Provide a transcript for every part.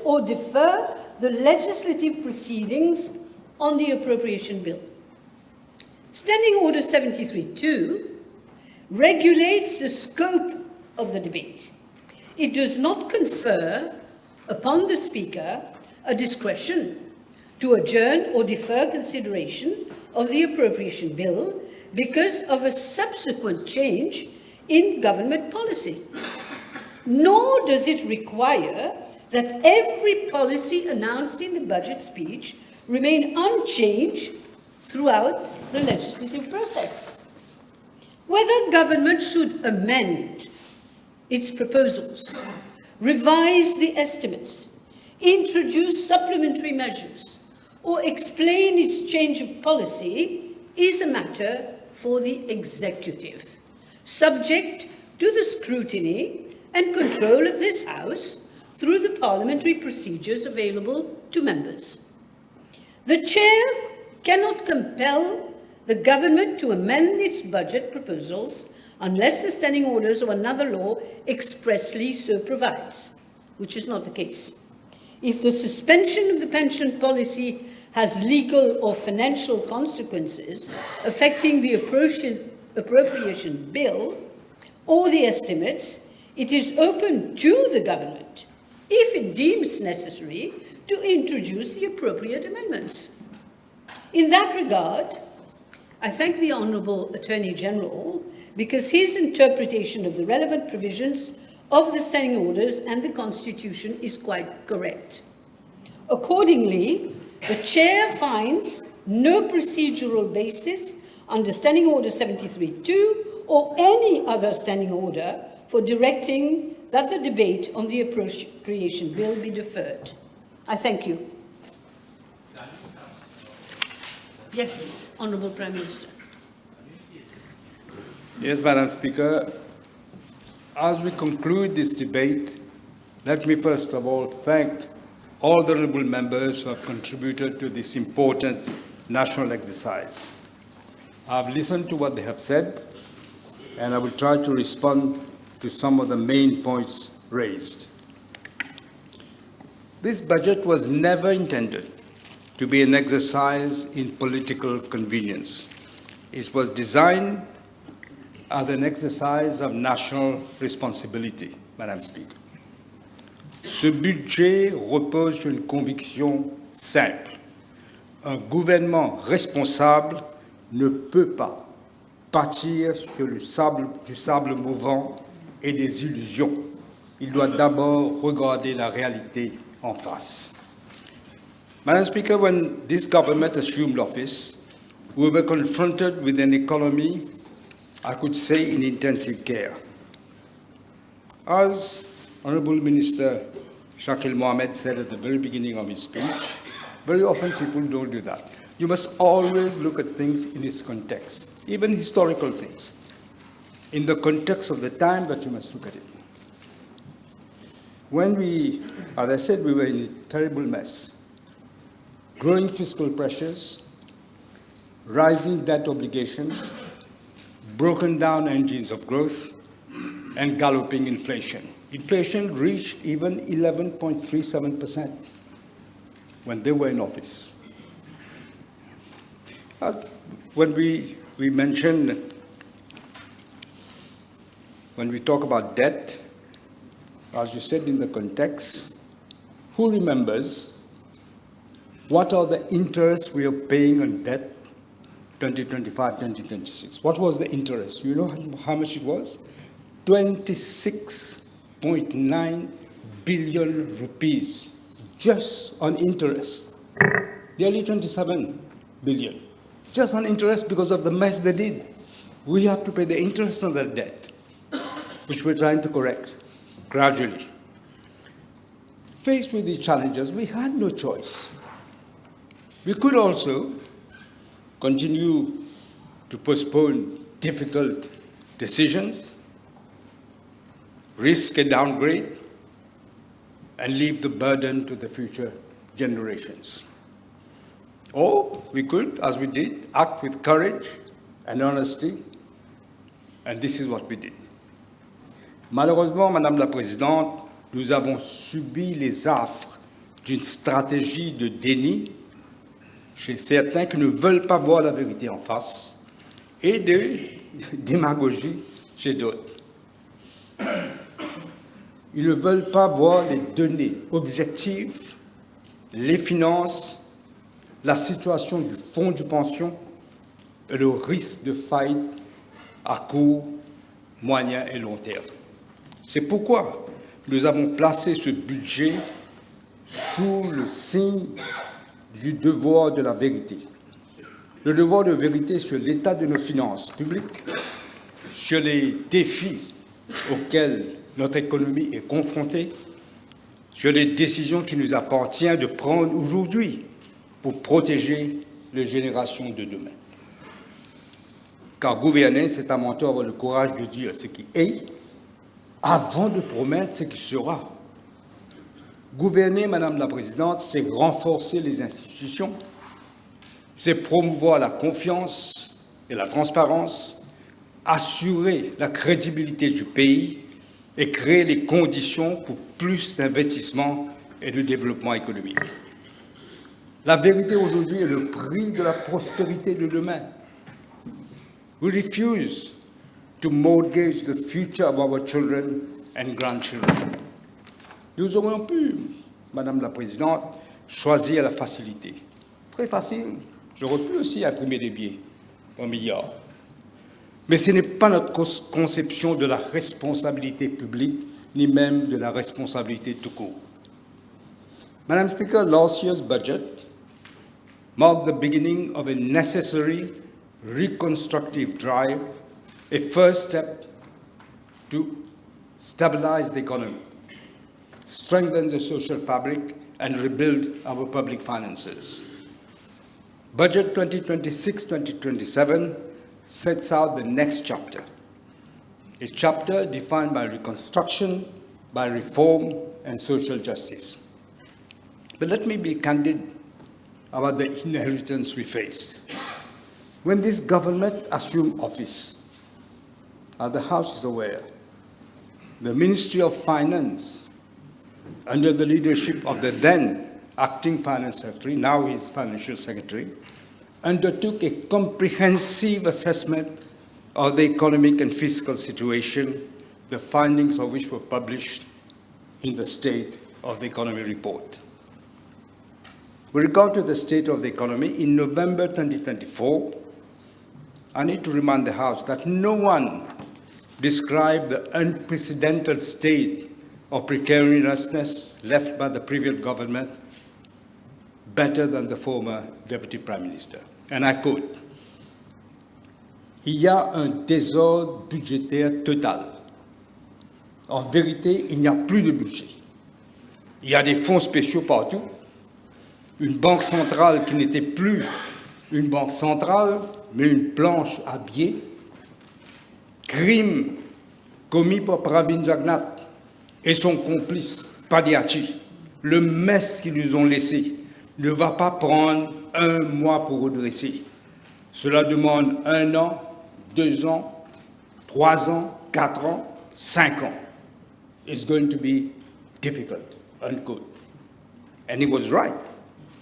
or defer the legislative proceedings on the appropriation bill. Standing Order 73.2 regulates the scope of the debate. It does not confer upon the Speaker a discretion to adjourn or defer consideration of the appropriation bill because of a subsequent change in government policy. Nor does it require that every policy announced in the budget speech remain unchanged throughout the legislative process. Whether government should amend its proposals, revise the estimates, introduce supplementary measures, or explain its change of policy is a matter for the executive, subject to the scrutiny and control of this House through the parliamentary procedures available to members. The Chair cannot compel the government to amend its budget proposals unless the standing orders or another law expressly so provides, which is not the case. If the suspension of the pension policy has legal or financial consequences affecting the appropriation bill or the estimates, it is open to the government, if it deems necessary, to introduce the appropriate amendments. In that regard, I thank the Honourable Attorney General because his interpretation of the relevant provisions of the standing orders and the Constitution is quite correct. Accordingly, the Chair finds no procedural basis under Standing Order 73.2 or any other standing order for directing that the debate on the appropriation bill be deferred. I thank you. Yes, Honourable Prime Minister. Yes, Madam Speaker. As we conclude this debate, let me first of all thank all the honourable members who have contributed to this important national exercise. I've listened to what they have said, and I will try to respond to some of the main points raised. This budget was never intended to be an exercise in political convenience. It was designed as an exercise of national responsibility, Madam Speaker. Ce budget repose sur une conviction simple. Un gouvernement responsable ne peut pas partir sur du sable mouvant et des illusions. Il doit d'abord regarder la réalité en face. Madam Speaker, when this government assumed office, we were confronted with an economy, I could say, in intensive care. As Honourable Minister Shakil Mohammed said at the very beginning of his speech, very often people don't do that. You must always look at things in its context, even historical things, in the context of the time that you must look at it. When we, as I said, we were in a terrible mess. Growing fiscal pressures, rising debt obligations, broken down engines of growth, and galloping inflation. Inflation reached even 11.37% when they were in office. When we mention, when we talk about debt, as you said in the context, who remembers what are the interests we are paying on debt 2025, 2026? What was the interest? You know how much it was? 26.9 billion rupees just on interest. Nearly 27 billion. Just on interest because of the mess they did. We have to pay the interest on that debt, which we're trying to correct gradually. Faced with these challenges, we had no choice. We could also continue to postpone difficult decisions, risk a downgrade, and leave the burden to the future generations. Or we could, as we did, act with courage and honesty, and this is what we did. Malheureusement, Madame la Présidente, nous avons subi les affres d'une stratégie de déni chez certains qui ne veulent pas voir la vérité en face et de démagogie chez d'autres. Ils ne veulent pas voir les données objectives, les finances, la situation du fonds de pension et le risque de faillite à court, moyen et long terme. C'est pourquoi nous avons placé ce budget sous le signe du devoir de la vérité. Le devoir de vérité sur l'état de nos finances publiques, sur les défis auxquels notre économie est confrontée, sur les décisions qu'il nous appartient de prendre aujourd'hui pour protéger les générations de demain. Car gouverner, c'est avant tout avoir le courage de dire ce qui est avant de promettre ce qui sera. Gouverner, Madame la Présidente, c'est renforcer les institutions, c'est promouvoir la confiance et la transparence, assurer la crédibilité du pays et créer les conditions pour plus d'investissement et de développement économique. La vérité aujourd'hui est le prix de la prospérité de demain. We refuse to mortgage the future of our children and grandchildren. Nous aurions pu, Madame la Présidente, choisir la facilité. Très facile. J'aurais pu aussi imprimer des billets, 1 milliard. Mais ce n'est pas notre conception de la responsabilité publique, ni même de la responsabilité tout court. Madam Speaker, last year's budget marked the beginning of a necessary reconstructive drive, a first step to stabilize the economy, strengthen the social fabric, and rebuild our public finances. Budget 2026-2027 sets out the next chapter, a chapter defined by reconstruction, by reform, and social justice. But let me be candid about the inheritance we faced. When this government assumed office, as the House is aware, the Ministry of Finance, under the leadership of the then acting Finance Secretary, now he's Financial Secretary, undertook a comprehensive assessment of the economic and fiscal situation, the findings of which were published in the State of the Economy report. With regard to the state of the economy, in November 2024, I need to remind the House that no one described the unprecedented state of precariousness left by the previous government better than the former Deputy Prime Minister. And I quote, il y a un désordre budgétaire total. En vérité, il n'y a plus de budget. Il y a des fonds spéciaux partout, une banque centrale qui n'était plus une banque centrale, mais une planche à billets, crime commis par Pravin Jagnat et son complice Padiachi, le mess qu'ils nous ont laissé ne va pas prendre 1 mois pour redresser. Cela demande 1 an, 2 ans, 3 ans, 4 ans, 5 ans. It's going to be difficult, unquote. And he was right,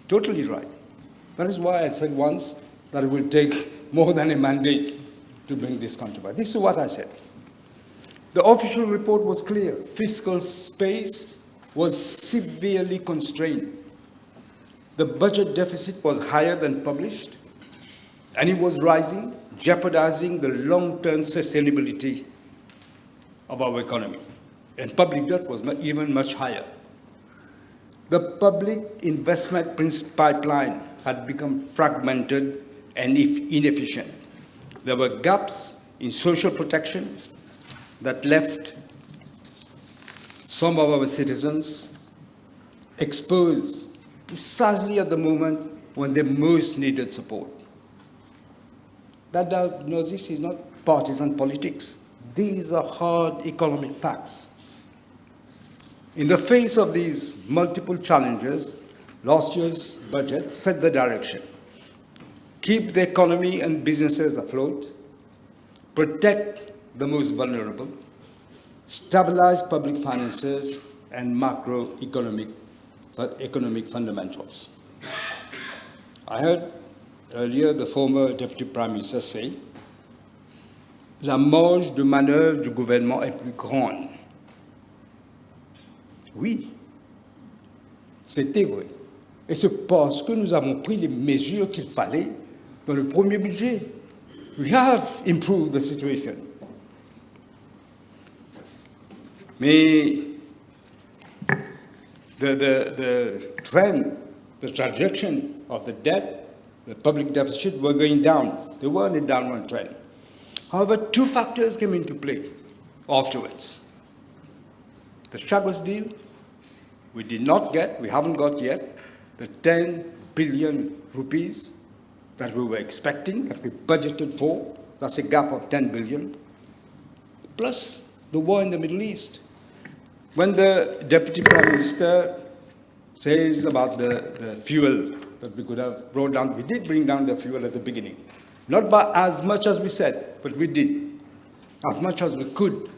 totally right. That is why I said once that it will take more than a mandate to bring this country back. This is what I said. The official report was clear. Fiscal space was severely constrained. The budget deficit was higher than published, and it was rising, jeopardizing the long-term sustainability of our economy. And public debt was even much higher. The public investment pipeline had become fragmented and inefficient. There were gaps in social protection that left some of our citizens exposed precisely at the moment when they most needed support. That diagnosis is not partisan politics. These are hard economic facts. In the face of these multiple challenges, last year's budget set the direction. Keep the economy and businesses afloat, protect the most vulnerable, stabilize public finances and macroeconomic economic fundamentals. I heard earlier the former Deputy Prime Minister say, la marge de manœuvre du gouvernement est plus grande. Oui, c'était vrai. Et c'est parce que nous avons pris les mesures qu'il fallait dans le premier budget. We have improved the situation. Mais the trend, the trajectory of the debt, the public deficit were going down. They were on a downward trend. However, two factors came into play afterwards. The Chagos deal, we haven't got yet, the 10 billion rupees that we were expecting, that we budgeted for. That's a gap of 10 billion. Plus the war in the Middle East. When the Deputy Prime Minister says about the fuel that we could have brought down, we did bring down the fuel at the beginning. Not by as much as we said, but we did. As much as we could.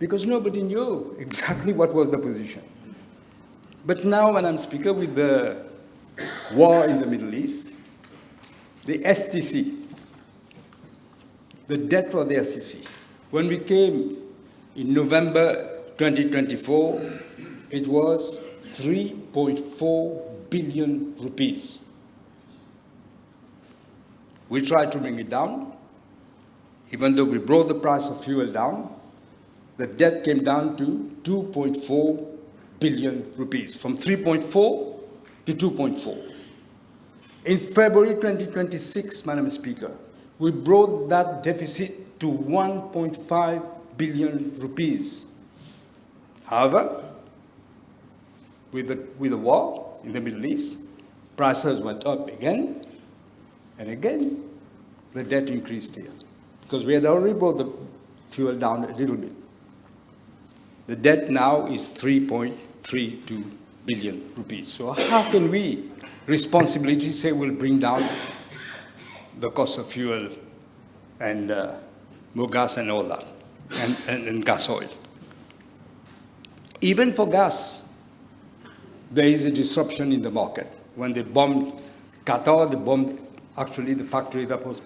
Because nobody knew exactly what was the position. But now when I'm speaker with the war in the Middle East, the STC, the debt for the STC, when we came in November 2024, it was 3.4 billion rupees. We tried to bring it down. Even though we brought the price of fuel down, the debt came down to 2.4 billion rupees, from 3.4 to 2.4. In February 2026, Madam Speaker, we brought that deficit to 1.5 billion rupees. However, with the war in the Middle East, prices went up again, and again, the debt increased here, because we had already brought the fuel down a little bit. The debt now is 3.32 billion rupees. So how can we responsibly say we'll bring down the cost of fuel and more gas and all that, and gas oil? Even for gas, there is a disruption in the market. When they bombed Qatar, they bombed actually the factory that was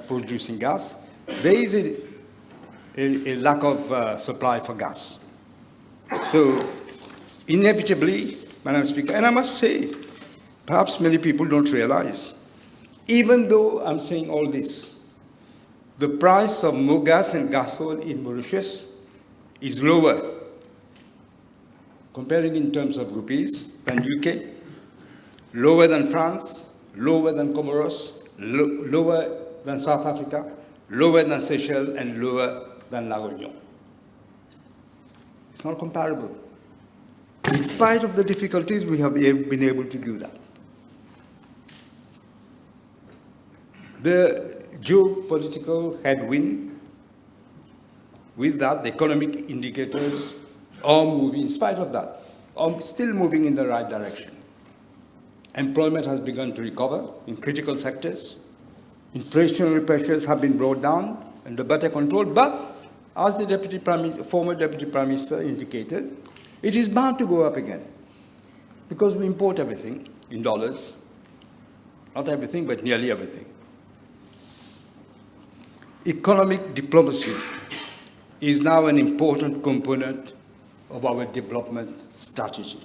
producing gas. There is a lack of supply for gas. So inevitably, Madam Speaker, and I must say, perhaps many people don't realize, even though I'm saying all this, the price of more gas and gas oil in Mauritius is lower, comparing in terms of rupees, than UK, lower than France, lower than Comoros, lower than South Africa, lower than Seychelles, and lower than La Réunion. It's not comparable. In spite of the difficulties, we have been able to do that. The geopolitical headwind, with that, the economic indicators are moving, in spite of that, are still moving in the right direction. Employment has begun to recover in critical sectors. Inflationary pressures have been brought down under better control, but as the former Deputy Prime Minister indicated, it is bound to go up again, because we import everything in dollars. Not everything, but nearly everything. Economic diplomacy is now an important component of our development strategy.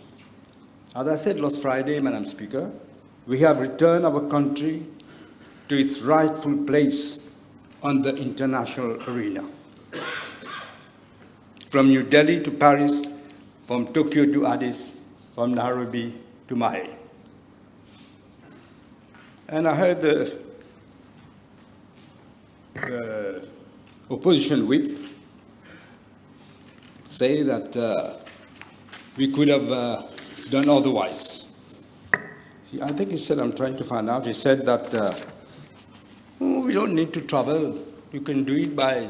As I said last Friday, Madam Speaker, we have returned our country to its rightful place on the international arena. From New Delhi to Paris, from Tokyo to Addis, from Nairobi to Mahe. And I heard the opposition whip say that we could have done otherwise. I think he said, I'm trying to find out, he said that we don't need to travel. You can do it by,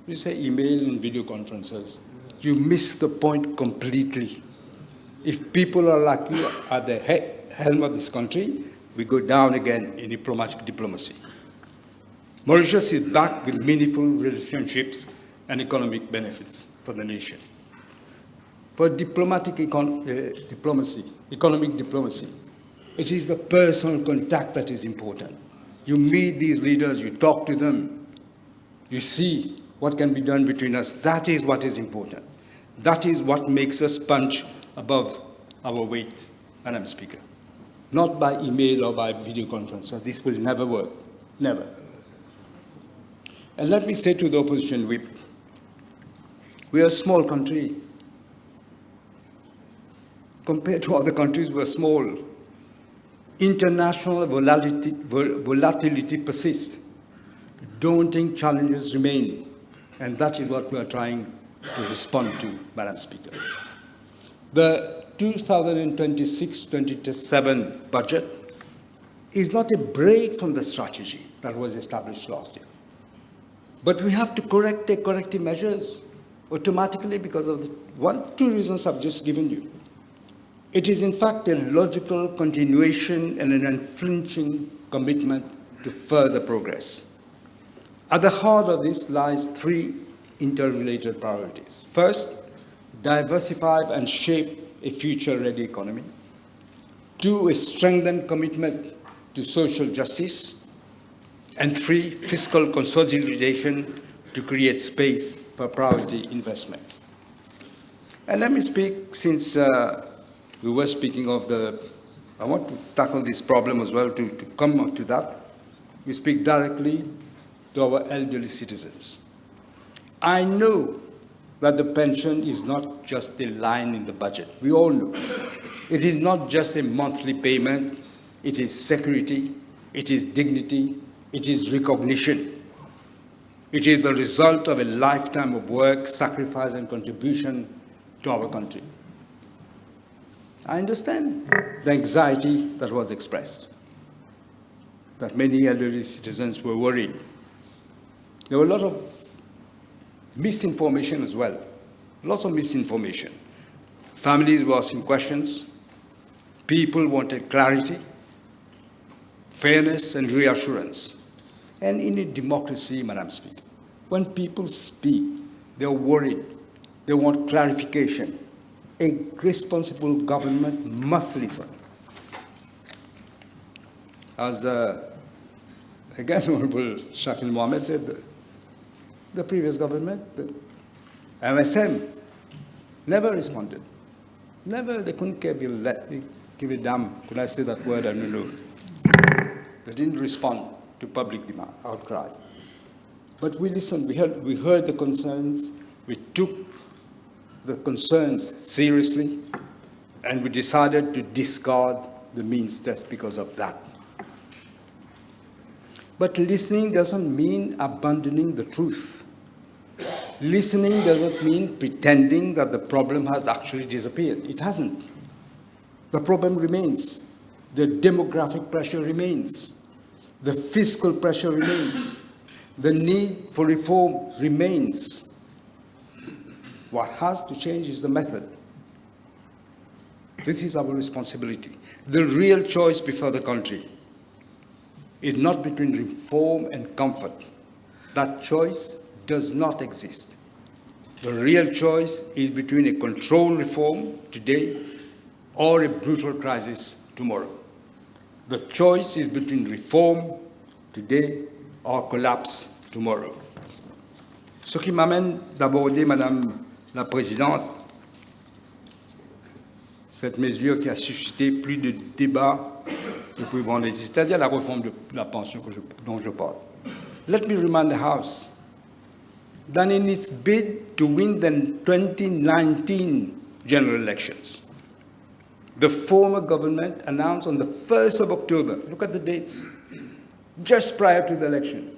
we say, email and video conferences. You miss the point completely. If people are like you at the helm of this country, we go down again in diplomacy. Mauritius is back with meaningful relationships and economic benefits for the nation. For diplomacy, economic diplomacy, it is the personal contact that is important. You meet these leaders, you talk to them, you see what can be done between us. That is what is important. That is what makes us punch above our weight, Madam Speaker. Not by email or by video conference. So this will never work. Never. And let me say to the opposition whip, we are a small country. Compared to other countries, we're small. International volatility persists. Daunting challenges remain. And that is what we are trying to respond to, Madam Speaker. The 2026-27 budget is not a break from the strategy that was established last year. But we have to take corrective measures automatically because of two reasons I've just given you. It is, in fact, a logical continuation and an unflinching commitment to further progress. At the heart of this lies three interrelated priorities. First, diversify and shape a future-ready economy. Two, a strengthened commitment to social justice. And three, fiscal consolidation to create space for priority investment. And let me speak, since we were speaking of I want to tackle this problem as well, to come up to that. We speak directly to our elderly citizens. I know that the pension is not just a line in the budget. We all know. It is not just a monthly payment. It is security. It is dignity. It is recognition. It is the result of a lifetime of work, sacrifice, and contribution to our country. I understand the anxiety that was expressed, that many elderly citizens were worried. There were a lot of misinformation as well, lots of misinformation. Families were asking questions. People wanted clarity, fairness, and reassurance. And in a democracy, Madam Speaker, when people speak, they're worried, they want clarification. A responsible government must listen. As again, Honorable Shakil Mohammed said, the previous government, the MSM, never responded. Never, they couldn't give a damn. Could I say that word? I don't know. They didn't respond to public demand, outcry. But we listened, we heard the concerns, we took the concerns seriously, and we decided to discard the means test because of that. But listening doesn't mean abandoning the truth. Listening doesn't mean pretending that the problem has actually disappeared. It hasn't. The problem remains. The demographic pressure remains. The fiscal pressure remains. The need for reform remains. What has to change is the method. This is our responsibility. The real choice before the country is not between reform and comfort. That choice does not exist. The real choice is between a controlled reform today or a brutal crisis tomorrow. The choice is between reform today or collapse tomorrow. Ce qui m'amène d'aborder, Madame la Présidente, cette mesure qui a suscité plus de débats depuis vendredi, c'est-à-dire la réforme de la pension dont je parle. Let me remind the House that in its bid to win the 2019 general elections, the former government announced on the 1st of October, look at the dates, just prior to the election,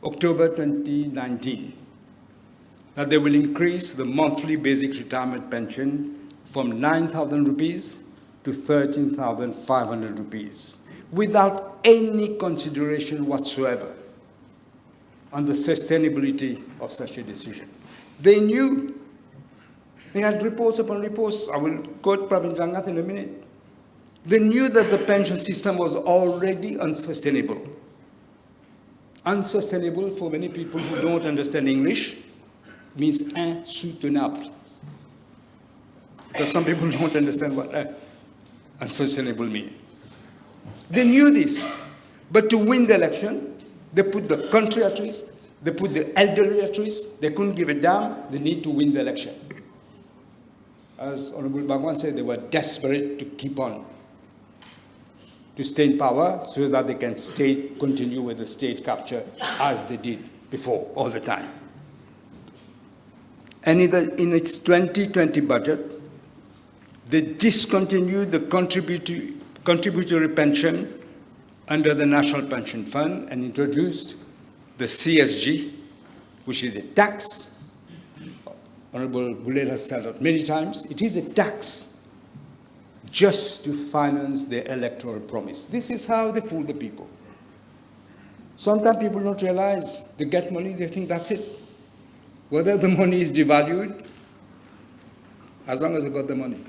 October 2019, that they will increase the monthly basic retirement pension from 9,000 rupees to 13,500 rupees, without any consideration whatsoever on the sustainability of such a decision. They knew. They had reports upon reports. I will quote Pravin Jangath in a minute. They knew that the pension system was already unsustainable. Unsustainable, for many people who don't understand English, means insoutenable. Because some people don't understand what unsustainable means. They knew this, but to win the election, they put the country at risk, they put the elderly at risk, they couldn't give a damn, they need to win the election. As Honorable Bhagwan said, they were desperate to keep on, to stay in power so that they can continue with the state capture as they did before, all the time. And in its 2020 budget, they discontinued the contributory pension under the National Pension Fund and introduced the CSG, which is a tax. Honorable Goulet has said that many times. It is a tax just to finance their electoral promise. This is how they fool the people. Sometimes people don't realize they get money, they think that's it. Whether the money is devalued, as long as they got the money.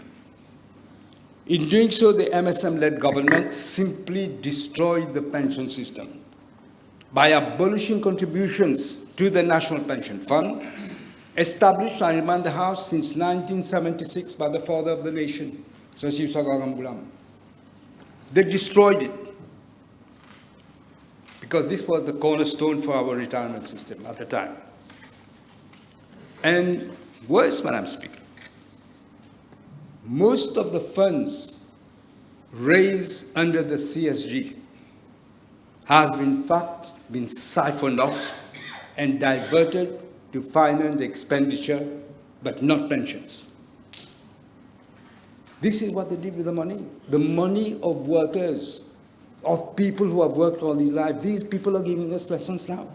In doing so, the MSM-led government simply destroyed the pension system by abolishing contributions to the National Pension Fund, established, I remind the House, since 1976 by the father of the nation, Sir Siv Sagagam Gulam. They destroyed it because this was the cornerstone for our retirement system at the time. And worse, Madam Speaker, most of the funds raised under the CSG has in fact been siphoned off and diverted to finance expenditure, but not pensions. This is what they did with the money of workers, of people who have worked all these lives. These people are giving us lessons now.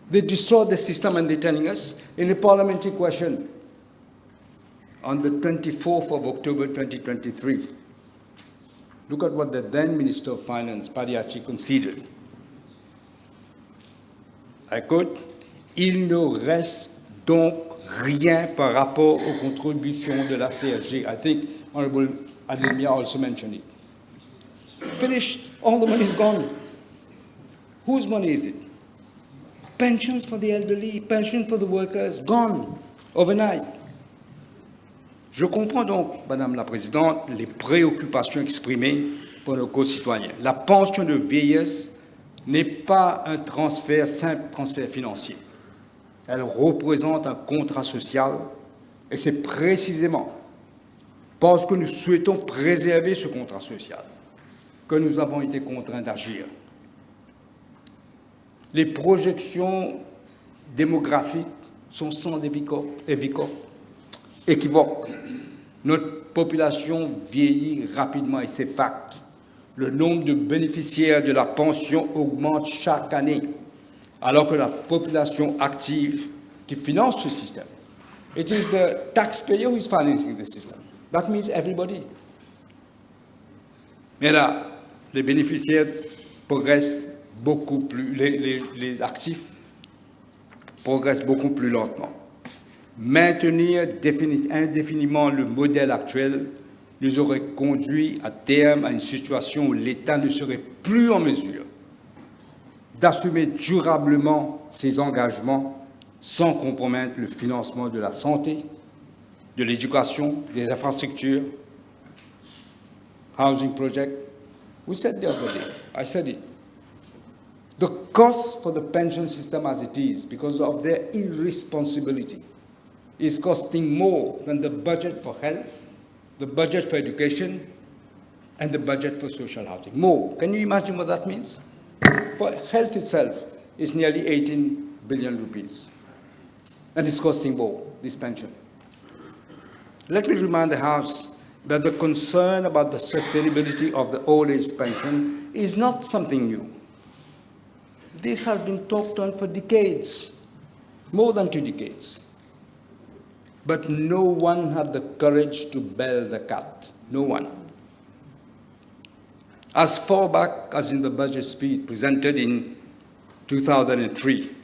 They destroyed the system and they're telling us in a parliamentary question on the 24th of October 2023. Look at what the then Minister of Finance, Padiachi, conceded. I quote, il ne reste donc rien par rapport aux contributions de la CSG. I think Honorable Adelmia also mentioned it. Finished, all the money is gone. Whose money is it? Pensions for the elderly, pensions for the workers, gone overnight. Je comprends donc, Madame la Présidente, les préoccupations exprimées par nos concitoyens. La pension de vieillesse n'est pas un transfert, simple transfert financier. Elle représente un contrat social et c'est précisément parce que nous souhaitons préserver ce contrat social que nous avons été contraints d'agir. Les projections démographiques sont sans équivoque. Notre population vieillit rapidement et c'est fact. Le nombre de bénéficiaires de la pension augmente chaque année, alors que la population active qui finance ce système, it is the taxpayer who is financing the system. That means everybody. Mais là, les bénéficiaires progressent beaucoup plus, les actifs progressent beaucoup plus lentement. Maintenir indéfiniment le modèle actuel nous aurait conduit à terme à une situation où l'État ne serait plus en mesure d'assumer durablement ses engagements sans compromettre le financement de la santé, de l'éducation, des infrastructures, housing project. We said the other day, I said it. The cost for the pension system as it is, because of their irresponsibility, is costing more than the budget for health, the budget for education, and the budget for social housing. More. Can you imagine what that means? For health itself, it's nearly 18 billion rupees. And it's costing more, this pension. Let me remind the House that the concern about the sustainability of the old age pension is not something new. This has been talked on for decades, more than 2 decades. But no one had the courage to bail the cat. No one. As far back as in the budget speech presented in 2003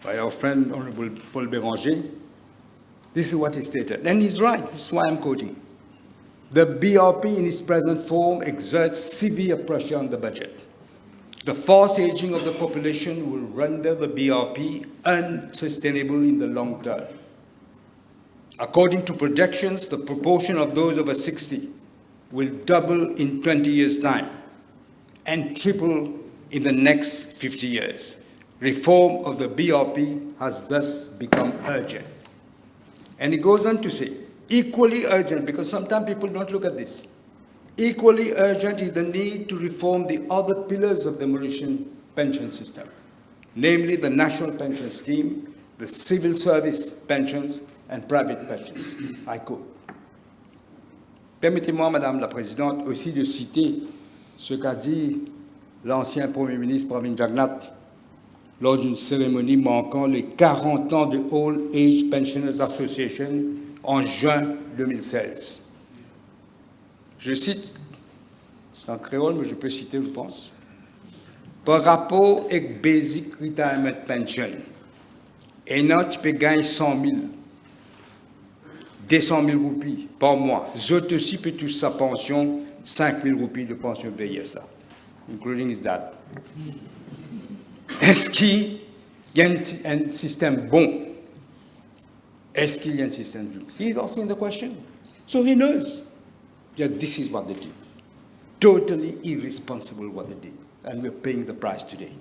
by our friend Honorable Paul Béranger, this is what he stated. And he's right. This is why I'm quoting. The BRP in its present form exerts severe pressure on the budget. The fast aging of the population will render the BRP unsustainable in the long term. According to projections, the proportion of those over 60 will double in 20 years' time and triple in the next 50 years. Reform of the BRP has thus become urgent. And it goes on to say, equally urgent, because sometimes people don't look at this, equally urgent is the need to reform the other pillars of the Mauritian pension system, namely the national pension scheme, the civil service pensions, and private pensions. I quote. Permettez-moi, Madame la Présidente, aussi de citer ce qu'a dit l'ancien Premier ministre Pravin Jagnat lors d'une cérémonie marquant les 40 ans de Old Age Pensioners Association en juin 2016. Je cite, c'est en créole, mais je peux citer, je pense. Par rapport avec Basic Retirement Pension, un an tu peux gagner 100 000, 200 000 roupies par mois. Zot aussi peut toucher sa pension, 5 000 roupies de pension vieillesse, là, including his dad. Est-ce qu'il y a un système bon? Est-ce qu'il y a un système bon? He's asking the question. So he knows that this is what they did. Totally irresponsible what they did. And we're paying the price today.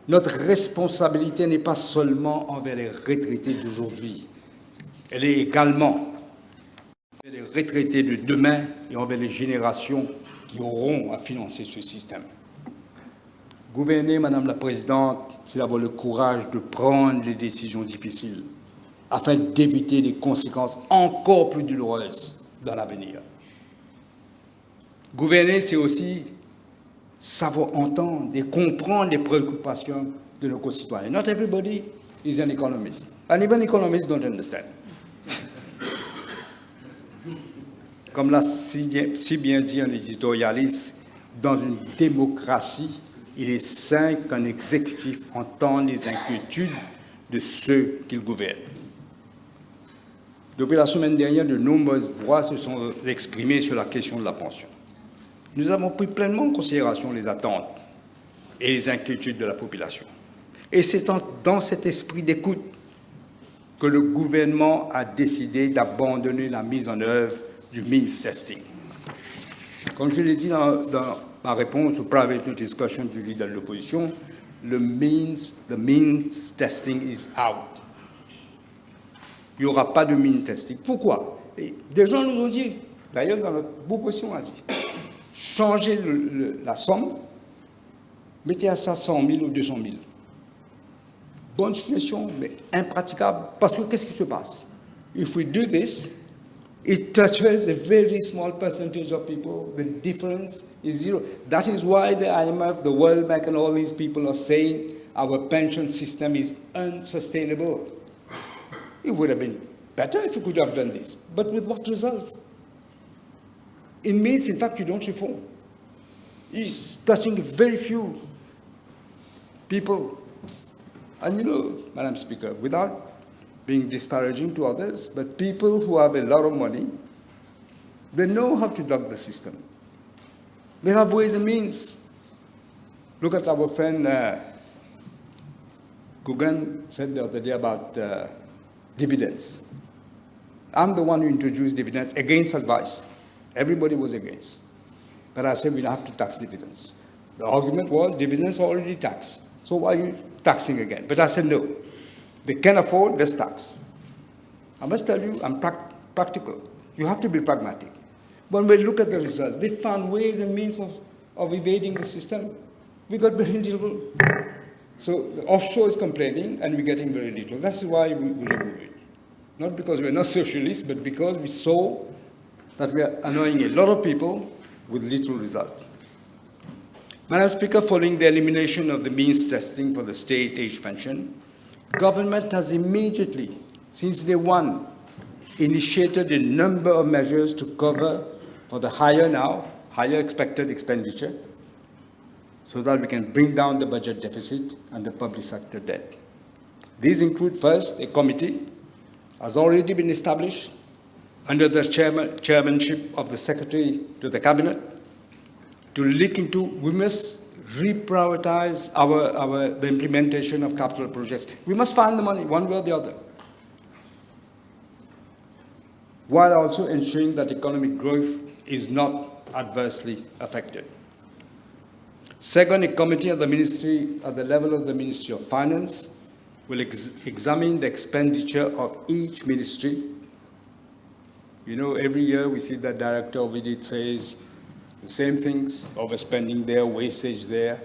Notre responsabilité n'est pas seulement envers les retraités d'aujourd'hui. Elle est également envers les retraités de demain et envers les générations qui auront à financer ce système. Gouverner, Madame la Présidente, c'est d'avoir le courage de prendre les décisions difficiles afin d'éviter des conséquences encore plus douloureuses dans l'avenir. Gouverner, c'est aussi savoir entendre et comprendre les préoccupations de nos concitoyens. Not everybody is an economist, and even economists don't understand. Comme l'a si bien dit un éditorialiste, dans une démocratie, il est sain qu'un exécutif entende les inquiétudes de ceux qu'il gouverne. Depuis la semaine dernière, de nombreuses voix se sont exprimées sur la question de la pension. Nous avons pris pleinement en considération les attentes et les inquiétudes de la population. Et c'est dans cet esprit d'écoute que le gouvernement a décidé d'abandonner la mise en œuvre du means testing. Comme je l'ai dit dans ma réponse au private discussion du leader de l'opposition, the means testing is out. Il n'y aura pas de means testing. Pourquoi? Et des gens nous ont dit, d'ailleurs dans notre proposition a dit, changez la somme, mettez à ça 100 000 ou 200 000. Bonne suggestion, mais impraticable, parce que qu'est-ce qui se passe? If we do this, it touches a very small percentage of people. The difference is zero. That is why the IMF, the World Bank, and all these people are saying our pension system is unsustainable. It would have been better if we could have done this. But with what results? It means, in fact, you don't reform. It's touching very few people. And you know, Madam Speaker, without being disparaging to others, but people who have a lot of money, they know how to dug the system. They have ways and means. Look at our friend Gugan said the other day about dividends. I'm the one who introduced dividends against advice. Everybody was against. But I said we have to tax dividends. The argument was dividends are already taxed. So why are you taxing again? But I said no. They can afford, let's tax. I must tell you, I'm practical. You have to be pragmatic. When we look at the results, they found ways and means of evading the system. We got very little. So the offshore is complaining, and we're getting very little. That's why we remove it. Not because we're not socialists, but because we saw that we are annoying a lot of people with little result. Madam Speaker, following the elimination of the means testing for the state age pension, government has immediately, since day one, initiated a number of measures to cover for the higher expected expenditure, so that we can bring down the budget deficit and the public sector debt. These include, first, a committee has already been established under the chairmanship of the Secretary to the Cabinet to look into, we must reprioritize the implementation of capital projects. We must find the money one way or the other. while also ensuring that economic growth is not adversely affected. Second, a committee at the ministry, at the level of the Ministry of Finance, will examine the expenditure of each ministry. You know, every year we see the director of it says the same things, overspending there, wastage there,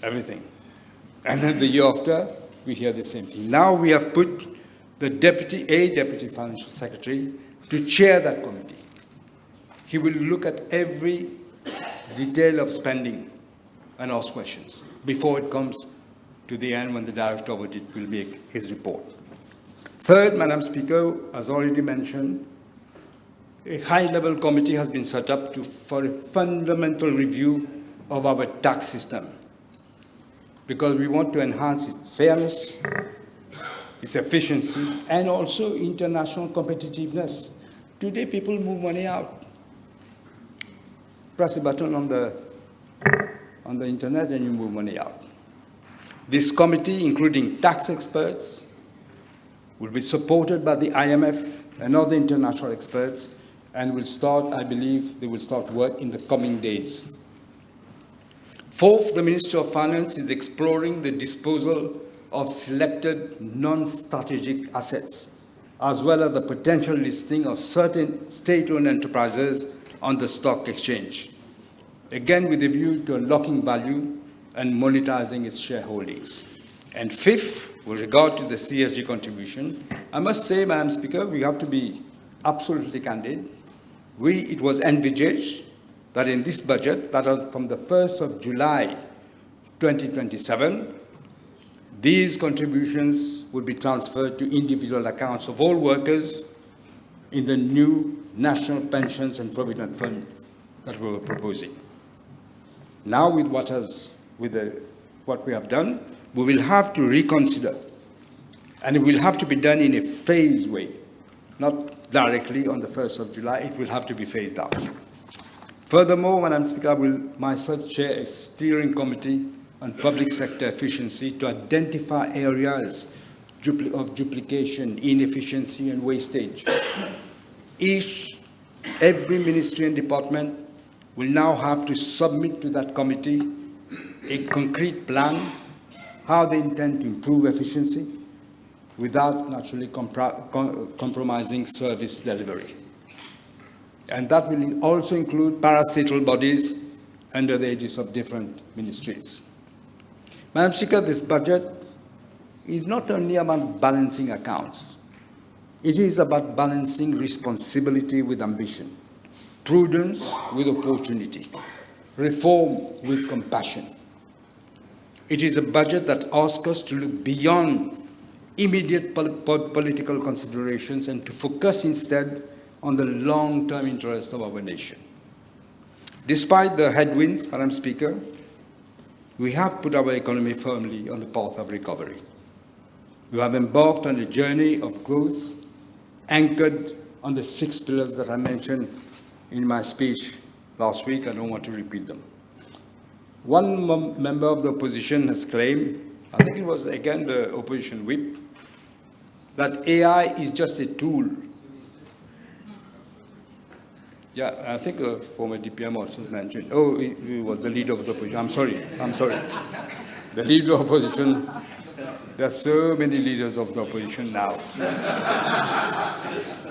everything. And then the year after, we hear the same thing. Now we have put the deputy financial secretary to chair that committee. He will look at every detail of spending and ask questions before it comes to the end when the director of audit will make his report. Third, Madam Speaker, as already mentioned, a high-level committee has been set up for a fundamental review of our tax system, because we want to enhance its fairness, its efficiency, and also international competitiveness. Today, people move money out. Press a button on the internet and you move money out. This committee, including tax experts, will be supported by the IMF and other international experts, and will start, I believe, they will start work in the coming days. Fourth, the Ministry of Finance is exploring the disposal of selected non-strategic assets, as well as the potential listing of certain state-owned enterprises on the stock exchange, again with a view to unlocking value and monetizing its shareholdings. And fifth, with regard to the CSG contribution, I must say, Madam Speaker, we have to be absolutely candid. It was envisaged that in this budget, that is from the 1st of July 2027, these contributions would be transferred to individual accounts of all workers in the new National Pensions and Provident Fund that we were proposing. Now, with what we have done, we will have to reconsider, and it will have to be done in a phased way, not directly on the 1st of July. It will have to be phased out. Furthermore, Madam Speaker, I will myself chair a steering committee on public sector efficiency to identify areas of duplication, inefficiency, and wastage. Every ministry and department will now have to submit to that committee a concrete plan how they intend to improve efficiency without naturally compromising service delivery. And that will also include parastatal bodies under the aegis of different ministries. Madam Speaker, this budget is not only about balancing accounts. It is about balancing responsibility with ambition, prudence with opportunity, reform with compassion. It is a budget that asks us to look beyond immediate political considerations and to focus instead on the long-term interests of our nation. Despite the headwinds, Madam Speaker, we have put our economy firmly on the path of recovery. We have embarked on a journey of growth anchored on the 6 pillars that I mentioned in my speech last week. I don't want to repeat them. One member of the opposition has claimed, I think it was again the opposition whip, that AI is just a tool. Yeah, I think a former DPM also mentioned, oh, he was the leader of the opposition. I'm sorry. The leader of the opposition, there are so many leaders of the opposition now.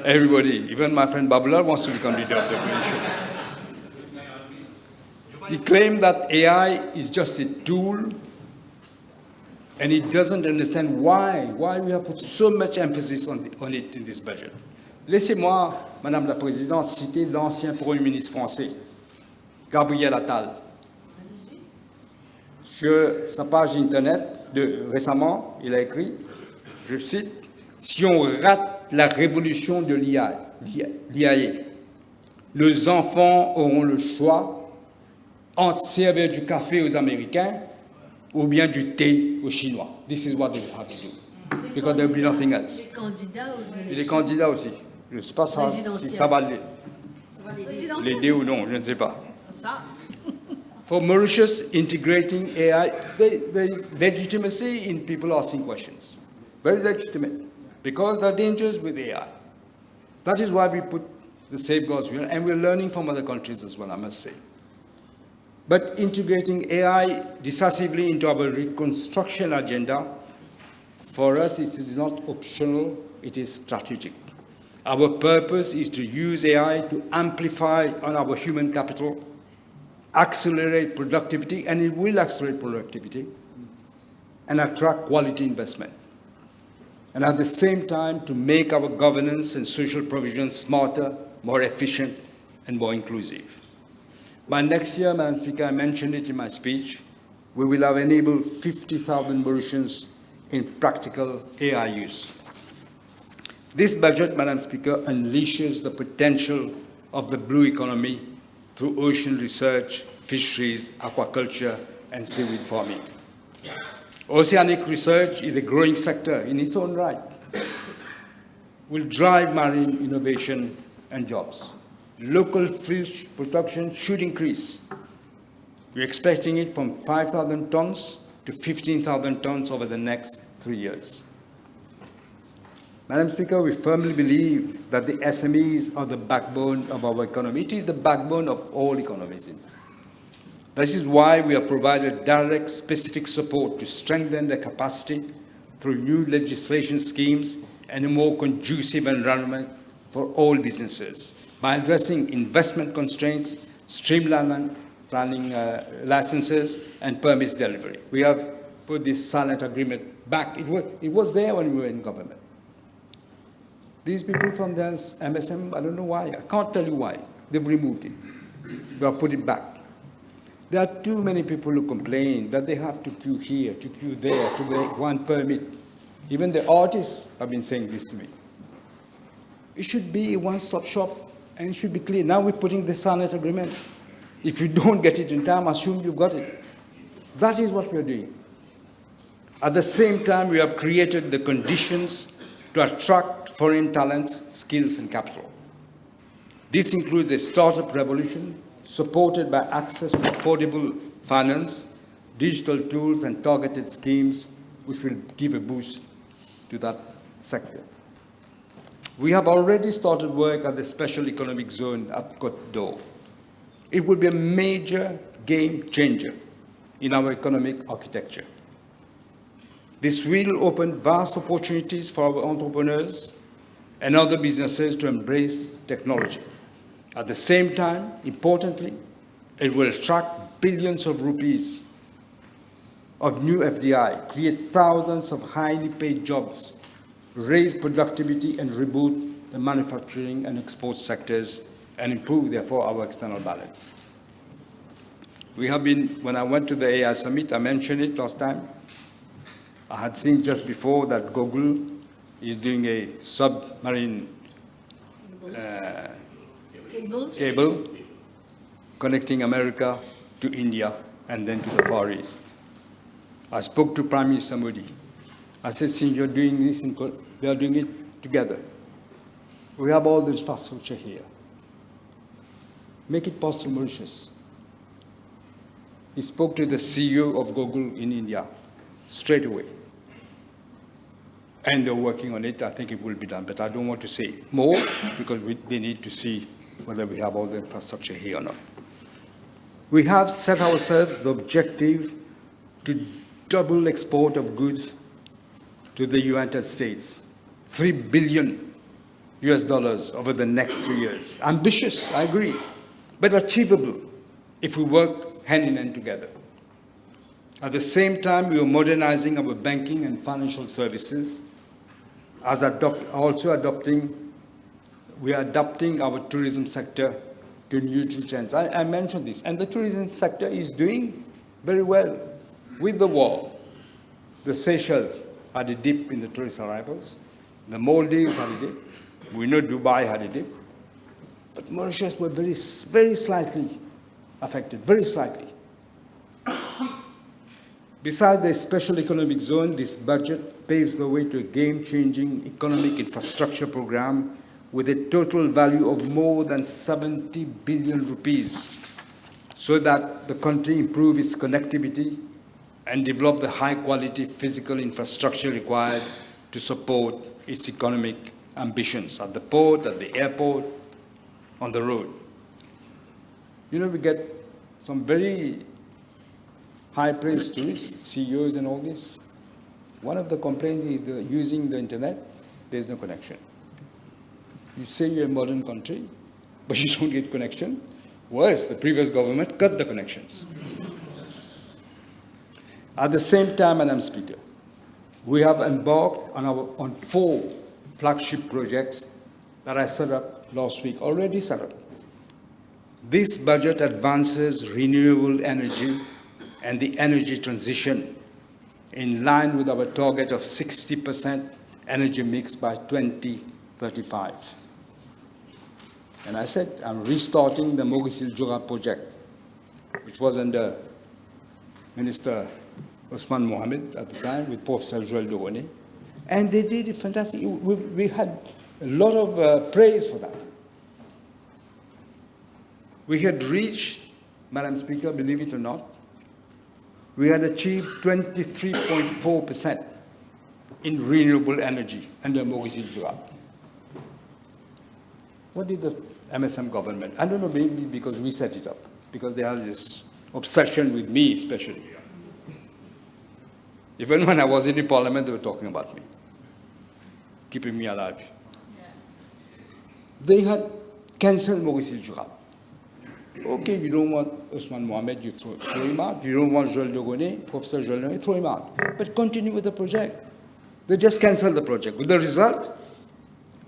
Everybody, even my friend Babulal wants to become leader of the opposition. He claimed that AI is just a tool, and he doesn't understand why we have put so much emphasis on it in this budget. Laissez-moi, Madame la Présidente, citer l'ancien Premier ministre français, Gabriel Attal. Sur sa page Internet, récemment, il a écrit, je cite, « Si on rate la révolution de l'IA, nos enfants auront le choix entre servir du café aux Américains ou bien du thé aux Chinois. This is what they have to do, because there will be nothing else. » Les candidats aussi. Je ne sais pas si ça va l'aider ou non, je ne sais pas. For Mauritius, integrating AI, there is legitimacy in people asking questions. Very legitimate, because there are dangers with AI. That is why we put the safeguards here, and we're learning from other countries as well, I must say. But integrating AI decisively into our reconstruction agenda, for us, it is not optional, it is strategic. Our purpose is to use AI to amplify on our human capital, accelerate productivity, and it will accelerate productivity, and attract quality investment. And at the same time, to make our governance and social provisions smarter, more efficient, and more inclusive. By next year, Madam Speaker, I mentioned it in my speech, we will have enabled 50,000 Mauritians in practical AI use. This budget, Madam Speaker, unleashes the potential of the blue economy through ocean research, fisheries, aquaculture, and seaweed farming. Oceanic research is a growing sector in its own right, will drive marine innovation and jobs. Local fish production should increase. We're expecting it from 5,000 tons to 15,000 tons over the next 3 years. Madam Speaker, we firmly believe that the SMEs are the backbone of our economy. It is the backbone of all economies, in fact. This is why we have provided direct, specific support to strengthen their capacity through new legislation schemes and a more conducive environment for all businesses by addressing investment constraints, streamlining planning licenses, and permits delivery. We have put this silent agreement back. It was there when we were in government. These people from the MSM, I don't know why. I can't tell you why. They've removed it. We have put it back. There are too many people who complain that they have to queue here, to queue there, to get one permit. Even the artists have been saying this to me. It should be a one-stop shop, and it should be clear. Now we're putting the silent agreement. If you don't get it in time, assume you've got it. That is what we're doing. At the same time, we have created the conditions to attract foreign talents, skills, and capital. This includes a startup revolution supported by access to affordable finance, digital tools, and targeted schemes, which will give a boost to that sector. We have already started work at the Special Economic Zone at Côte d'Or. It will be a major game changer in our economic architecture. This will open vast opportunities for our entrepreneurs and other businesses to embrace technology. At the same time, importantly, it will attract billions of rupees of new FDI, create thousands of highly paid jobs, raise productivity and reboot the manufacturing and export sectors, and improve, therefore, our external balance. We have been, when I went to the AI Summit, I mentioned it last time, I had seen just before that Google is doing a submarine cable connecting America to India and then to the Far East. I spoke to Prime Minister Modi. I said, since you're doing this, they are doing it together. We have all the infrastructure here. Make it possible, Mauritius. He spoke to the CEO of Google in India straight away. And they're working on it. I think it will be done, but I don't want to say more because we need to see whether we have all the infrastructure here or not. We have set ourselves the objective to double export of goods to the United States, $3 billion over the next 3 years. Ambitious, I agree, but achievable if we work hand in hand together. At the same time, we are modernizing our banking and financial services, we are adapting our tourism sector to new trends. I mentioned this, and the tourism sector is doing very well with the war. The Seychelles had a dip in the tourist arrivals. The Maldives had a dip. We know Dubai had a dip. But Mauritius were very slightly affected, very slightly. Besides the special economic zone, this budget paves the way to a game-changing economic infrastructure program with a total value of more than 70 billion rupees, so that the country improve its connectivity and develop the high-quality physical infrastructure required to support its economic ambitions at the port, at the airport, on the road. You know, we get some very high-praised tourists, CEOs and all this. One of the complaints is using the internet, there's no connection. You say you're a modern country, but you don't get connection. Worse, the previous government cut the connections. At the same time, Madam Speaker, we have embarked on 4 flagship projects that I set up last week, already set up. This budget advances renewable energy and the energy transition in line with our target of 60% energy mix by 2035. And I said, I'm restarting the Mogisil-Jura project, which was under Minister Osman Mohamed at the time with Professor Joël Doronné. And they did it fantastic. We had a lot of praise for that. We had reached, Madam Speaker, believe it or not, we had achieved 23.4% in renewable energy under Mogisil-Jura. What did the MSM government? I don't know, maybe because we set it up, because they have this obsession with me especially. Even when I was in the Parliament, they were talking about me, keeping me alive. They had cancelled Mogisil-Jura. Okay, you don't want Osman Mohamed, you throw him out. You don't want Joël Doronné, Professor Joël Doronné, throw him out. But continue with the project. They just canceled the project. With the result,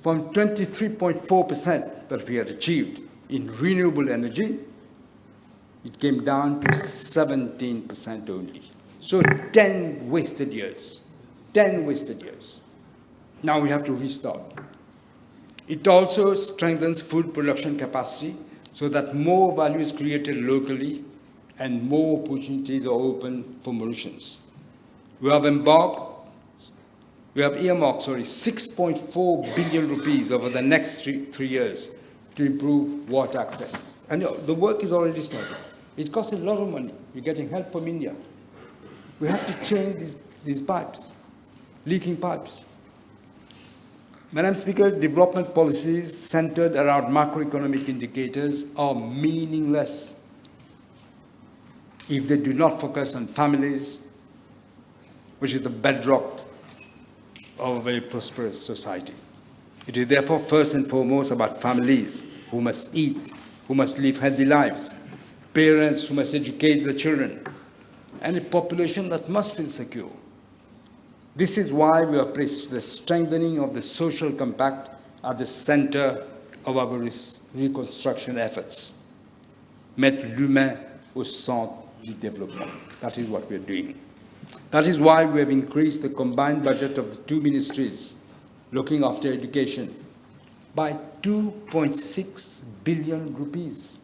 from 23.4% that we had achieved in renewable energy, it came down to 17% only. So 10 wasted years. 10 wasted years. Now we have to restart. It also strengthens food production capacity so that more value is created locally and more opportunities are open for Mauritians. We have earmarked 6.4 billion rupees over the next three years to improve water access. And the work is already started. It costs a lot of money. We're getting help from India. We have to change these pipes, leaking pipes. Madam Speaker, development policies centered around macroeconomic indicators are meaningless if they do not focus on families, which is the bedrock of a prosperous society. It is therefore first and foremost about families who must eat, who must live healthy lives, parents who must educate their children, and a population that must feel secure. This is why we have placed the strengthening of the social compact at the center of our reconstruction efforts. Mettre l'humain au centre du développement. That is what we are doing. That is why we have increased the combined budget of the 2 ministries looking after education by 2.6 billion rupees.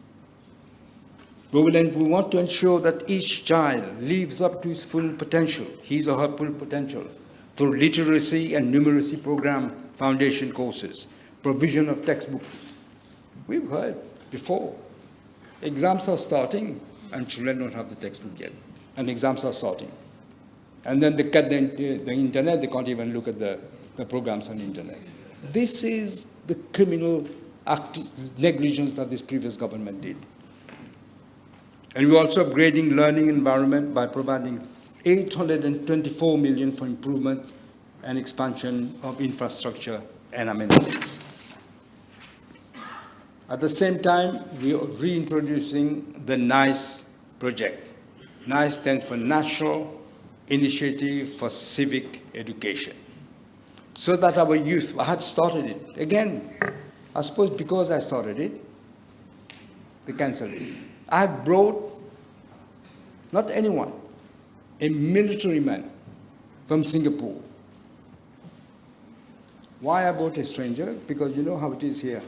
We want to ensure that each child lives up to his full potential, his or her full potential, through literacy and numeracy program foundation courses, provision of textbooks. We've heard before, exams are starting and children don't have the textbook yet, and exams are starting. And then they cut the internet, they can't even look at the programs on the internet. This is the criminal negligence that this previous government did. And we're also upgrading learning environment by providing 824 million for improvement and expansion of infrastructure and amenities. At the same time, we are reintroducing the NICE project. NICE stands for National Initiative for Civic Education. So that our youth, I had started it. Again, I suppose because I started it, they cancelled it. I had brought, not anyone, a military man from Singapore. Why I brought a stranger? Because you know how it is here.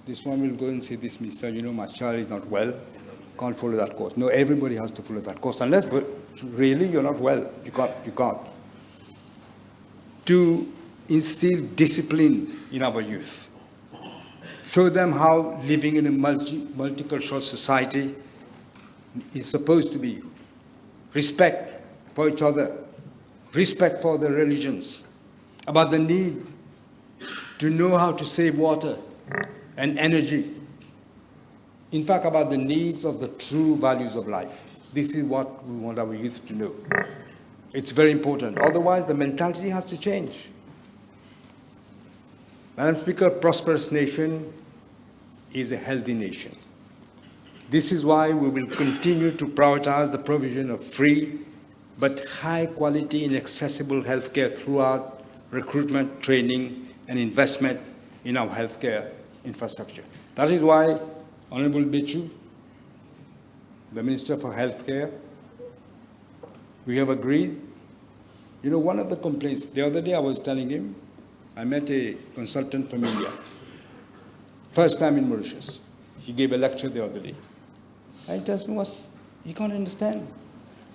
This one will go and say, this mister, you know, my child is not well, can't follow that course. No, everybody has to follow that course, unless really you're not well, you can't. To instill discipline in our youth. Show them how living in a multicultural society is supposed to be. Respect for each other, respect for the religions, about the need to know how to save water and energy. In fact, about the needs of the true values of life. This is what we want our youth to know. It's very important. Otherwise, the mentality has to change. Madam Speaker, a prosperous nation is a healthy nation. This is why we will continue to prioritize the provision of free but high quality and accessible healthcare throughout recruitment, training, and investment in our healthcare infrastructure. That is why Honorable Bichu, the Minister for Healthcare, we have agreed. You know, one of the complaints, the other day I was telling him, I met a consultant from India, first time in Mauritius. He gave a lecture the other day. And he tells me, you can't understand.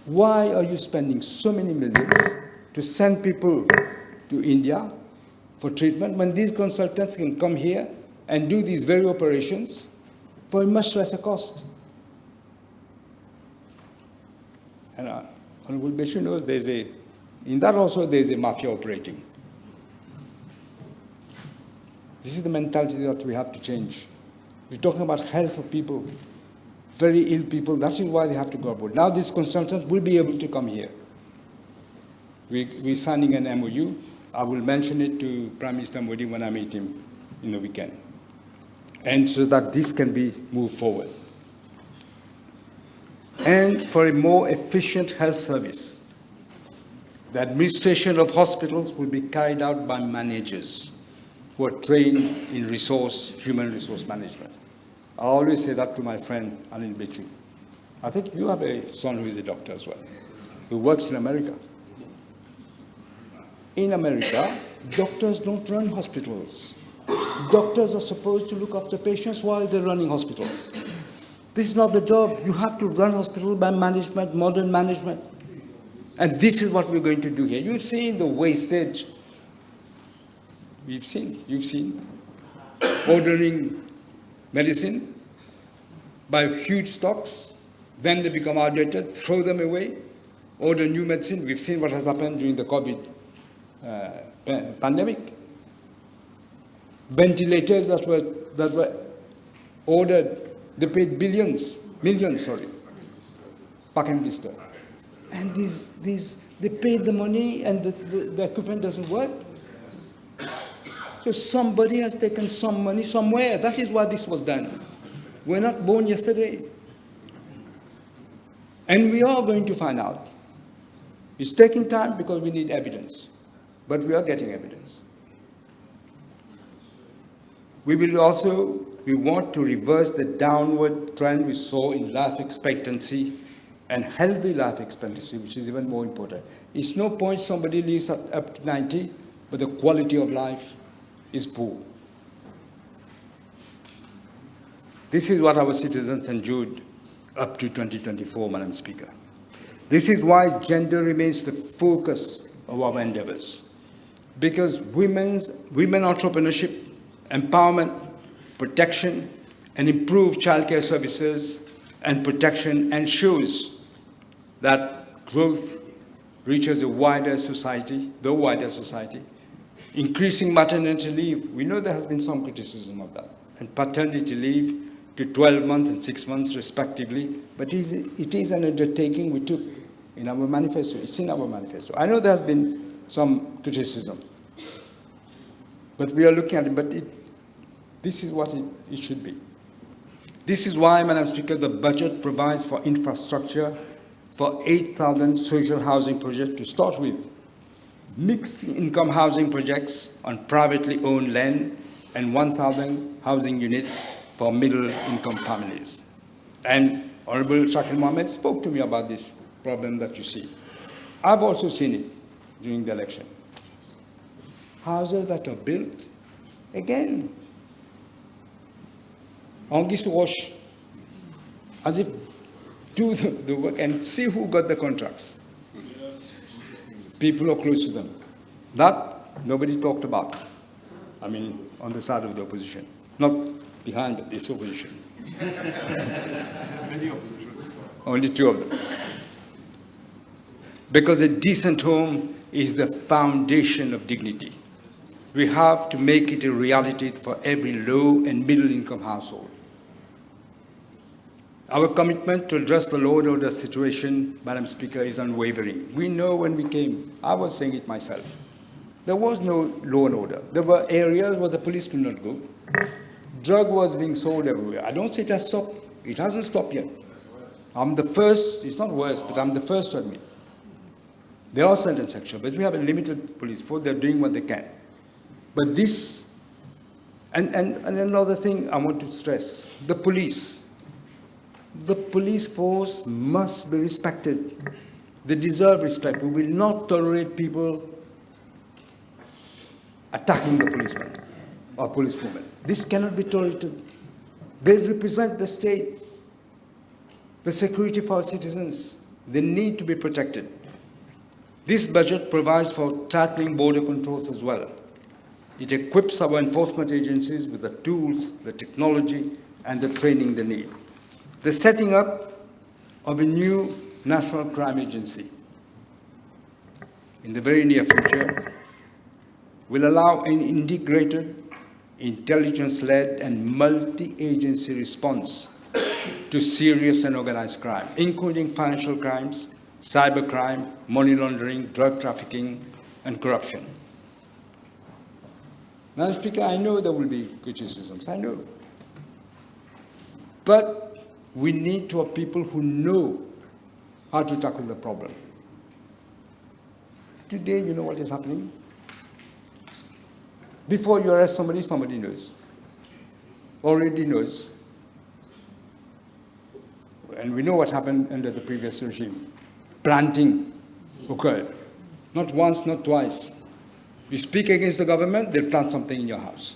Why are you spending so many millions to send people to India for treatment when these consultants can come here and do these very operations for a much lesser cost? And Honorable Bichu knows in that also there's a mafia operating. This is the mentality that we have to change. We're talking about health of people, very ill people. That is why they have to go abroad. Now these consultants will be able to come here. We're signing an MOU. I will mention it to Prime Minister Modi when I meet him in the weekend. And so that this can be moved forward. And for a more efficient health service, the administration of hospitals will be carried out by managers who are trained in human resource management. I always say that to my friend, Anil Bichu. I think you have a son who is a doctor as well, who works in America. In America, doctors don't run hospitals. Doctors are supposed to look after patients while they're running hospitals. This is not the job. You have to run hospitals by management, modern management. And this is what we're going to do here. You've seen the wastage. You've seen ordering medicine by huge stocks, then they become outdated, throw them away, order new medicine. We've seen what has happened during the COVID pandemic. Ventilators that were ordered, they paid millions, Pack and blister. And they paid the money and the equipment doesn't work. So somebody has taken some money somewhere. That is why this was done. We're not born yesterday. And we are going to find out. It's taking time because we need evidence. But we are getting evidence. We want to reverse the downward trend we saw in life expectancy and healthy life expectancy, which is even more important. It's no point somebody lives up to 90, but the quality of life is poor. This is what our citizens endured up to 2024, Madam Speaker. This is why gender remains the focus of our endeavors. Because women entrepreneurship, empowerment, protection, and improved childcare services and protection ensures that growth reaches the wider society. Increasing maternity leave, we know there has been some criticism of that, and paternity leave to 12 months and 6 months respectively, but it is an undertaking we took in our manifesto. It's in our manifesto. I know there has been some criticism, but we are looking at it, but this is what it should be. This is why, Madam Speaker, the budget provides for infrastructure for 8,000 social housing projects to start with, mixed income housing projects on privately owned land, and 1,000 housing units for middle income families. And Honorable Shakil Mohammed spoke to me about this problem that you see. I've also seen it during the election. Houses that are built, again, on this wash, as if do the work and see who got the contracts. People who are close to them. That nobody talked about. I mean, on the side of the opposition. Not behind this opposition. Many oppositions. Only two of them. Because a decent home is the foundation of dignity. we have to make it a reality for every low and middle income household. Our commitment to address the law and order situation, Madam Speaker, is unwavering. We know when we came, I was saying it myself, there was no law and order. There were areas where the police could not go. Drug was being sold everywhere. I don't say it has stopped. It hasn't stopped yet. I'm the first, it's not worse, but I'm the first to admit. There are certain sections, but we have a limited police force. They're doing what they can. But this, and another thing I want to stress, the police force must be respected. They deserve respect. We will not tolerate people attacking the policemen or policewomen. This cannot be tolerated. They represent the state, the security for our citizens. They need to be protected. This budget provides for tightening border controls as well. It equips our enforcement agencies with the tools, the technology, and the training they need. The setting up of a new national crime agency in the very near future will allow an integrated, intelligence-led, and multi-agency response to serious and organized crime, including financial crimes, cybercrime, money laundering, drug trafficking, and corruption. Madam Speaker, I know there will be criticisms, I know. But we need to have people who know how to tackle the problem. Today, you know what is happening? Before you arrest somebody, somebody knows, already knows. And we know what happened under the previous regime. Planting occurred. Not once, not twice. You speak against the government, they'll plant something in your house.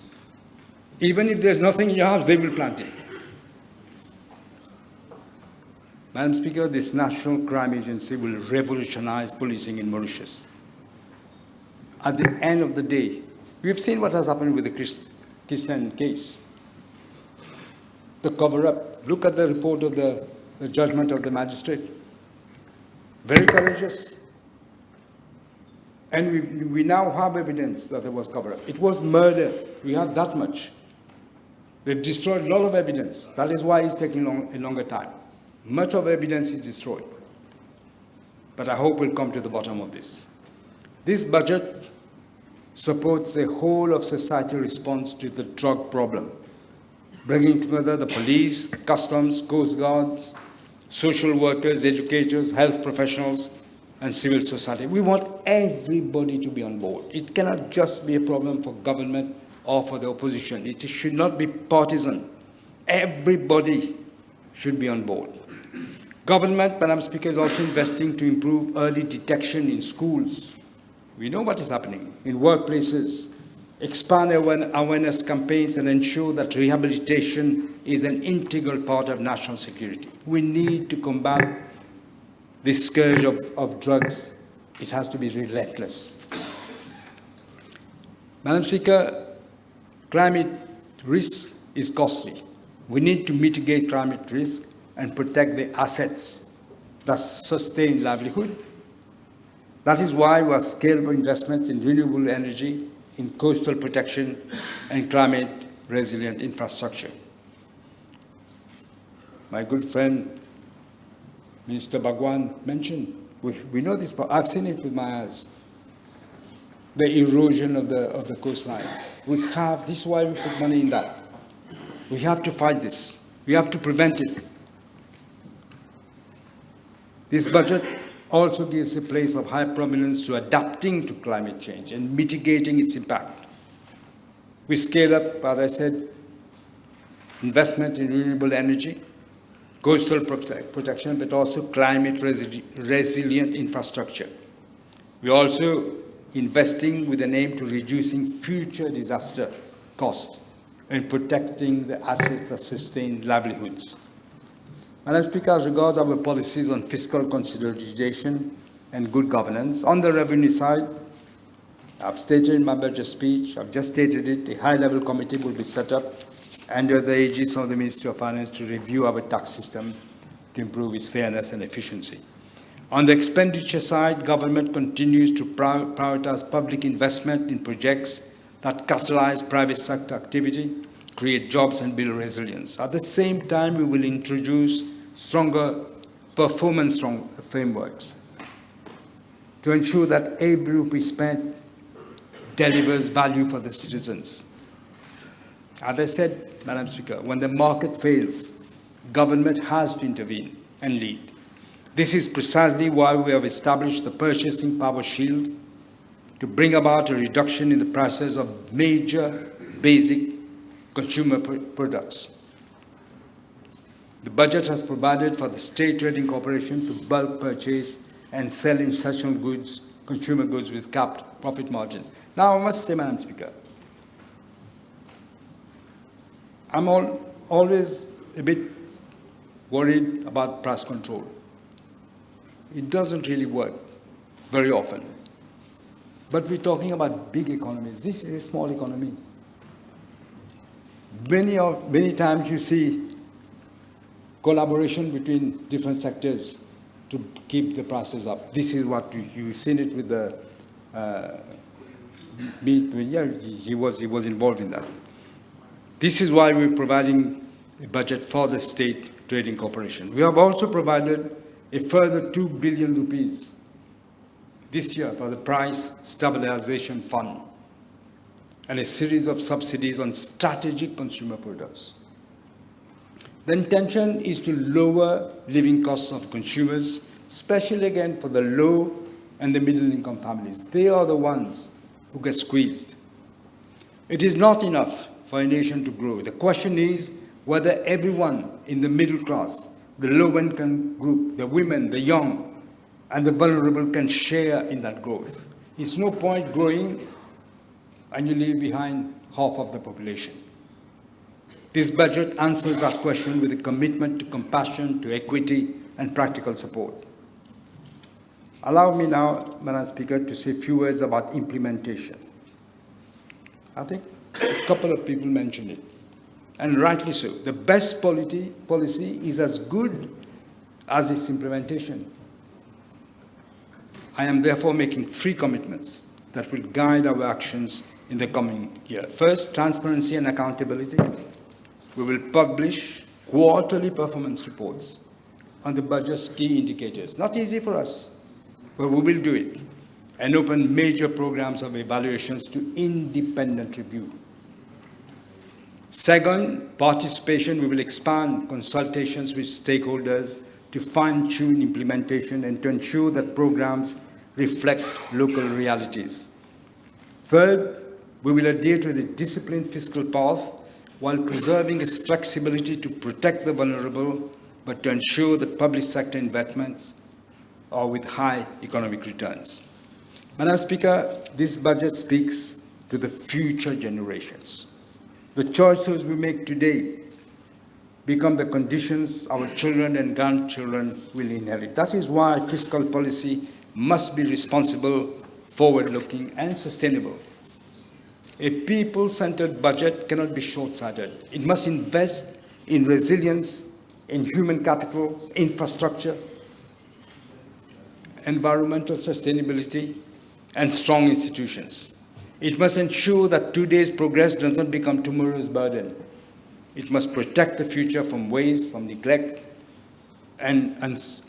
Even if there's nothing in your house, they will plant it. Madam Speaker, this National Crime Agency will revolutionize policing in Mauritius. At the end of the day, we've seen what has happened with the Christian case. The cover-up. Look at the report of the judgment of the magistrate. Very courageous. And we now have evidence that there was cover-up. It was murder. We have that much. They've destroyed a lot of evidence. That is why it's taking a longer time. Much of evidence is destroyed. But I hope we'll come to the bottom of this. This budget supports a whole of society response to the drug problem, bringing together the police, customs, coast guards, social workers, educators, health professionals, and civil society. We want everybody to be on board. It cannot just be a problem for government or for the opposition. It should not be partisan. Everybody should be on board. Government, Madam Speaker, is also investing to improve early detection in schools. We know what is happening in workplaces, expand awareness campaigns, and ensure that rehabilitation is an integral part of national security. We need to combat this scourge of drugs. It has to be relentless. Madam Speaker, climate risk is costly. We need to mitigate climate risk and protect the assets that sustain livelihood. That is why we have scaled investments in renewable energy, in coastal protection, and climate-resilient infrastructure. My good friend, Minister Bhagwan, mentioned, we know this, but I've seen it with my eyes, the erosion of the coastline. This is why we put money in that. We have to fight this. We have to prevent it. This budget also gives a place of high prominence to adapting to climate change and mitigating its impact. We scale up, as I said, investment in renewable energy, coastal protection, but also climate-resilient infrastructure. We're also investing with an aim to reducing future disaster costs and protecting the assets that sustain livelihoods. Madam Speaker, as regards our policies on fiscal consolidation and good governance, on the revenue side, I've stated in my budget speech, I've just stated it, a high-level committee will be set up under the aegis of the Ministry of Finance to review our tax system to improve its fairness and efficiency. On the expenditure side, government continues to prioritize public investment in projects that catalyze private sector activity, create jobs, and build resilience. At the same time, we will introduce stronger performance frameworks to ensure that every rupee spent delivers value for the citizens. As I said, Madam Speaker, when the market fails, government has to intervene and lead. This is precisely why we have established the Purchasing Power Shield to bring about a reduction in the prices of major basic consumer products. The budget has provided for the State Trading Corporation to bulk purchase and sell essential goods, consumer goods with capped profit margins. Now, I must say, Madam Speaker, I'm always a bit worried about price control. It doesn't really work very often. But we're talking about big economies. This is a small economy. Many times you see collaboration between different sectors to keep the prices up. This is what you've seen it with the he was involved in that. This is why we're providing a budget for the State Trading Corporation. We have also provided a further 2 billion rupees this year for the Price Stabilization Fund and a series of subsidies on strategic consumer products. The intention is to lower living costs of consumers, especially again for the low and the middle income families. They are the ones who get squeezed. It is not enough for a nation to grow. The question is whether everyone in the middle class, the low-income group, the women, the young, and the vulnerable can share in that growth. It's no point growing and you leave behind half of the population. This budget answers that question with a commitment to compassion, to equity, and practical support. Allow me now, Madam Speaker, to say a few words about implementation. I think a couple of people mentioned it, and rightly so. The best policy is as good as its implementation. I am therefore making 3 commitments that will guide our actions in the coming year. First, transparency and accountability. We will publish quarterly performance reports on the budget's key indicators. Not easy for us, but we will do it, and open major programs of evaluations to independent review. Second, participation. We will expand consultations with stakeholders to fine-tune implementation and to ensure that programs reflect local realities. Third, we will adhere to the disciplined fiscal path while preserving its flexibility to protect the vulnerable, but to ensure that public sector investments are with high economic returns. Madam Speaker, this budget speaks to the future generations. The choices we make today become the conditions our children and grandchildren will inherit. That is why fiscal policy must be responsible, forward-looking, and sustainable. A people-centered budget cannot be short-sighted. It must invest in resilience, in human capital, infrastructure, environmental sustainability, and strong institutions. It must ensure that today's progress does not become tomorrow's burden. It must protect the future from waste, from neglect, and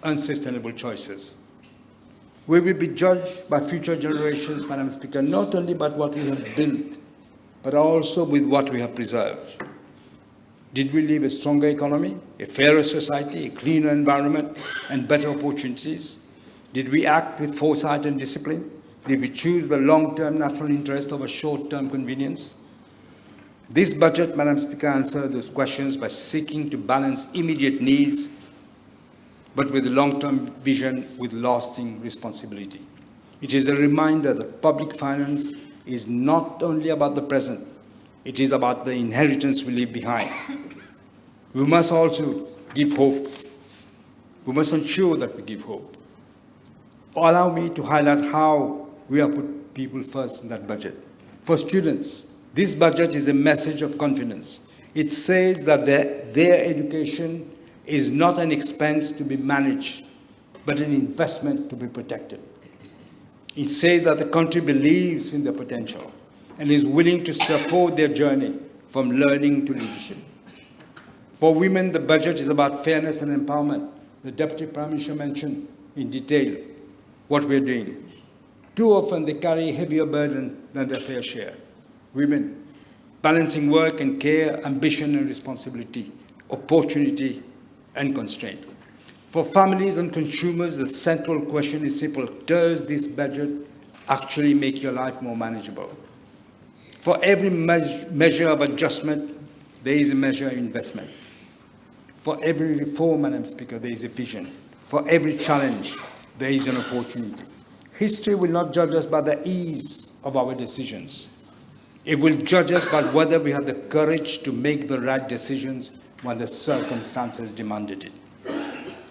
unsustainable choices. We will be judged by future generations, Madam Speaker, not only by what we have built, but also with what we have preserved. Did we leave a stronger economy, a fairer society, a cleaner environment, and better opportunities? Did we act with foresight and discipline? Did we choose the long-term national interest over short-term convenience? This budget, Madam Speaker, answers those questions by seeking to balance immediate needs, but with a long-term vision with lasting responsibility. It is a reminder that public finance is not only about the present, it is about the inheritance we leave behind. We must also give hope. We must ensure that we give hope. Allow me to highlight how we have put people first in that budget. For students, this budget is a message of confidence. It says that their education is not an expense to be managed, but an investment to be protected. It says that the country believes in their potential. and is willing to support their journey from learning to leadership. For women, the budget is about fairness and empowerment. The Deputy Prime Minister mentioned in detail what we're doing. Too often, they carry a heavier burden than their fair share. Women, balancing work and care, ambition and responsibility, opportunity and constraint. For families and consumers, the central question is simple. Does this budget actually make your life more manageable? For every measure of adjustment, there is a measure of investment. For every reform, Madam Speaker, there is a vision. For every challenge, there is an opportunity. History will not judge us by the ease of our decisions. It will judge us by whether we have the courage to make the right decisions when the circumstances demanded it.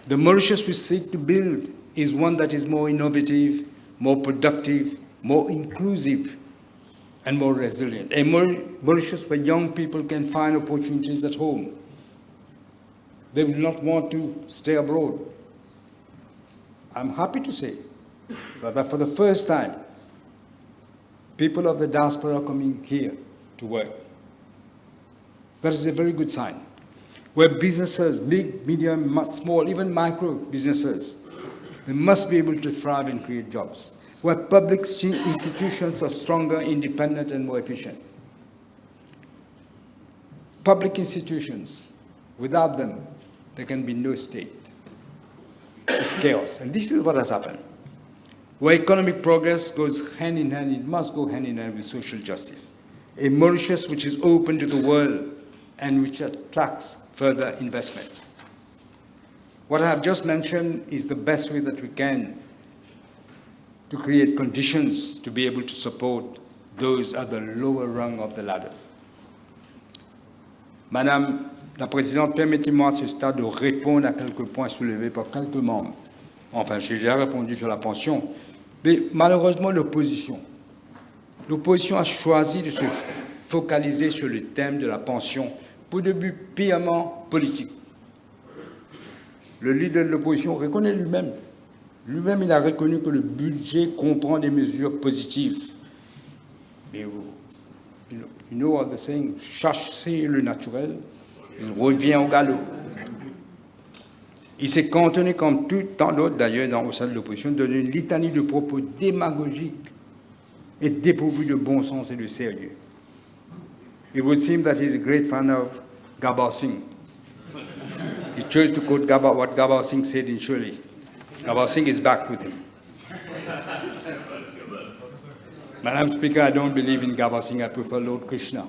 The Mauritius we seek to build is one that is more innovative, more productive, more inclusive, and more resilient. A Mauritius where young people can find opportunities at home. They will not want to stay abroad. I'm happy to say that for the first time, people of the diaspora are coming here to work. That is a very good sign. Where businesses, big, medium, small, even micro businesses, they must be able to thrive and create jobs. Where public institutions are stronger, independent, and more efficient. Public institutions, without them, there can be no state. It's chaos. And this is what has happened. Where economic progress goes hand in hand, it must go hand in hand with social justice. A Mauritius which is open to the world and which attracts further investment. What I have just mentioned is the best way that we can to create conditions to be able to support those at the lower rung of the ladder. Madame la Présidente, permettez-moi à ce stade de répondre à quelques points soulevés par quelques membres. Enfin, j'ai déjà répondu sur la pension, mais malheureusement, l'opposition a choisi de se focaliser sur le thème de la pension pour des buts purement politiques. Le leader de l'opposition reconnaît lui-même. Lui-même, il a reconnu que le budget comprend des mesures positives. Mais you know what they're saying, chasser le naturel, il revient au galop. Il s'est cantonné, comme tout tant d'autres d'ailleurs au sein de l'opposition, de une litanie de propos démagogiques et dépourvus de bon sens et de sérieux. It would seem that he's a great fan of Gabbar Singh. He chose to quote what Gabbar Singh said in Shirley. Gabbar Singh is back with him. Madam Speaker, I don't believe in Gabbar Singh. I prefer Lord Krishna.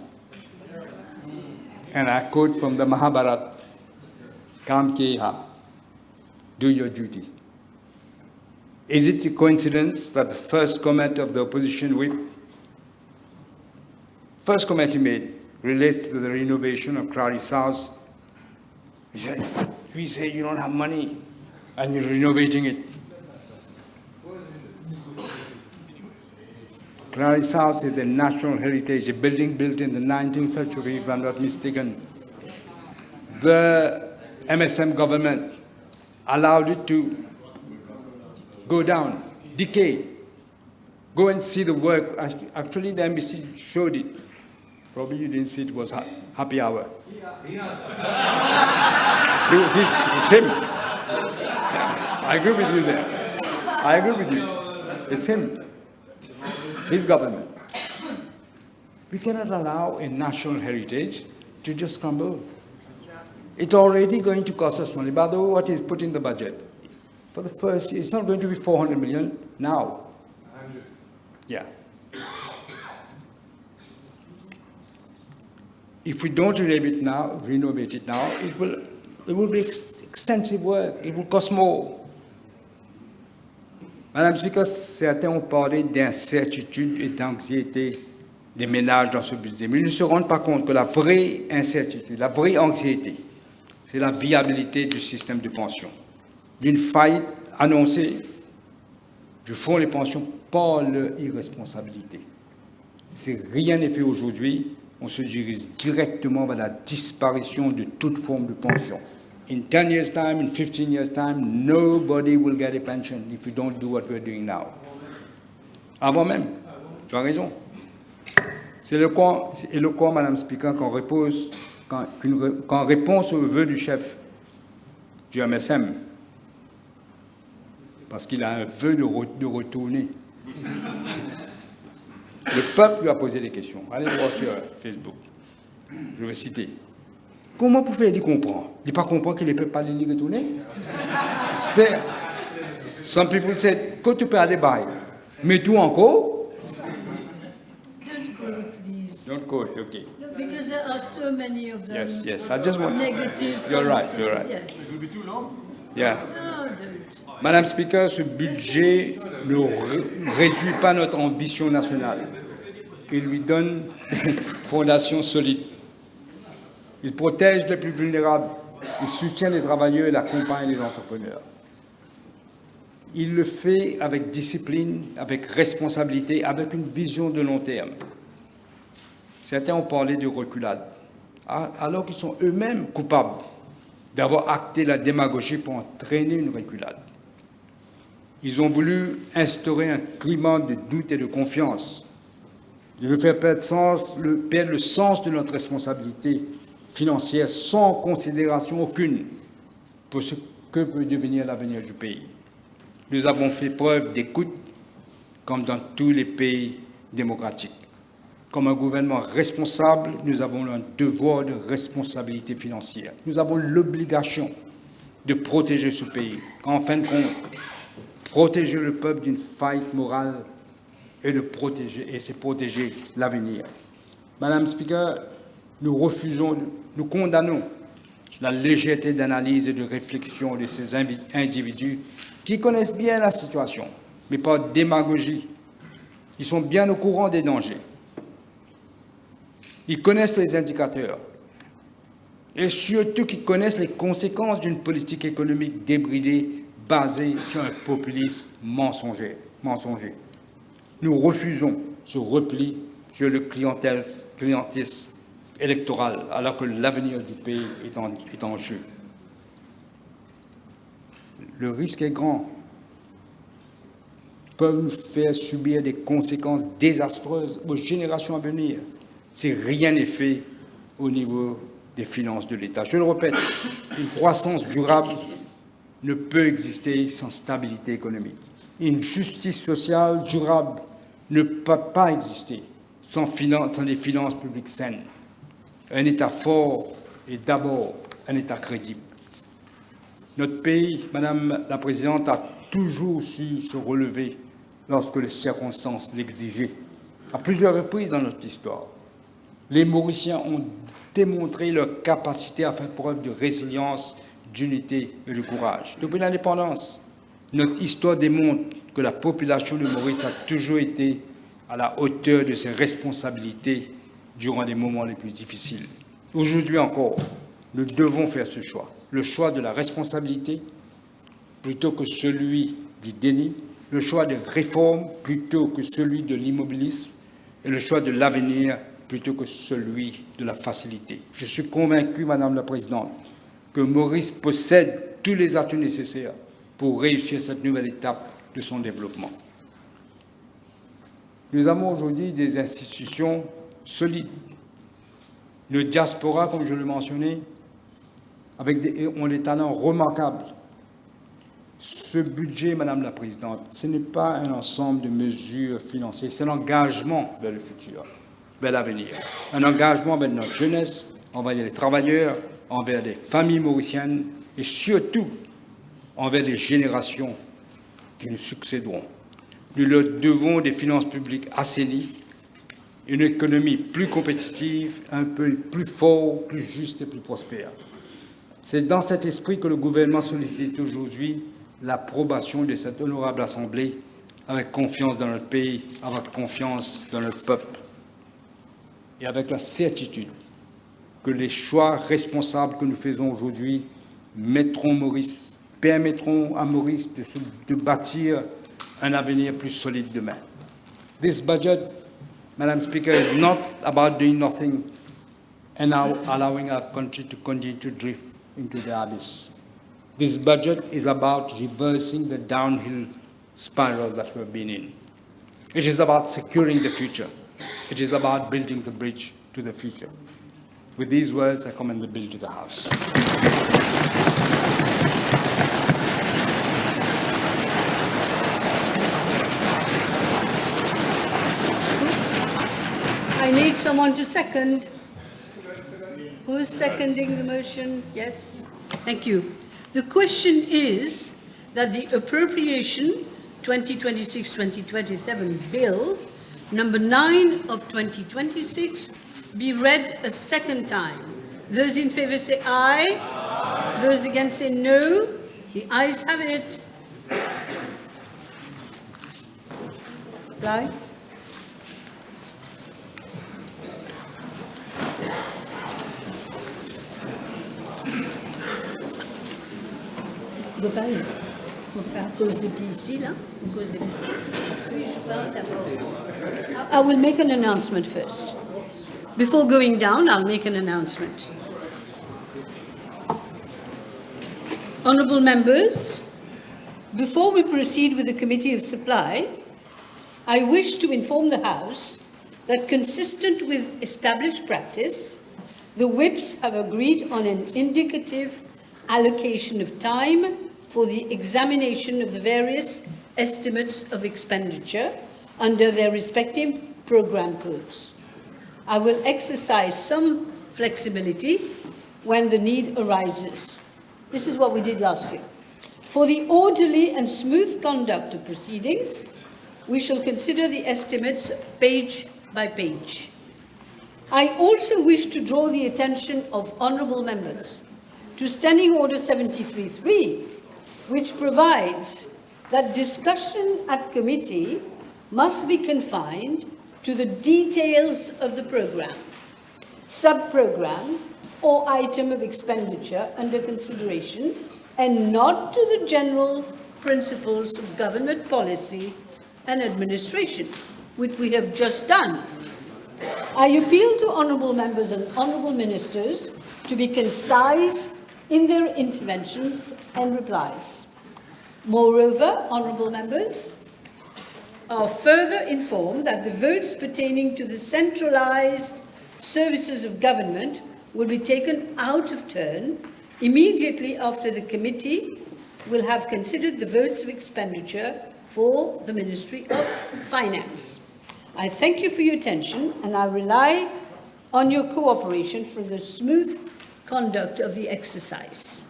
And I quote from the Mahabharata, Kam Keha, do your duty. Is it a coincidence that the first comment of the opposition whip, first comment he made relates to the renovation of Clary's house? He said, we say you don't have money and you're renovating it. Clary's house is a national heritage, a building built in the 19th century, if I'm not mistaken. The MSM government allowed it to go down, decay. Go and see the work. Actually, the embassy showed it. Probably you didn't see it, was happy hour. It's him. I agree with you there. I agree with you. It's him. His government. We cannot allow a national heritage to just crumble. It's already going to cost us money. By the way, what is put in the budget? For the first year, it's not going to be 400 million now. Yeah. If we don't renovate it now, it will be extensive work. It will cost more. Madame Speaker, certains ont parlé d'incertitude et d'anxiété des ménages dans ce budget, mais ils ne se rendent pas compte que la vraie incertitude, la vraie anxiété, c'est la viabilité du système de pension. D'une faillite annoncée du fonds des pensions par leur irresponsabilité. Si rien n'est fait aujourd'hui, on se dirige directement vers la disparition de toute forme de pension. In 10 years' time, in 15 years' time, nobody will get a pension if we don't do what we're doing now. Avant même, tu as raison. C'est éloquent, Madame Speaker, qu'en réponse au vœu du chef du MSM, parce qu'il a un vœu de retourner, le peuple lui a posé des questions. Allez voir sur Facebook. Je vais citer. Comment pouvez-vous comprendre? Il ne pas comprendre qu'il ne peut pas les retourner? Some people said, quand tu peux aller bail, mais tout encore? Don't quote these. Don't quote, okay. No, because there are so many of them. Yes, I just want... Negative. You're right. Yes. It will be too long. Yeah. No, don't. Madame Speaker, ce budget ne réduit pas notre ambition nationale. Il lui donne une fondation solide. Il protège les plus vulnérables. Il soutient les travailleurs et accompagne les entrepreneurs. Il le fait avec discipline, avec responsabilité, avec une vision de long terme. Certains ont parlé de reculade, alors qu'ils sont eux-mêmes coupables d'avoir acté la démagogie pour entraîner une reculade. Ils ont voulu instaurer un climat de doute et de confiance, de nous faire perdre le sens de notre responsabilité financière sans considération aucune pour ce que peut devenir l'avenir du pays. Nous avons fait preuve d'écoute comme dans tous les pays démocratiques. Comme un gouvernement responsable, nous avons un devoir de responsabilité financière. Nous avons l'obligation de protéger ce pays. En fin de compte, protéger le peuple d'une faillite morale et c'est protéger l'avenir. Madame Speaker, nous condamnons la légèreté d'analyse et de réflexion de ces individus qui connaissent bien la situation, mais par démagogie. Ils sont bien au courant des dangers. Ils connaissent les indicateurs. Et surtout qu'ils connaissent les conséquences d'une politique économique débridée basée sur un populisme mensonger. Nous refusons ce repli sur le clientélisme électoral alors que l'avenir du pays est en jeu. Le risque est grand. Ils peuvent nous faire subir des conséquences désastreuses aux générations à venir si rien n'est fait au niveau des finances de l'État. Je le répète, une croissance durable ne peut exister sans stabilité économique. Une justice sociale durable ne peut pas exister sans des finances publiques saines. Un État fort est d'abord un État crédible. Notre pays, Madame la Présidente, a toujours su se relever lorsque les circonstances l'exigeaient. À plusieurs reprises dans notre histoire, les Mauriciens ont démontré leur capacité à faire preuve de résilience, d'unité et de courage. Depuis l'indépendance, notre histoire démontre que la population de Maurice a toujours été à la hauteur de ses responsabilités durant les moments les plus difficiles. Aujourd'hui encore, nous devons faire ce choix, le choix de la responsabilité plutôt que celui du déni, le choix de réforme plutôt que celui de l'immobilisme et le choix de l'avenir plutôt que celui de la facilité. Je suis convaincu, Madame la Présidente, que Maurice possède tous les atouts nécessaires pour réussir cette nouvelle étape de son développement. Nous avons aujourd'hui des institutions solides. Le diaspora, comme je le mentionnais, ont des talents remarquables. Ce budget, Madame la Présidente, ce n'est pas un ensemble de mesures financières, c'est un engagement vers le futur, vers l'avenir. Un engagement vers notre jeunesse, envers les travailleurs, envers les familles mauriciennes et surtout envers les générations qui nous succéderont. Nous leur devons des finances publiques assainies, une économie plus compétitive, un peu plus fort, plus juste et plus prospère. C'est dans cet esprit que le gouvernement sollicite aujourd'hui l'approbation de cette honorable Assemblée avec confiance dans notre pays, avec confiance dans notre peuple et avec la certitude que les choix responsables que nous faisons aujourd'hui permettront à Maurice de bâtir un avenir plus solide demain. This budget, Madam Speaker, is not about doing nothing and allowing our country to continue to drift into the abyss. This budget is about reversing the downhill spiral that we've been in. It is about securing the future. It is about building the bridge to the future. With these words, I commend the bill to the House. I need someone to second. Who's seconding the motion? Yes. Thank you. The question is that the appropriation 2026-2027 bill number 9 of 2026 be read a second time. Those in favor say aye. Aye. Those against say no. The ayes have it. Apply. À cause des pieds ici, là. I will make an announcement first. Before going down, I'll make an announcement. Honourable members, before we proceed with the Committee of Supply, I wish to inform the House that, consistent with established practice, the whips have agreed on an indicative allocation of time for the examination of the various estimates of expenditure under their respective programme codes. I will exercise some flexibility when the need arises. This is what we did last year. For the orderly and smooth conduct of proceedings, we shall consider the estimates page by page. I also wish to draw the attention of honourable members to Standing Order 73.3, which provides that discussion at committee must be confined to the details of the programme, sub-programme or item of expenditure under consideration, and not to the general principles of government policy and administration, which we have just done. I appeal to honourable members and honourable ministers to be concise in their interventions and replies. Moreover, honourable members are further informed that the votes pertaining to the centralised services of government will be taken out of turn immediately after the committee will have considered the votes of expenditure for the Ministry of Finance. I thank you for your attention, and I rely on your cooperation for the smooth conduct of the exercise.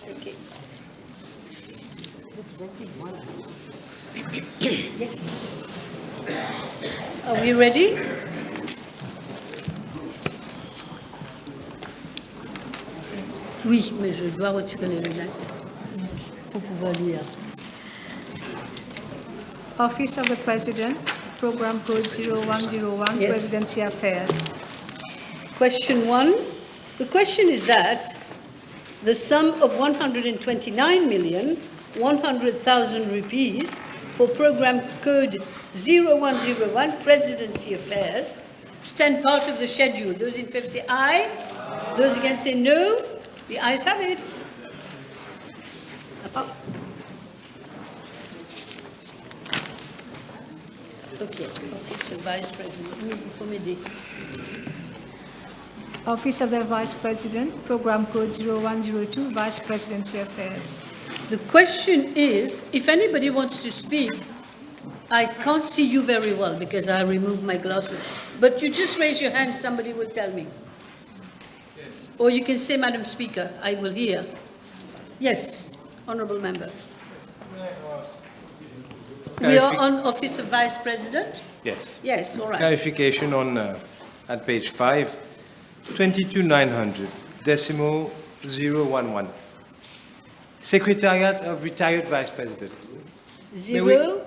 Okay. Yes. Are we ready? Oui, mais je dois retirer les lunettes pour pouvoir lire. Office of the President, Program Code 0101, Yes. Presidency Affairs. Question 1. The question is that the sum of 129,100,000 rupees for Program Code 0101, Presidency Affairs, stand part of the schedule. Those in favour say aye. Those against say no. The ayes have it. Okay. Office of Vice President. Oui, il faut m'aider. Office of the Vice President, Program Code 0102, Vice Presidency Affairs. The question is, if anybody wants to speak, I can't see you very well because I removed my glasses. But you just raise your hand, somebody will tell me. Or you can say, Madam Speaker, I will hear. Yes, Honourable Member. We are on Office of Vice President? Yes. Yes, all right. Clarification on at page 5, 22,900, decimal 011. Secretariat of Retired Vice President. 011.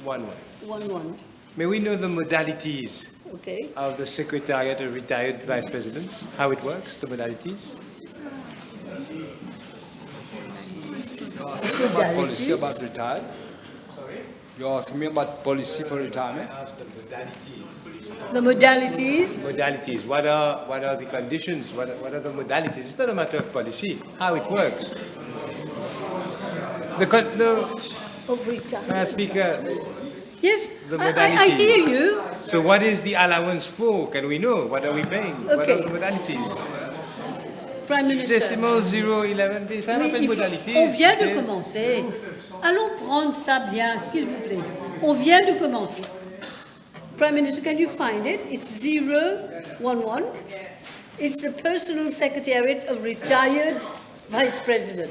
11. May we know the modalities Okay. of the Secretariat of Retired Vice Presidents? How it works, the modalities? About policy Modalities. about retired? Sorry? You're asking me about policy for retirement? The modalities. Modalities. What are the conditions? What are the modalities? It's not a matter of policy. How it works. Of retirement. Madam Speaker. Yes, The I modalities. hear you. So what is the allowance for? Can we know? What are we paying? What Okay. are the modalities? Prime Minister. Décimal 011, please. Ça Oui, s'appelle il faut- modalities. on vient de Yes. commencer. Allons prendre ça bien, s'il vous plaît. On vient de commencer. Prime Minister, can you find it? It's 011. It's the Personal Secretariat of Retired Vice President.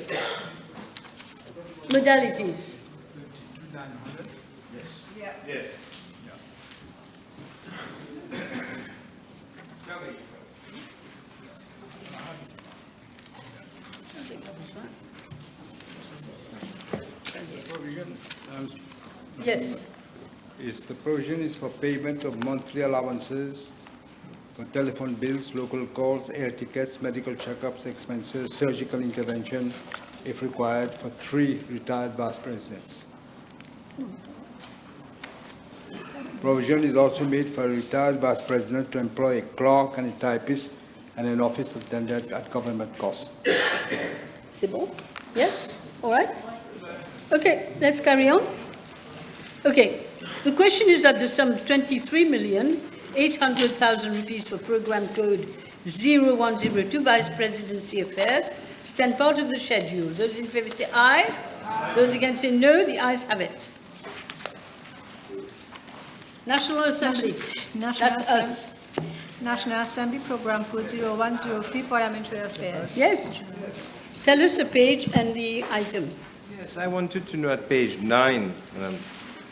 Modalities. Yes. Yes. The provision is for payment of monthly allowances for telephone bills, local calls, air tickets, medical checkups, expenses, surgical intervention, if required, for 3 retired vice presidents. Provision is also made for a retired vice president to employ a clerk and a typist and an office attendant at government cost. C'est bon? Yes? All right? Okay, let's carry on. Okay, the question is that the sum of 23,800,000 rupees for program code 0102 Vice Presidency Affairs stand part of the schedule. Those in favour say aye. Those against say no. The ayes have it. National Assembly. That's us. National Assembly Program Code 0103 Parliamentary Affairs. Yes. Tell us the page and the item. Yes, I wanted to know at page 9,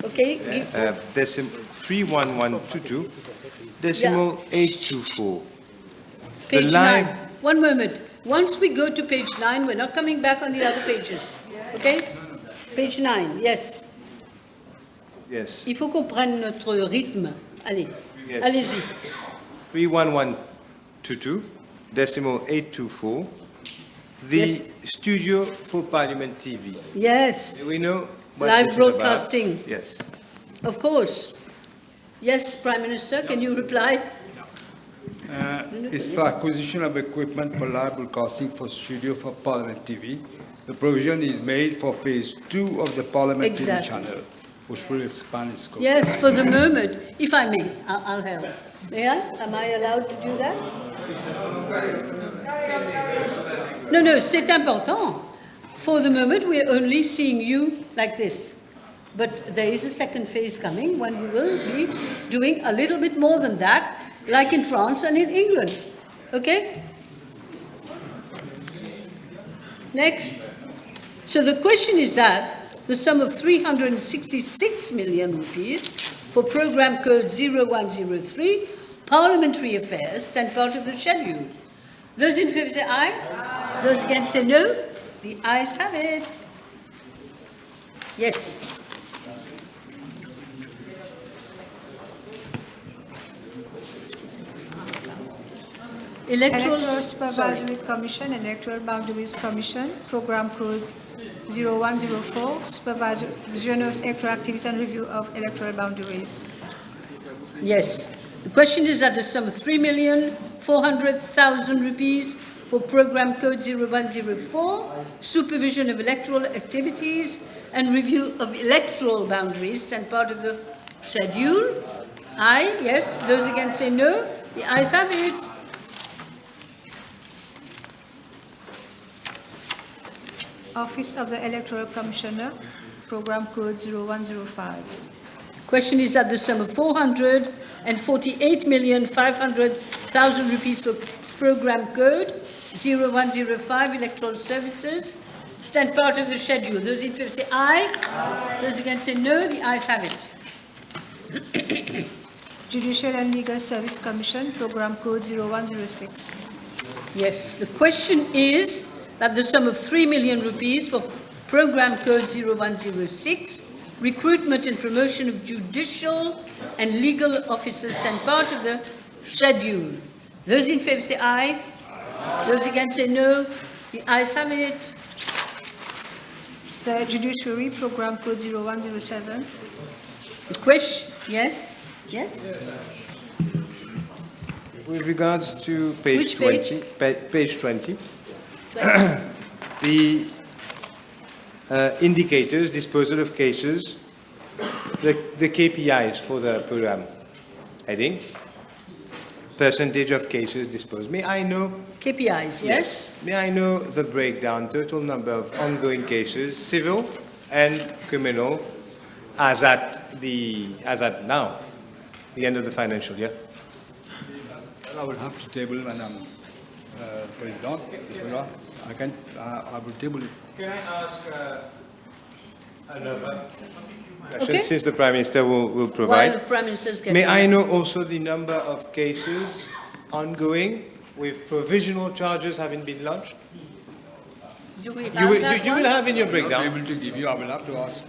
Okay. 31122, decimal 824. Page line- 9. One moment. Once we go to page 9, we're not coming back on the other pages. Okay? Page 9, yes. Yes. Il faut qu'on prenne notre rythme. Allez. Yes. Allez-y. 31122, decimal 824. The Yes. studio for Parliament TV. Yes. Do we know what Live this is about? broadcasting. Yes. Of course. Yes, Prime Minister, can you reply? It's for acquisition of equipment for live broadcasting for studio for Parliament TV. The provision is made for phase 2 of the Parliament TV Exactly. channel, which will expand its scope. Yes, for the moment. If I may, I'll help. May I? Am I allowed to do that? No, c'est important. For the moment, we're only seeing you like this. But there is a second phase coming when we will be doing a little bit more than that, like in France and in England. Okay? Next. So the question is that the sum of 366 million rupees for program code 0103, Parliamentary Affairs, stand part of the schedule. Those in favour say aye. Those against say no. The ayes have it. Yes. Electoral Supervisory Commission, Electoral Boundaries Commission, Program Code 0104, Supervision of Electoral Activities and Review of Electoral Boundaries. Yes. The question is that the sum of 3,400,000 rupees for program code 0104, supervision of electoral activities and review of electoral boundaries and part of the schedule. Aye, yes. Those against say no. The ayes have it. Office of the Electoral Commissioner, Program Code 0105. Question is that the sum of 448,500,000 rupees for program code 0105 electoral services stand part of the schedule. Those in favour say aye. Those against say no. The ayes have it. Judicial and Legal Service Commission, Program Code 0106. Yes, the question is that the sum of 3 million rupees for program code 0106, recruitment and promotion of judicial and legal officers stand part of the schedule. Those in favour say aye. Those against say no. The ayes have it. The Judiciary Program Code 0107. The question, yes, yes? With regards to page Which 20, page 20, the indicators, disposal of cases, the KPIs for the program heading, percentage of cases disposed. May I know? KPIs, yes? May I know the breakdown, total number of ongoing cases, civil and criminal, as at now, the end of the financial year? I will have to table, Madam President. I will table it. Can I ask another question, Okay. since the Prime Minister will While provide? the Prime Minister's getting... May I know also the number of cases ongoing with provisional charges having been lodged? Do we You have will, that you will one? have in your I will not breakdown. be able to give you, I will have to ask.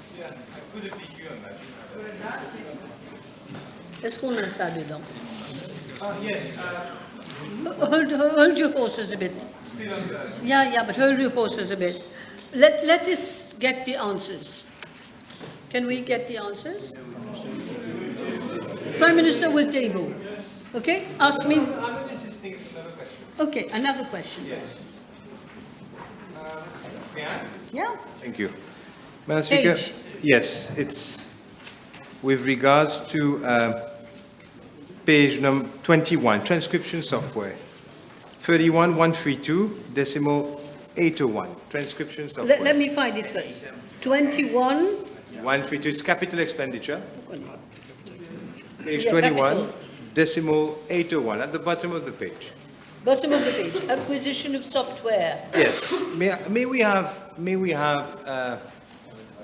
Est-ce qu'on a ça dedans? Yes. Hold your horses a bit. Yeah, but hold your horses a bit. Let us get the answers. Can we get the answers? Prime Minister will table. Okay? Ask me. I'm insisting another question. Okay, another question. Yes. May I? Yeah? Thank you. Madam Speaker, Page. yes, it's with regards to page number 21, transcription software, 31132, decimal 801, transcription software. Let me find it first. 21. 132, it's capital expenditure. Page Yeah, 21, capital. decimal 801, at the bottom of the page. Bottom of the page. Acquisition of software. Yes. May we have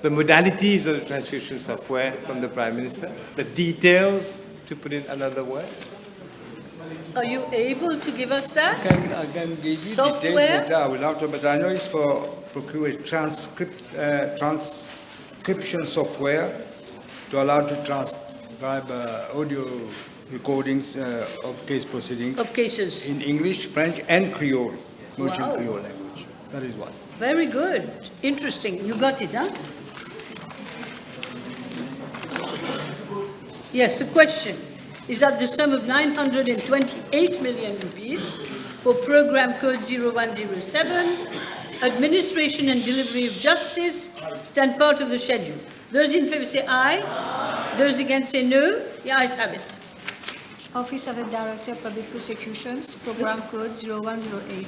the modalities of the transcription software from the Prime Minister, the details, to put in another word? Are you able to give us that? I can give you Software? details later. I will have to, but I know it's for procure transcription software to allow to transcribe audio recordings of case proceedings Of cases. in English, French, and Creole, merchant Wow. Creole language. That is one. Very good. Interesting. You got it, huh? Yes, the question is that the sum of 928 million rupees for program code 0107, administration and delivery of justice, stand part of the schedule. Those in favor say aye. Those against say no. The ayes have it. Office of the Director of Public Prosecutions, Program Code 0108.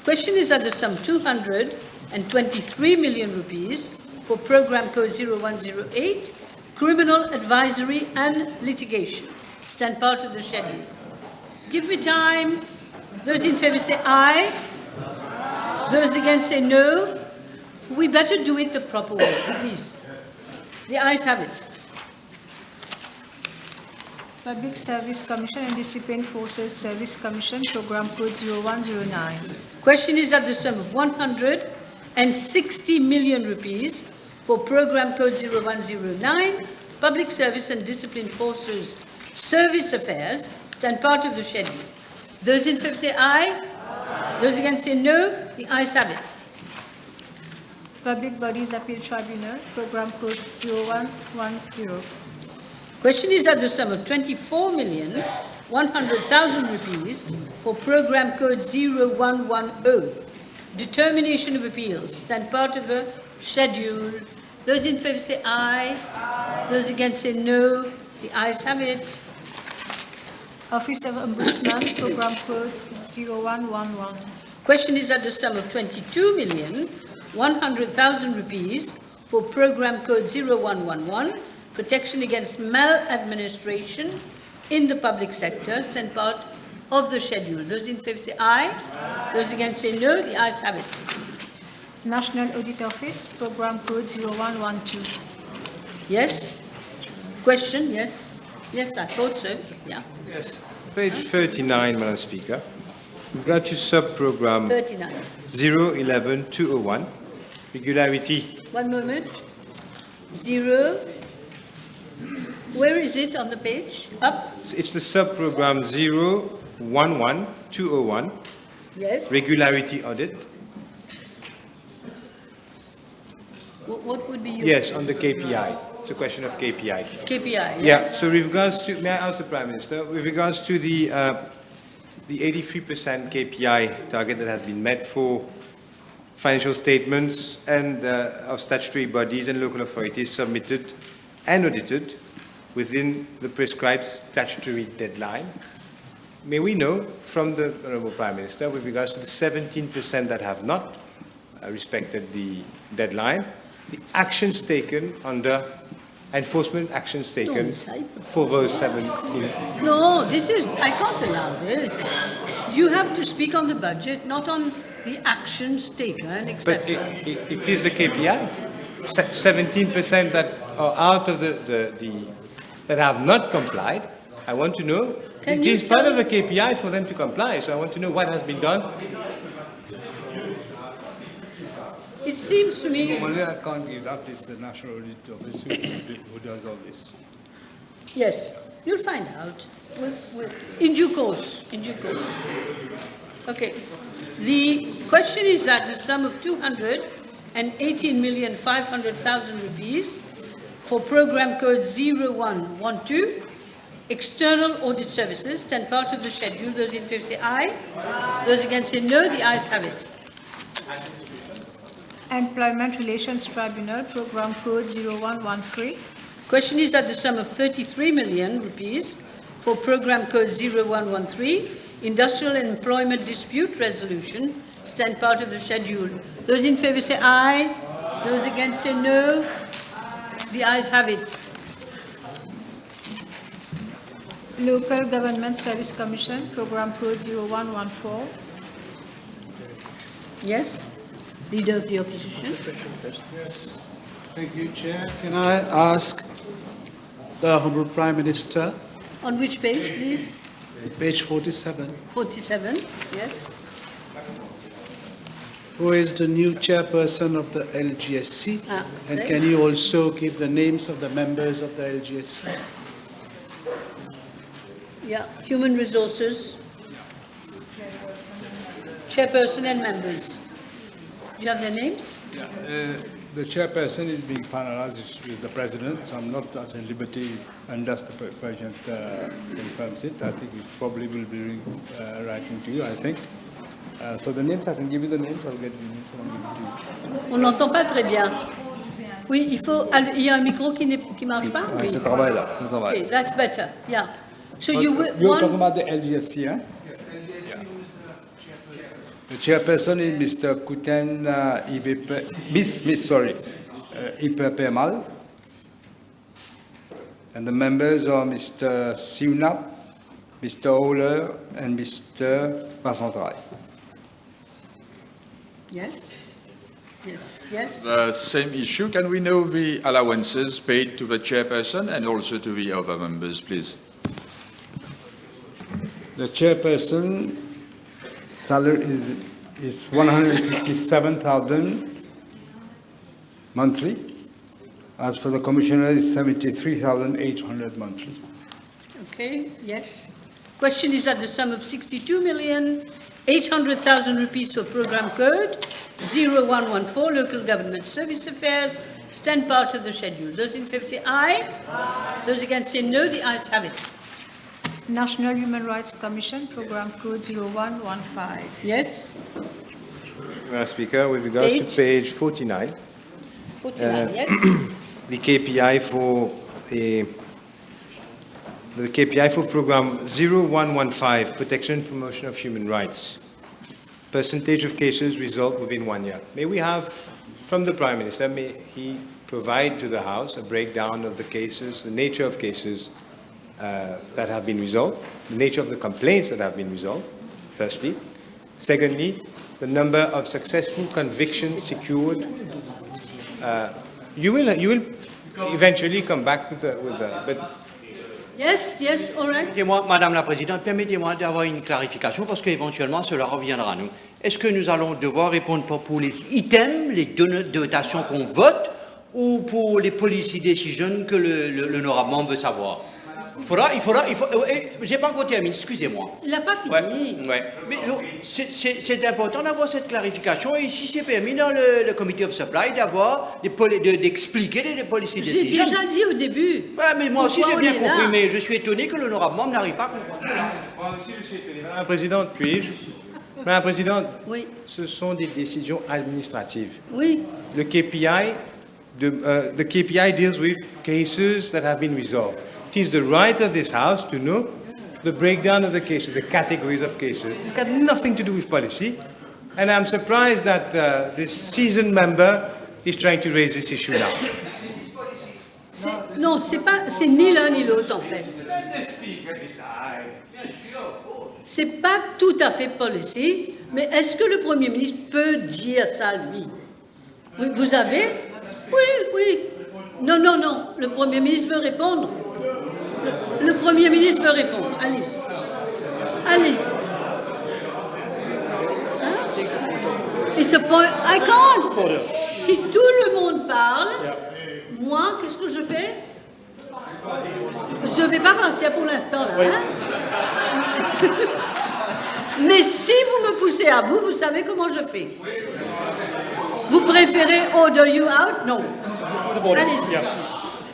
Question is that the sum 223 million rupees for program code 0108, criminal advisory and litigation, stand part of the schedule. Give me time. Those in favor say aye. Those against say no. We better do it the proper way, please. The ayes have it. Public Service Commission and Discipline Forces Service Commission, Program Code 0109. Question is that the sum of 160 million rupees for program code 0109, Public Service and Discipline Forces Service Affairs, stand part of the schedule. Those in favor say aye. Those against say no. The ayes have it. Public Bodies Appeal Tribunal, Program Code 0110. Question is that the sum of 24,100,000 rupees for program code 0110, determination of appeals, stand part of the schedule. Those in favor say aye. Those against say no. The ayes have it. Office of Ombudsman, Program Code 0111. Question is that the sum of 22,100,000 rupees for program code 0111, protection against maladministration in the public sector, stand part of the schedule. Those in favor say aye. Those against say no. The ayes have it. National Audit Office, Program Code 0112. Yes? Question? Yes? Yes, I thought so. Yeah. Yes. Page 39, Madam Speaker. We've got your sub-program 39. 011201, regularity. One moment. 0. Where is it on the page? Up? It's the sub-program 011201, Yes. regularity audit. What would be your Yes, on the KPI. It's a question of KPI. KPI? Yeah, so with regards to, may I ask the Prime Minister, with regards to the 83% KPI target that has been met for financial statements and of statutory bodies and local authorities submitted and audited within the prescribed statutory deadline, may we know from the Honourable Prime Minister, with regards to the 17% that have not respected the deadline, the actions taken under enforcement actions taken for those 17? No, I can't allow this. You have to speak on the budget, not on the actions taken, But etc. it is the KPI. 17% that are out of that have not complied. I want to know. Can It you is part tell- of the KPI for them to comply. So I want to know what has been done. It seems to me, Normally, I can't give that. It's the National Audit Office who does all this. yes, you'll find out. In due course, Okay. The question is that the sum of 218,500,000 rupees for program code 0112, external audit services, stand part of the schedule. Those in favour say aye. Those against say no. The ayes have it. Employment Relations Tribunal, Program Code 0113. Question is that the sum of 33 million rupees for program code 0113, industrial and employment dispute resolution, stand part of the schedule. Those in favour say aye. Those against say no. The ayes have it. Local Government Service Commission, Program Code 0114. Yes? Leader of the opposition. Yes, thank you, Chair. Can I ask the Honourable Prime Minister, On which page, please? page 47, 47, yes? who is the new chairperson of the LGSC? And there. can you also give the names of the members of the LGSC? Yeah, human resources. Chairperson and members. Do you have their names? The chairperson is being finalized with the president, so I'm not at liberty unless the president confirms it. I think it probably will be writing to you, I think. So the names, I can give you the names, I'll get the names and I'll give it to you. On n'entend pas très bien. Oui, il y a un micro qui ne marche pas? Ouais, Oui. ce travail-là, ce travail. Okay, that's better, yeah. So you will, You're talking about the LGSC, huh? The chairperson is Mr. Kuten Ipepemal. And the members are Mr. Siunap, Mr. Oler, and Mr. Basantrai. Yes? Yes, yes? The same issue. Can we know the allowances paid to the chairperson and also to the other members, please? The chairperson salary is 157,000 monthly. As for the commissioner, it's 73,800 monthly. Okay, yes. Question is that the sum of 62,800,000 rupees for program code 0114, local government service affairs, stand part of the schedule. Those in favour say aye. Those against say no. The ayes have it. National Human Rights Commission, Program Code 0115. Yes? Madam Speaker, with regards to page 49, 49, yes? the KPI for the KPI for program 0115, protection and promotion of human rights, percentage of cases resolved within 1 year. May we have, from the Prime Minister, may he provide to the House a breakdown of the cases, the nature of cases that have been resolved, the nature of the complaints that have been resolved, firstly. Secondly, the number of successful convictions secured. You will eventually come back with but Yes, yes, all right. Permettez-moi, Madame la Présidente, permettez-moi d'avoir une clarification parce qu'éventuellement cela reviendra à nous. Est-ce que nous allons devoir répondre pour les items, les dotations qu'on vote, ou pour les policy decisions que l'honorable membre veut savoir? J'ai pas encore terminé, excusez-moi. Il n'a pas fini. Ouais. Mais c'est important d'avoir cette clarification et si c'est permis dans le committee of supply d'avoir d'expliquer les policy J'ai decisions. déjà dit au début. Ouais, mais moi aussi Pourquoi j'ai bien on est compris, là? mais je suis étonné que l'honorable membre n'arrive pas à comprendre cela. Moi aussi, je suis étonné. Madame la Présidente, puis-je? Madame la Présidente, Oui, ce sont des décisions administratives. oui. The KPI deals with cases that have been resolved. It is the right of this House to know the breakdown of the cases, the categories of cases. It's got nothing to do with policy. And I'm surprised that this seasoned member is trying to raise this issue now. Non, c'est ni l'un ni l'autre en fait. C'est pas tout à fait policy, mais est-ce que le Premier ministre peut dire ça lui? Oui, vous avez? Oui, oui. Non, non, non. Le Premier ministre veut répondre. Le Premier ministre veut répondre. Allez. Allez. Hein? It's a point. I can't. Si tout le monde parle, moi, qu'est-ce que je fais? Je ne vais pas partir pour l'instant là. Hein? Mais si vous me poussez à bout, vous savez comment je fais. Vous préférez order you out? Non. Allez-y. Yeah.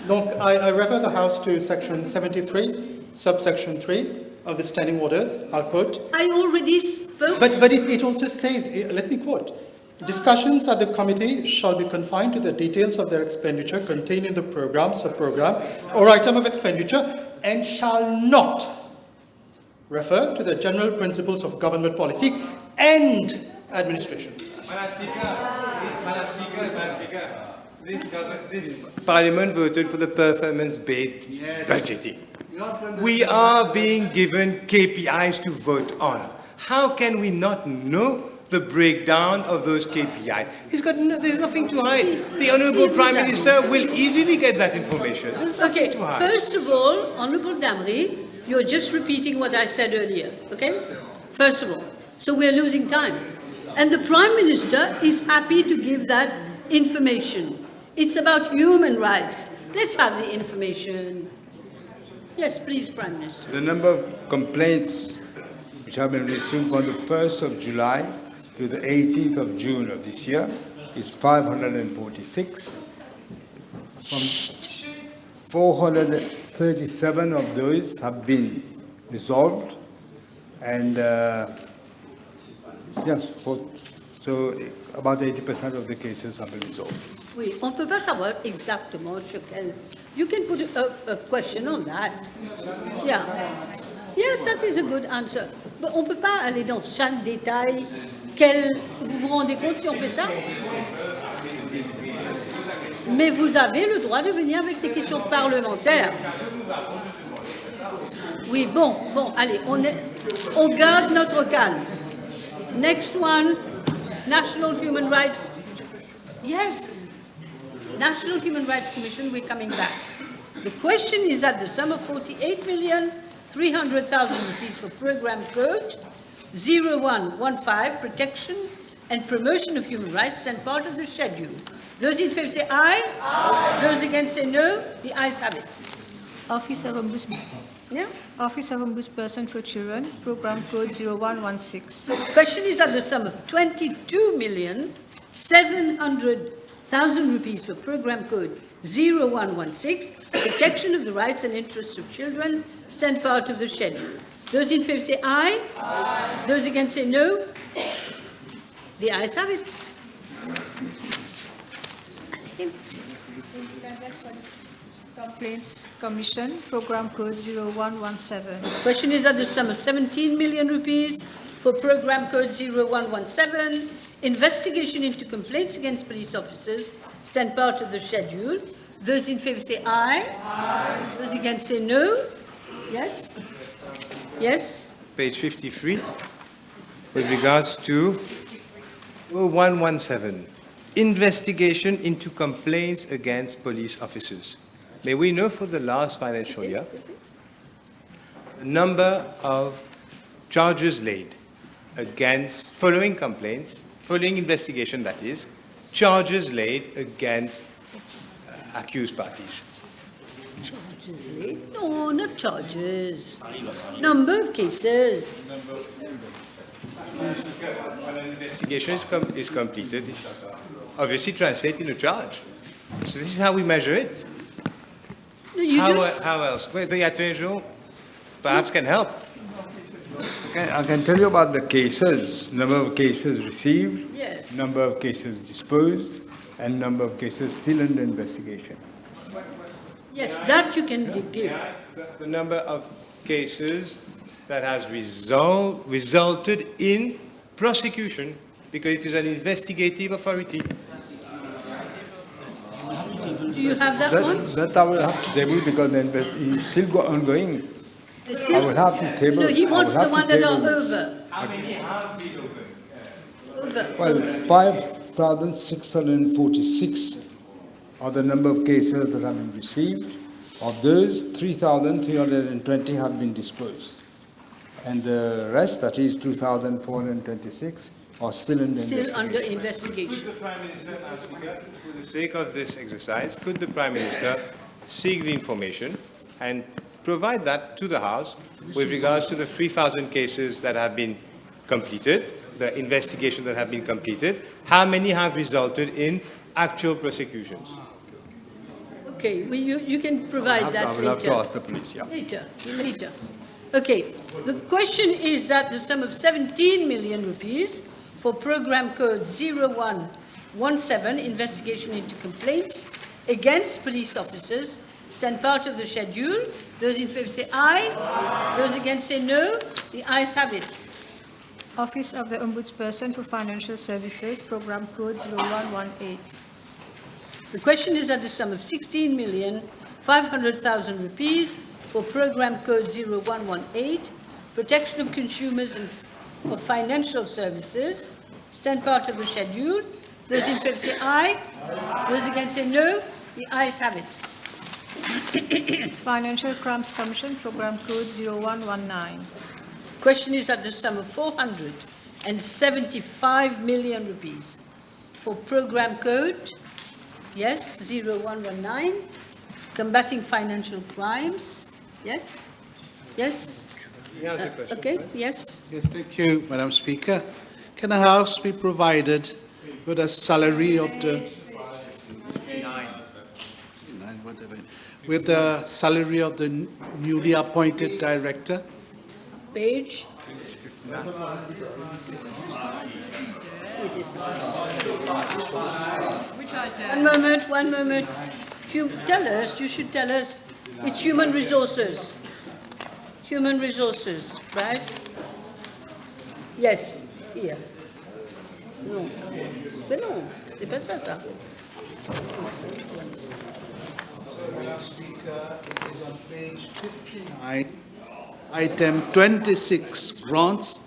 Donc, I refer the House to section 73, subsection 3 of the standing orders. I'll quote. I already spoke. But it also says, let me quote, discussions at the committee shall be confined to the details of their expenditure contained in the program, sub-program, or item of expenditure, and shall not refer to the general principles of government policy and administration. Madam Speaker, this Parliament voted for the performance-based budgeting. We are being given KPIs to vote on. How can we not know the breakdown of those KPIs? There's nothing to hide. The Honourable Prime Minister will easily get that information. There's nothing Okay, to hide. first of all, Honourable Damri, you're just repeating what I said earlier, okay? First of all, so we're losing time. And the Prime Minister is happy to give that information. It's about human rights. Let's have the information. Yes, please, Prime Minister. The number of complaints which have been received from the 1st of July to the 18th of June of this year is 546. From 437 of those have been resolved, and yes, so about 80% of the cases have been resolved. Oui, on ne peut pas savoir exactement sur quel. You can put a question on that. Yeah. Yes, that is a good answer. But on ne peut pas aller dans chaque détail. Vous vous rendez compte si on fait ça? Mais vous avez le droit de venir avec des questions parlementaires. Oui, bon, allez, on garde notre calme. Next one, National Human Rights. Yes. National Human Rights Commission, we're coming back. The question is that the sum of 48,300,000 rupees for program code 0115, protection and promotion of human rights, stand part of the schedule. Those in favour say aye. Aye. Those against say no. The ayes have it. Office of Ombudsperson for Children, program code 0116. Question is that the sum of 22,700,000 rupees for program code 0116, protection of the rights and interests of children, stand part of the schedule. Those in favour say aye. Aye. Those against say no. The ayes have it. Complaints Commission, program code 0117. Question is that the sum of 17 million rupees for program code 0117, investigation into complaints against police officers, stand part of the schedule. Those in favour say aye. Aye. Those against say no. Yes? Yes? Page 53, with regards to 0117, investigation into complaints against police officers. May we know for the last financial year the number of charges laid against, following complaints, following investigation that is, charges laid against accused parties? Charges, Lee. No, not charges. Number of cases. When an investigation is completed, it's obviously translated into charge. So this is how we measure it. No, you do. How else? Well, the Attorney General perhaps can help. I can tell you about the cases, number of cases received, Yes. number of cases disposed, and number of cases still under investigation. Yes, that you can give. The number of cases that has resulted in prosecution because it is an investigative authority. Do you have that one? That I will have to table because the investigation is still ongoing. I will have to table. No, he wants the one that are this. over. How many have been opened? Over. Well, 5,646 are the number of cases that have been received. Of those, 3,320 have been disposed. And the rest, that is 2,426, are still in the Still under investigation. investigation. Could the Prime Minister, for the sake of this exercise, could the Prime Minister seek the information and provide that to the House with regards to the 3,000 cases that have been completed, the investigation that have been completed, how many have resulted in actual prosecutions? Okay, well, you can provide that I will have to later. ask the police, yeah. Later. Okay, the question is that the sum of 17 million rupees for program code 0117, investigation into complaints against police officers, stand part of the schedule. Those in favor say aye. Those against say no. The ayes have it. Office of the Ombudsperson for Financial Services, program code 0118. The question is that the sum of 16,500,000 rupees for program code 0118, protection of consumers and of financial services, stand part of the schedule. Those in favor say aye. Those against say no. The ayes have it. Financial Crimes Commission, program code 0119. Question is that the sum of 475 million rupees for program code, yes, 0119, combating financial crimes, yes, yes. Okay, yes. Yes, thank you, Madam Speaker. Can the House be provided with a salary of the... with the salary of the newly appointed director? Page. One moment. Tell us, you should tell us. It's human resources. Human resources, right? Yes, here. Non. Mais non, c'est pas ça, ça. Madam Speaker, it is on page 59, item 26, grants,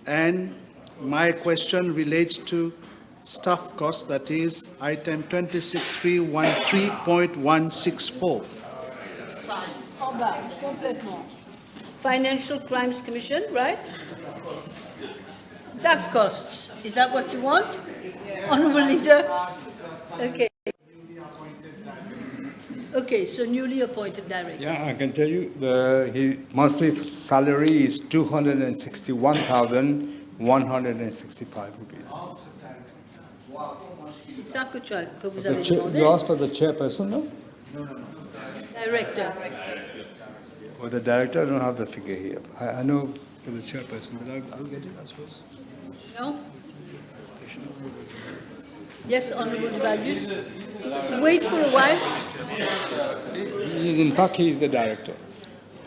and my question relates to staff costs, that is item 26313.164. En bas, complètement. Financial Crimes Commission, right? Staff costs. Is that what you want? Honourable Leader? Okay. Okay, so newly appointed director. Yeah, I can tell you, his monthly salary is 261,165 rupees. C'est ça que vous avez demandé? You asked for the chairperson, no? Director. For the director, I don't have the figure here. I know for the chairperson, but I'll get it, I suppose. No? Yes, Honourable Values. Wait for a while. In fact, he is the director.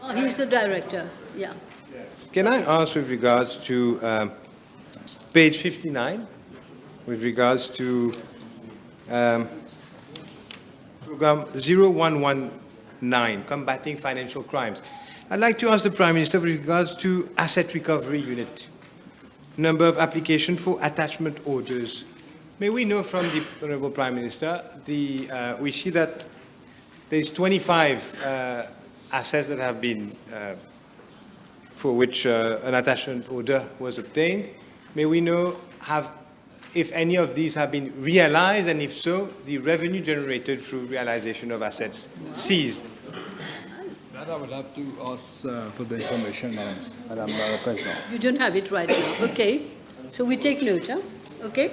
Oh, he's the director, yeah. Can I ask with regards to page 59, with regards to program 0119, combating financial crimes? I'd like to ask the Prime Minister with regards to asset recovery unit, number of application for attachment orders. May we know from the Honourable Prime Minister, we see that there's 25 assets that have been, for which an attachment order was obtained. May we know if any of these have been realized, and if so, the revenue generated through realization of assets seized? And I would have to ask for the information, Madam President. You don't have it right now. Okay. So we take note, huh? Okay.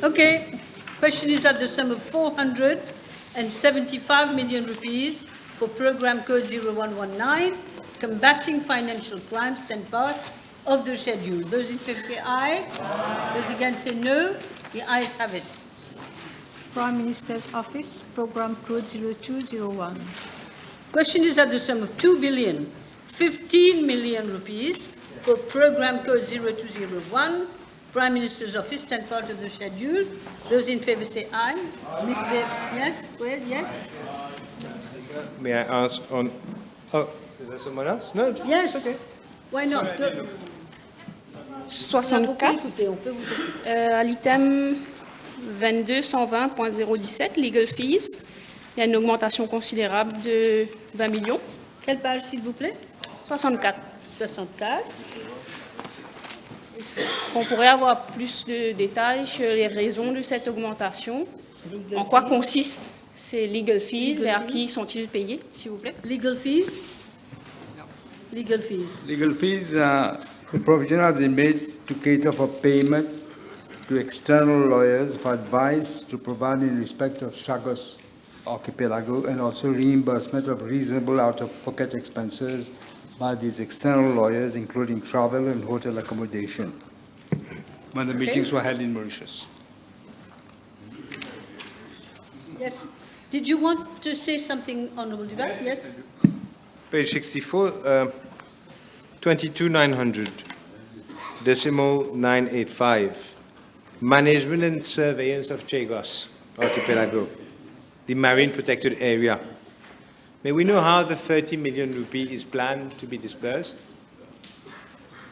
Okay. Question is at the sum of 475 million rupees for program code 0119, combating financial crimes, 10 parts of the schedule. Those in favor say aye. Those against say no. The ayes have it. Prime Minister's Office, program code 0201. Question is at the sum of 2,015 million rupees for program code 0201, Prime Minister's Office, 10 part of the schedule. Those in favor say aye. Mr. Yes? Well, yes? May I ask on... Oh, is there someone else? No, Yes. it's okay. Why not? Go. 64, On peut vous écouter. à l'item 22.120.017, legal fees, il y a une augmentation considérable de 20 millions. Quelle page, s'il vous plaît? 64. 64. On pourrait avoir plus de détails sur les raisons de cette augmentation. Legal En quoi fees. consistent ces legal fees Legal et à fees. qui sont-ils payés, s'il vous plaît? Legal fees? Legal fees. Legal fees, the provision has been made to cater for payment to external lawyers for advice to provide in respect of Chagos Archipelago and also reimbursement of reasonable out-of-pocket expenses by these external lawyers, including travel and hotel accommodation, when the meetings were held in Mauritius. Yes. Did you want to say something, Honorable Duval? Yes? Page 64, 22,900, decimal 985. Management and surveillance of Chagos Archipelago, the marine protected area. May we know how the 30 million rupee is planned to be disbursed?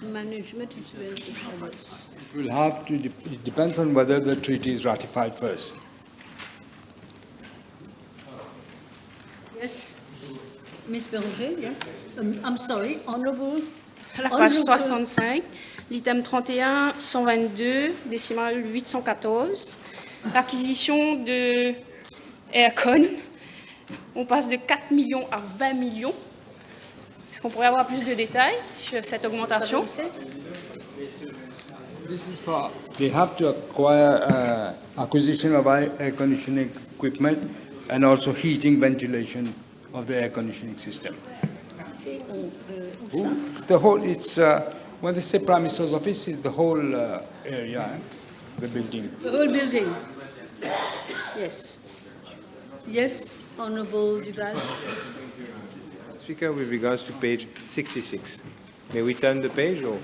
Management and surveillance of Chagos. It will have to, it depends on whether the treaty is ratified first. Yes. Ms. Berger, yes? I'm sorry, Honorable. À la page 65, l'item 31.122, décimal 814, l'acquisition de Aircon, on passe de 4 millions à 20 millions. Est-ce qu'on pourrait avoir plus de détails sur cette augmentation? This is for, they have to acquire acquisition of air conditioning equipment and also heating, ventilation of the air conditioning system. The whole, it's, when they say Prime Minister's Office, it's the whole area, the building. The whole building. Yes. Yes, Honorable Duval. Speaker, with regards to page 66, may we turn the page or?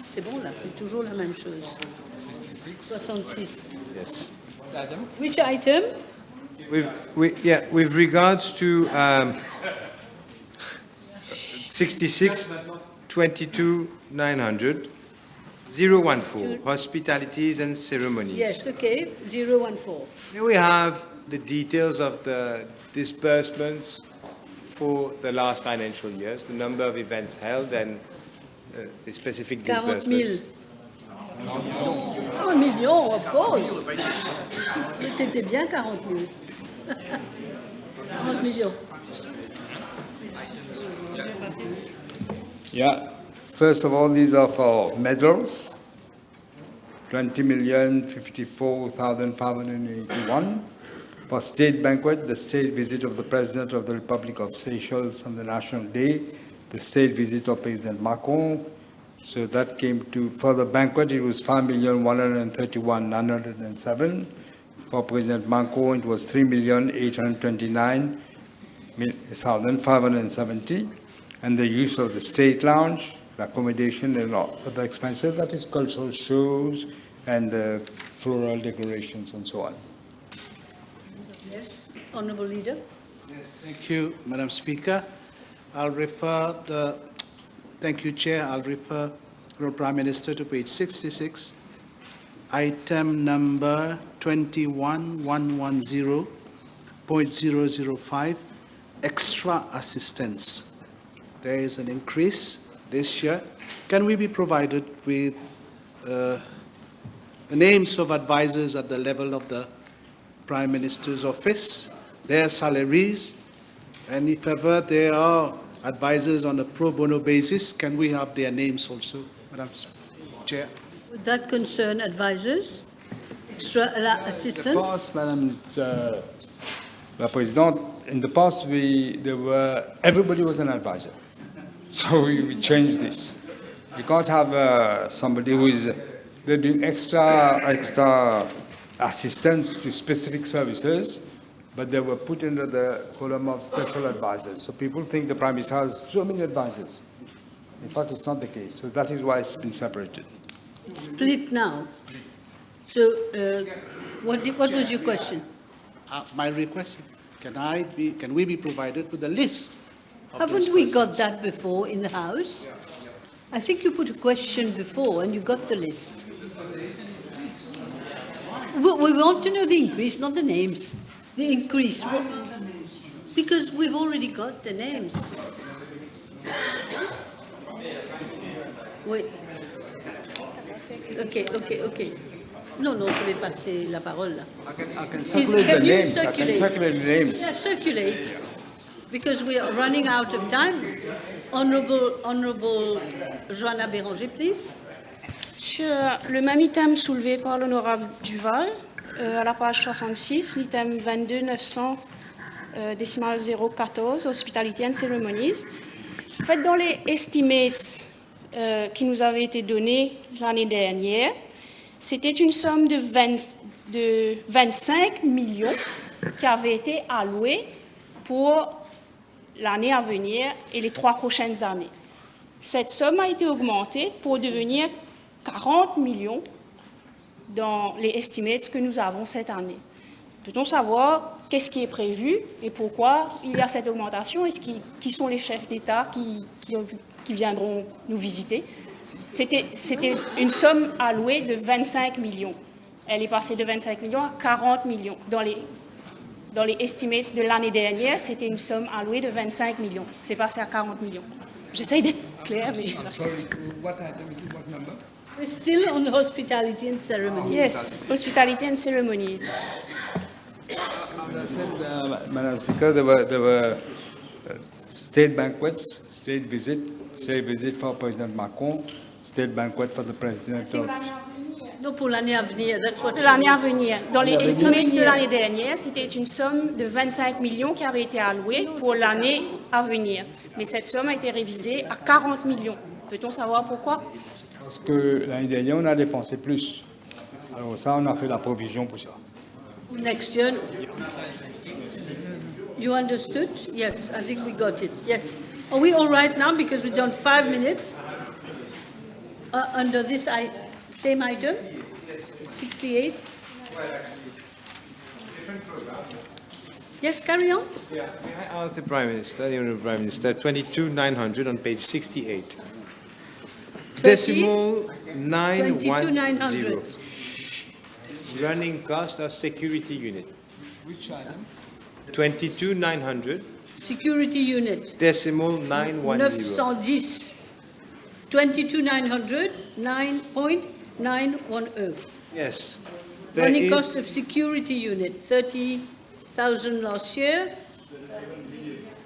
C'est bon là, c'est toujours la même chose. 66. Yes. Which item? With regards to 66, 22, 900, 014, hospitalities and ceremonies. Yes, okay, 014. Here we have the details of the disbursements for the last financial years, the number of events held and the specific 40 disbursements. 000. 1 million, of course. C'était bien 40 000. 40 millions. Yeah, first of all, these are for medals, 20,054,581. For state banquet, the state visit of the President of the Republic of Seychelles on the National Day, the state visit of President Macron. So that came to, for the banquet, it was 5,131,907. For President Macron, it was 3,829,570. And the use of the state lounge, the accommodation and all other expenses, that is cultural shows and the floral decorations and so on. Yes, Honorable Leader. Yes, thank you, Madam Speaker. I'll refer the, thank you, Chair. I'll refer the Prime Minister to page 66, item number 21110.005, extra assistance. There is an increase this year. Can we be provided with the names of advisors at the level of the Prime Minister's Office their salaries, and if ever there are advisors on a pro bono basis, can we have their names also, Madam Chair? Would that concern advisors, extra In the assistants? past, Madam La Présidente, in the past, everybody was an advisor. So we changed this. You can't have somebody who is they're doing extra assistance to specific services, but they were put under the column of special advisors. So people think the Prime Minister has so many advisors. In fact, it's not the case. So that is why it's been separated. It's split now. So what was your question? My request, can we be provided with a list of Haven't those we got persons? that before in the House? I think you put a question before and you got the list. We want to know the increase, not the names. The increase. Because we've already got the names. Wait. Okay. Non, je vais passer la parole là. I can circulate the names. I can circulate the names. Yeah, circulate. Because we are running out of time. Honorable Joanna Béranger, please. Sur le même item soulevé par l'honorable Duval, à la page 66, l'item 22 900 décimal 014, Hospitality and Ceremonies. En fait, dans les estimates qui nous avaient été donnés l'année dernière, c'était une somme de 25 millions qui avait été allouée pour l'année à venir et les 3 prochaines années. Cette somme a été augmentée pour devenir 40 millions dans les estimates que nous avons cette année. Peut-on savoir qu'est-ce qui est prévu et pourquoi il y a cette augmentation et qui sont les chefs d'État qui viendront nous visiter? C'était une somme allouée de 25 millions. Elle est passée de 25 millions à 40 millions. Dans les estimates de l'année dernière, c'était une somme allouée de 25 millions. C'est passé à 40 millions. J'essaye d'être claire, mais... I'm sorry, what item is it, what number? We're still on hospitality and ceremonies. Yes, hospitality and ceremonies. Madam Speaker, there were state banquets, state visit for President Macron, state banquet for the President of... Non, pour l'année à venir. That's what De l'année à venir. Dans les estimates de l'année dernière, c'était une somme de 25 millions qui avait été allouée pour l'année à venir. Mais cette somme a été révisée à 40 millions. Peut-on savoir pourquoi? Parce que l'année dernière, on a dépensé plus. Alors ça, on a fait la provision pour ça. Next year. You understood? Yes, I think we got it. Yes. Are we all right now? Because we've done 5 minutes under this same item, 68. Yes, carry on. Yeah, may I ask the Prime Minister, the Honourable Prime Minister, 22,900 on page 68. 30? Decimal 910. 22,900. Running cost of security unit. Which item? 22,900. Security unit. Decimal 910. 910. 22,900, 9.910. Yes. Running cost of security unit, 30,000 last year.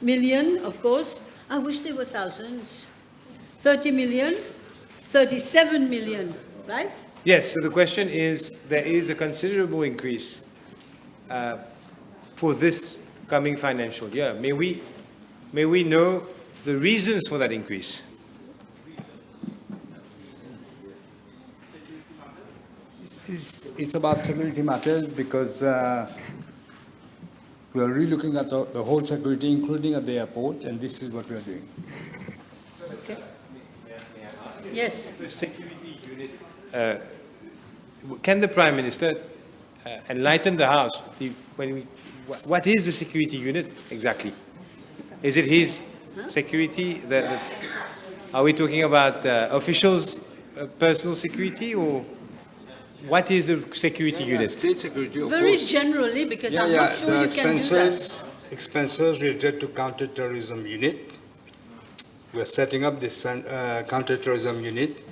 Million, of course. I wish there were thousands. 30 million, 37 million, right? Yes, so the question is, there is a considerable increase for this coming financial year. May we know the reasons for that increase? It's about security matters because we are relooking at the whole security, including at the airport, and this is what we are doing. Okay. Yes. The security unit, can the Prime Minister enlighten the House? What is the security unit exactly? Is it his security? Are we talking about officials' personal security, or what is the security unit? State security, of Very course. generally, because I'm not sure the you can do that. expenses related to counter-terrorism unit. We are setting up this counter-terrorism unit.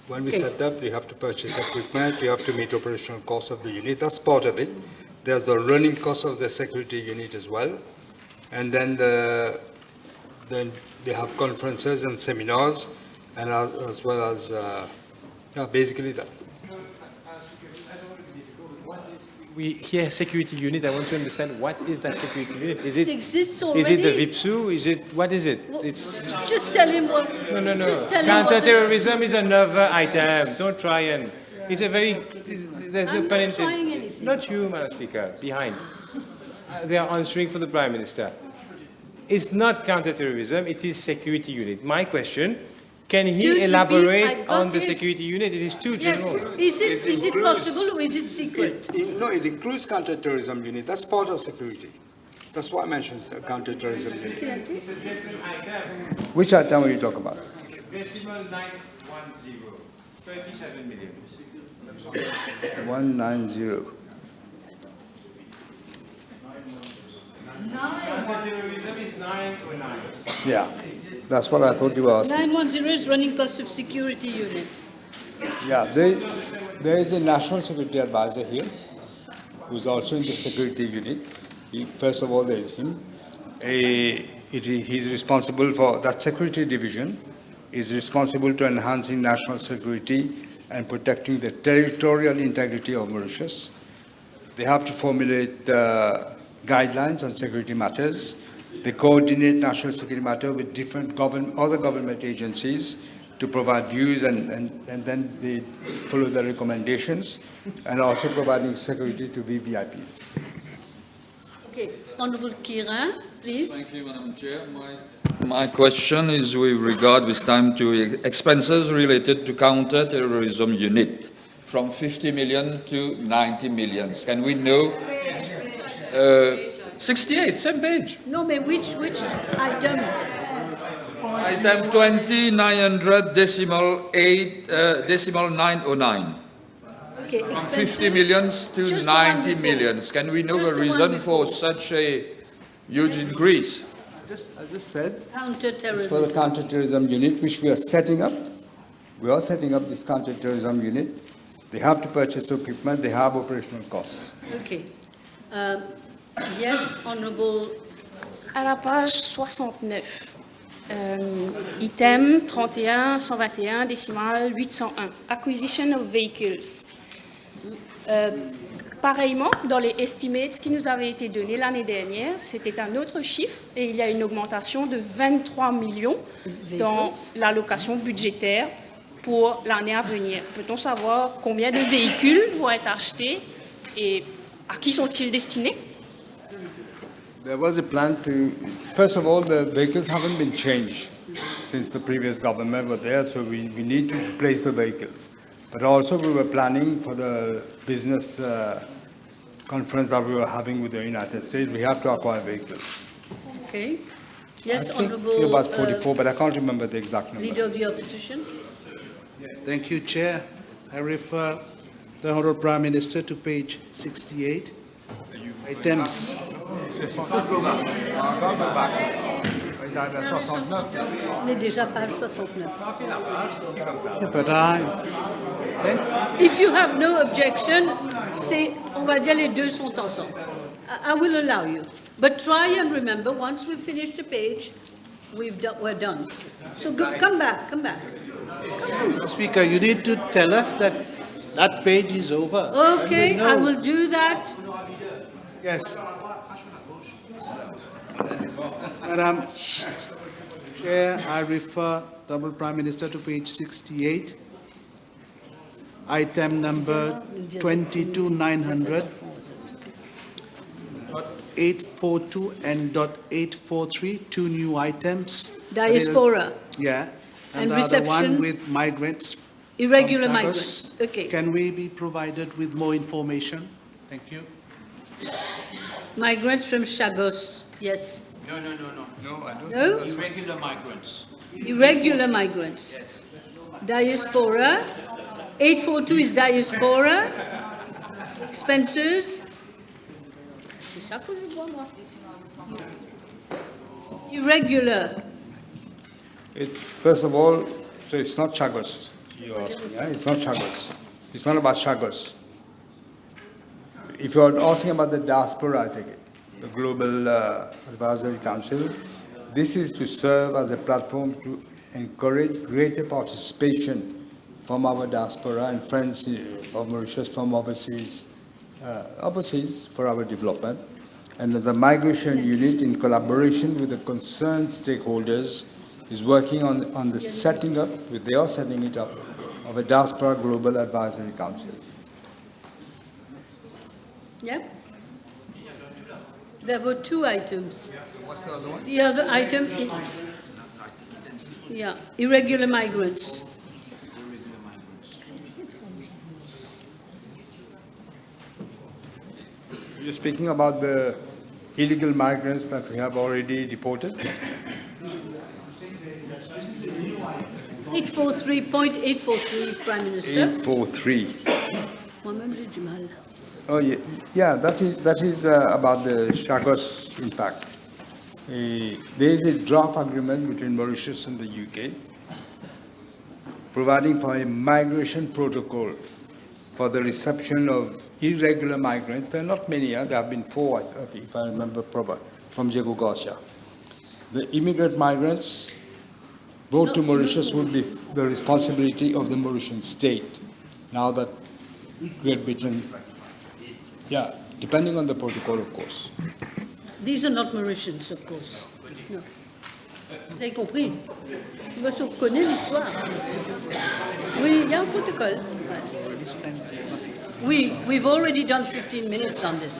When we set up, we have to purchase equipment, we have to meet operational costs of the unit. That's part of it. there's the running cost of the security unit as well, and then then they have conferences and seminars, and as well as basically that. We hear security unit. I want to understand what is that security unit? Is it exists Is it the already. VIPSU? Is it what is it? Well, It's Just tell him what. no. Just tell him what the- Counter-terrorism is another item. Don't try and. It's a very. There's no I'm pun not intended. trying anything. Not you, Madam Speaker. Behind. They are answering for the Prime Minister. It's not counter-terrorism. It is security unit. My question: can he Don't repeat, elaborate I've got on the it. security unit? It is too Yes, general. is it includes- possible or is it secret? No, it includes counterterrorism unit. That's part of security. That's why I mentioned the counterterrorism unit. Which item are you talking about? Decimal 910, 37 million. 190. Counter-terrorism is 909. Yeah, that's what I thought you were asking. 910 is running cost of security unit. Yeah, there is a national security advisor here who's also in the security unit. First of all, there is him. He's responsible for that security division, is responsible to enhancing national security and protecting the territorial integrity of Mauritius. They have to formulate guidelines on security matters. They coordinate national security matters with different other government agencies to provide views, and then they follow the recommendations, and also providing security to VVIPs. Okay, Honorable Kirin, please. Thank you, Madam Chair. My question is with regard this time to expenses related to counter-terrorism unit from 50 million to 90 million. Can we know? 68, same page. No, but which item? Item 20, 900, decimal 8, decimal 909. Okay, From expenses. 50 millions to Just the one 90 before. millions. Can we know Just the the one reason for before. such a huge increase? I just said it's for the Counter-terrorism. counterterrorism unit, which we are setting up. We are setting up this counterterrorism unit. They have to purchase equipment. They have operational costs. Okay. Yes, Honorable. À la page 69, item 31 121 décimal 801, acquisition of vehicles. Pareillement, dans les estimates qui nous avaient été donnés l'année dernière, c'était un autre chiffre et il y a une augmentation de 23 millions dans l'allocation budgétaire pour l'année à venir. Peut-on savoir combien de véhicules vont être achetés et à qui sont-ils destinés? There was a plan to, first of all, the vehicles haven't been changed since the previous government were there, so we need to replace the vehicles. But also we were planning for the business conference that we were having with the United States. We have to acquire vehicles. Okay. Yes, I think Honorable. about 44, but I can't remember the exact number. Leader of the Opposition. Thank you, Chair. I refer the Honourable Prime Minister to page 68. Items. On est déjà page 69. But If you have no objection, on va dire les deux sont ensemble. I will allow you. But try and remember, once we've finished the page, we're done. So come back. Speaker, you need to tell us that that page is over. Okay, And we know. I will do that. Yes. Madam Chair, I refer the Honourable Prime Minister to page 68, item number 22,900, .842 and .843, two new items. Diaspora, Yeah. And the other reception. one with migrants. irregular from migrants. Lagos. Okay. Can we be provided with more information? Thank you. Migrants from Chagos, yes. No. No, I don't. No? Irregular migrants. Irregular migrants. Diaspora. 842 is diaspora. Expenses. C'est ça que je vois, moi. Irregular. It's, first of all, so it's not Chagos, you're asking, yeah? It's not Chagos. It's not about Chagos. if you're asking about the diaspora, I take it, the Global Advisory Council, this is to serve as a platform to encourage greater participation from our diaspora and friends of Mauritius from overseas for our development. And the migration unit, in collaboration with the concerned stakeholders, is working on the setting up, they are setting it up, of a Diaspora Global Advisory Council. Yeah? There were two items. What's the other one? The other item, yeah, irregular migrants. You're speaking about the illegal migrants that we have already deported? 843.843, Prime Minister. 843. Moi-même, j'ai du mal. Oh, yeah, yeah, that is about the Chagos, in fact. There is a draft agreement between Mauritius and the UK providing for a migration protocol for the reception of irregular migrants. There are not many, there have been 4, if I remember proper, from Diego Garcia. The immigrant migrants brought to Mauritius would be the responsibility of the Mauritian state, now that Great Britain, yeah, depending on the protocol, of course. These are not Mauritians, of course. No. Vous avez compris? Moi, je connais l'histoire. Oui, il y a un protocole. We've already done 15 minutes on this.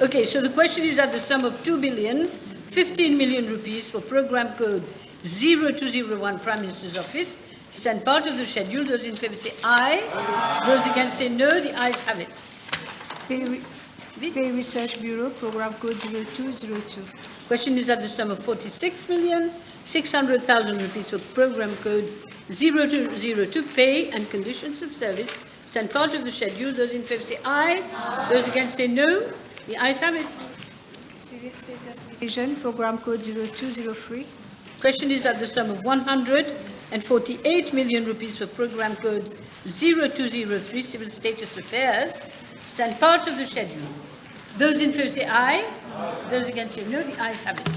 Okay, so the question is at the sum of 2,015 million rupees for program code 0201, Prime Minister's Office. Stand part of the schedule. Those in favour say aye. Those against say no. The ayes have it. Pay Research Bureau, program code 0202. Question is at the sum of 46,600,000 rupees for program code 0202, pay and conditions of service. Stand part of the schedule. Those in favour say aye. Those against say no. The ayes have it. Civil Status Division, program code 0203. Question is at the sum of 148 million rupees for program code 0203, Civil Status Affairs. Stand part of the schedule. Those in favour say aye. Those against say no. The ayes have it.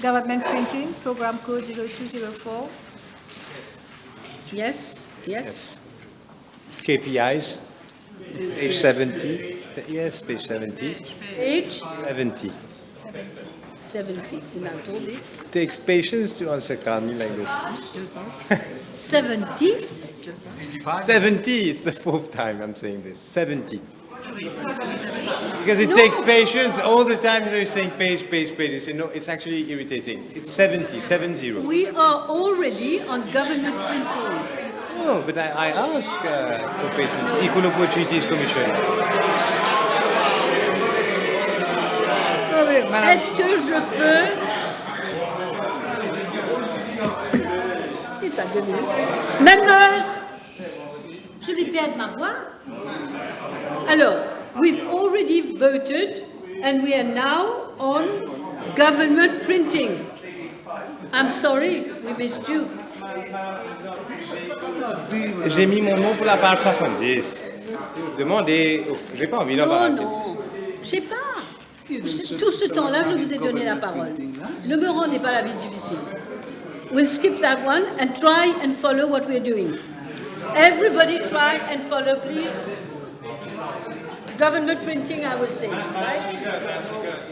Government Printing, program code 0204. Yes? Yes? KPIs, page 70. Yes, page 70. Page 70. 70. Vous m'entendez? Takes patience to answer calmly like this. 70? 70, it's the 4th time I'm saying this. 70. Because it takes patience all the time. They're saying page. They say, no, it's actually irritating. It's 70, 70. We are already on government printing. No, but I ask for patience. Equal Opportunities Commission. Est-ce que je peux... C'est pas 2 minutes. Members, je vais perdre ma voix. Alors, we've already voted and we are now on government printing. I'm sorry, we missed you. J'ai mis mon nom pour la page 70. Demandez, j'ai pas envie d'en parler. Non, je sais pas. Tout ce temps-là, je vous ai donné la parole. Ne me rendez pas la vie difficile. We'll skip that one and try and follow what we're doing. Everybody try and follow, please. Government printing, I was saying, right?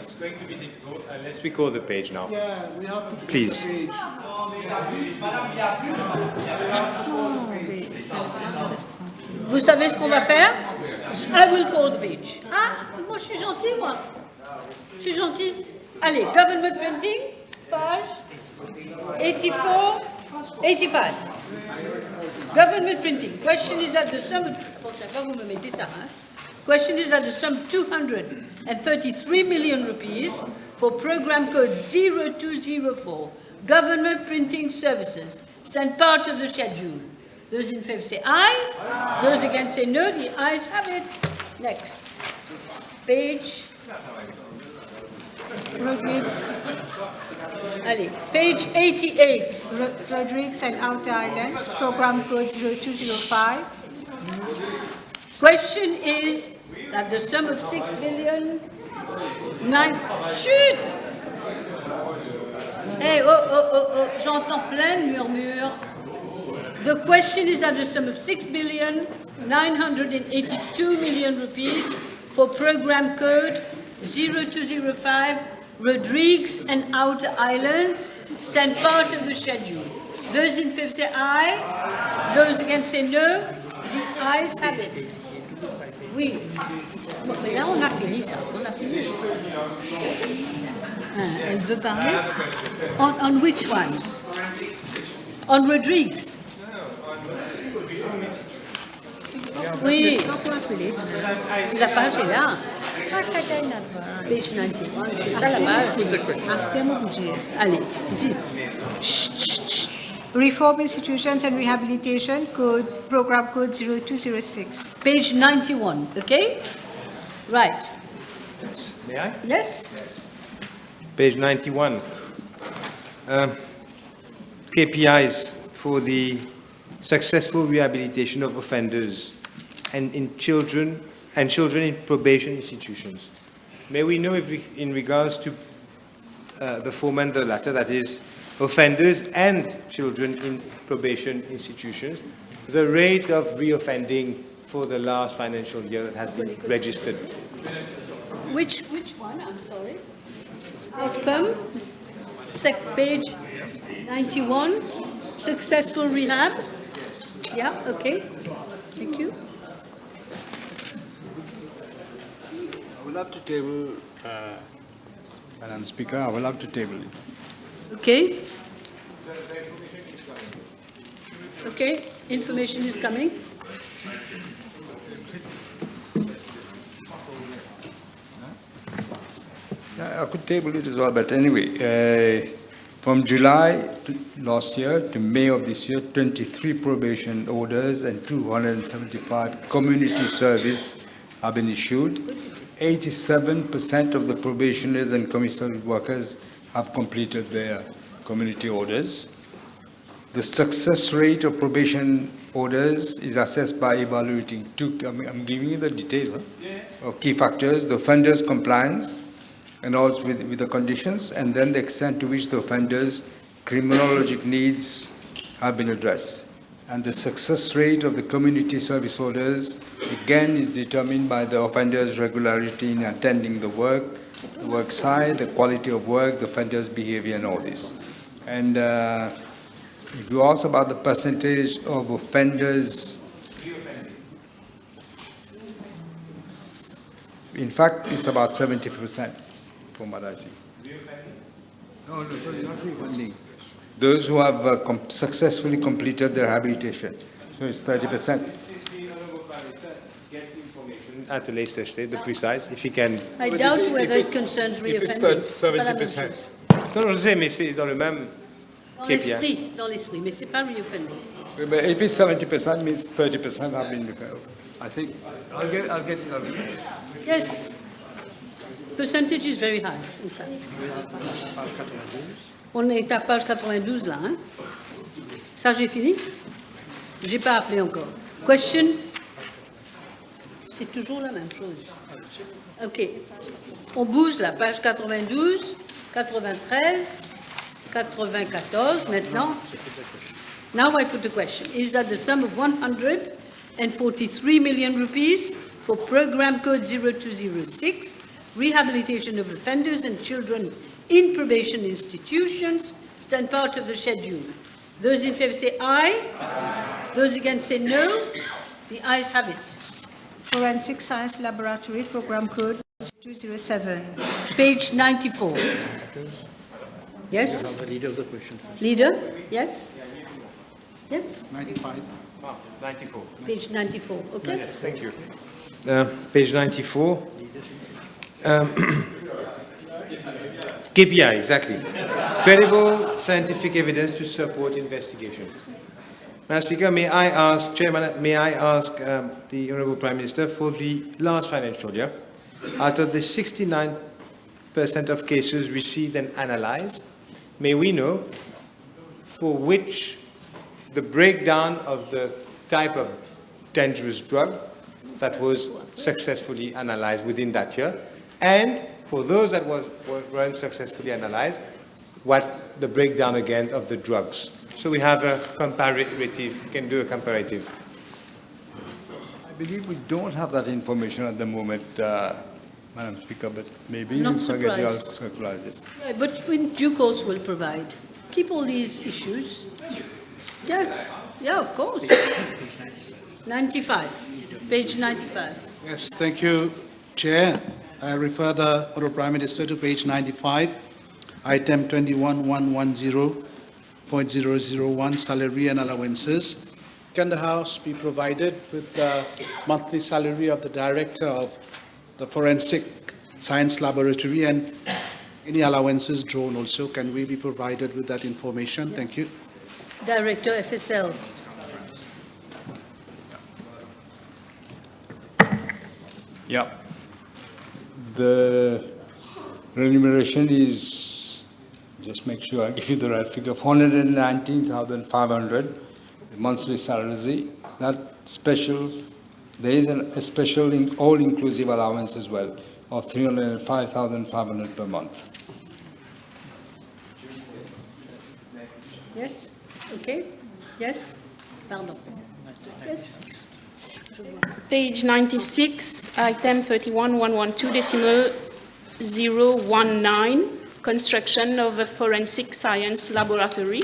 It's going to be difficult unless we call the page now. Yeah, we have to Please. Vous savez ce qu'on va faire? I will call the page. Ah, moi je suis gentil, moi. Je suis gentil. Allez, government printing, page 84, 85. Government printing. Question is at the sum of... Prochaine fois, vous me mettez ça, hein? Question is at the sum of 233 million rupees for program code 0204, government printing services. Stand part of the schedule. Those in favour say aye. Those against say no. The ayes have it. Next. Page. Rodrigues, Allez, page 88. Rodrigues and Outer Islands, program code 0205. Question is that the sum of 6 billion, 9... Chut! Hey, oh, j'entends plein de murmures. The question is that the sum of 6,982 million rupees for program code 0205 Rodrigues and Outer Islands stand part of the schedule. Those in favor say aye. Those against say no. The ayes have it. Oui. Bon, mais là, on a fini ça. On a fini. Elle veut parler? On which one? On Rodrigues? Oui. La page est là. Page 91, c'est ça la page. Allez, dis. Reform Institutions and Rehabilitation Code, Program Code 0206. Page 91, okay? Right. May I? Yes? Page 91. KPIs for the successful rehabilitation of offenders and children in probation institutions. May we know if in regards to the former and the latter, that is, offenders and children in probation institutions, the rate of reoffending for the last financial year that has been registered? Which one? I'm sorry. Outcome, page 91, successful rehab. Yeah, okay. Thank you. I will have to table, Madam Speaker, I will have to table it. Okay. Okay, information is coming. I could table it as well, but anyway, from July last year to May of this year, 23 probation orders and 275 community service have been issued. 87% of the probationers and commissary workers have completed their community orders. The success rate of probation orders is assessed by evaluating two, I'm giving you the details of key factors, the offender's compliance, and also with the conditions, and then the extent to which the offender's criminologic needs have been addressed. And the success rate of the community service orders, again, is determined by the offender's regularity in attending the work site, the quality of work, the offender's behavior, and all this. And if you ask about the percentage of offenders, in fact, it's about 70%. From what I see. No, sorry, not refunding. Those who have successfully completed their rehabilitation. So it's 30%. Gets information at a later stage, the precise, if he can. I doubt whether it concerns reoffending. If it's 70%. Non, je sais, mais c'est dans le même KPI. Dans l'esprit, mais c'est pas reoffending. But if it's 70%, means 30% have been recovered. I think I'll get it. Yes. Percentage is very high, in fact. On est à page 92 là, hein? Ça, j'ai fini? J'ai pas appelé encore. Question? C'est toujours la même chose. OK. On bouge la page 92, 93, 94 maintenant. Now I put the question. Is that the sum of 143 million rupees for program code 0206, rehabilitation of offenders and children in probation institutions, stand part of the schedule? Those in favor say aye. Those against say no. The ayes have it. Forensic Science Laboratory, Program Code 207. Page 94. Yes? The leader of the question first. Leader? Yes? Yes? 95. 94. Page 94. Okay? Yes, thank you. Page 94. KPI, exactly. Credible scientific evidence to support investigation. Madam Speaker, may I ask, Chairman, may I ask the Honourable Prime Minister, for the last financial year, out of the 69% of cases received and analysed, may we know for which the breakdown of the type of dangerous drug that was successfully analyzed within that year, and for those that weren't successfully analyzed, what the breakdown again of the drugs. So we have a comparative, can do a comparative. I believe we don't have that information at the moment, Madam Speaker, but maybe Not you forget your surprised. circularities. Yeah, but in due course we'll provide. Keep all these issues. Yeah, of course. 95, page 95. Yes, thank you, Chair. I refer the Honourable Prime Minister to page 95, item 21110.001, salary and allowances. Can the House be provided with the monthly salary of the Director of the Forensic Science Laboratory and any allowances drawn also? Can we be provided with that information? Yeah. Thank you. Director, FSL. Yeah. The remuneration is, just make sure I give you the right figure, 419,500, the monthly salary. That special, there is a special all-inclusive allowance as well of 305,500 per month. Yes? Okay? Yes? Pardon. Yes? Page 96, item 31112.019, construction of a forensic science laboratory.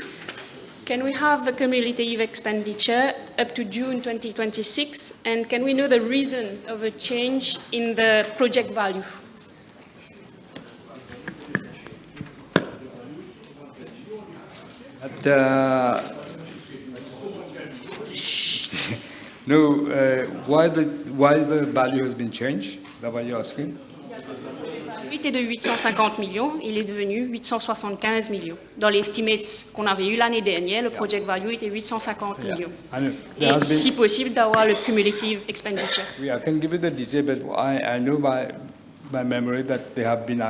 Can we have the cumulative expenditure up to June 2026, and can we know the reason of a change in the project value? Why the value has been changed? Is that what you're asking? Il était de 850 millions, il est devenu 875 millions. Dans les estimates qu'on avait eu l'année dernière, le project value était 850 millions. Et si possible, d'avoir le cumulative expenditure. Yeah, I can give you the detail, but I know by memory that they have been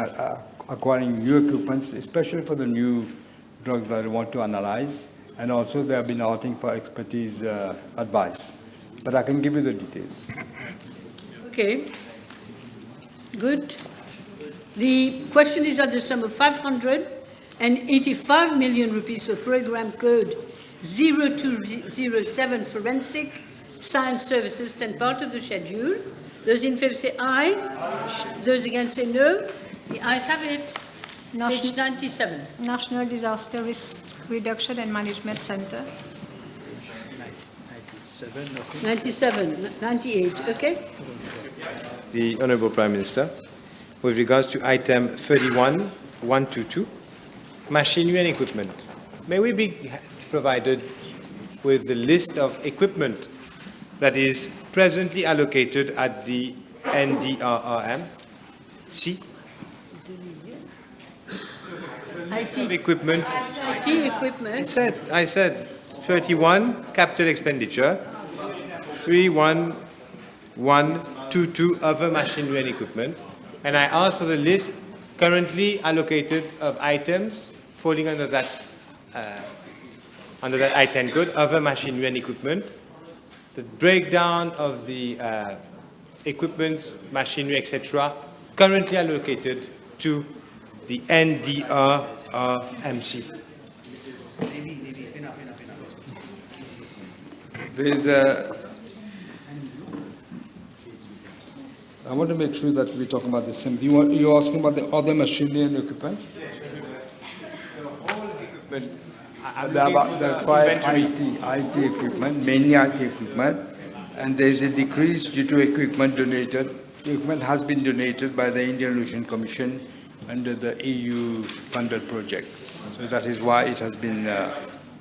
acquiring new equipment, especially for the new drugs that they want to analyze, and also they have been asking for expertise advice. But I can give you the details. Okay. Good. The question is at the sum of 585 million rupees for program code 0207 forensic science services, 10 part of the schedule. Those in favour say aye. Those against say no. The ayes have it. Page 97. National Disaster Risk Reduction and Management Center. 97, 98, okay? The Honourable Prime Minister, with regards to item 31122, machinery and equipment. May we be provided with the list of equipment that is presently allocated at the NDRRM? C? IT Equipment. IT equipment. I said 31 capital expenditure, 31122 other machinery and equipment, and I asked for the list currently allocated of items falling under that item code, other machinery and equipment, the breakdown of the equipments, machinery, etc., currently allocated to the NDRRMC. I want to make sure that we're talking about the same. You're asking about the other machinery and equipment? The quite IT equipment, mainly IT equipment, and there's a decrease due to equipment donated. Equipment has been donated by the Indian Ocean Commission under the EU-funded project. So that is why it has been.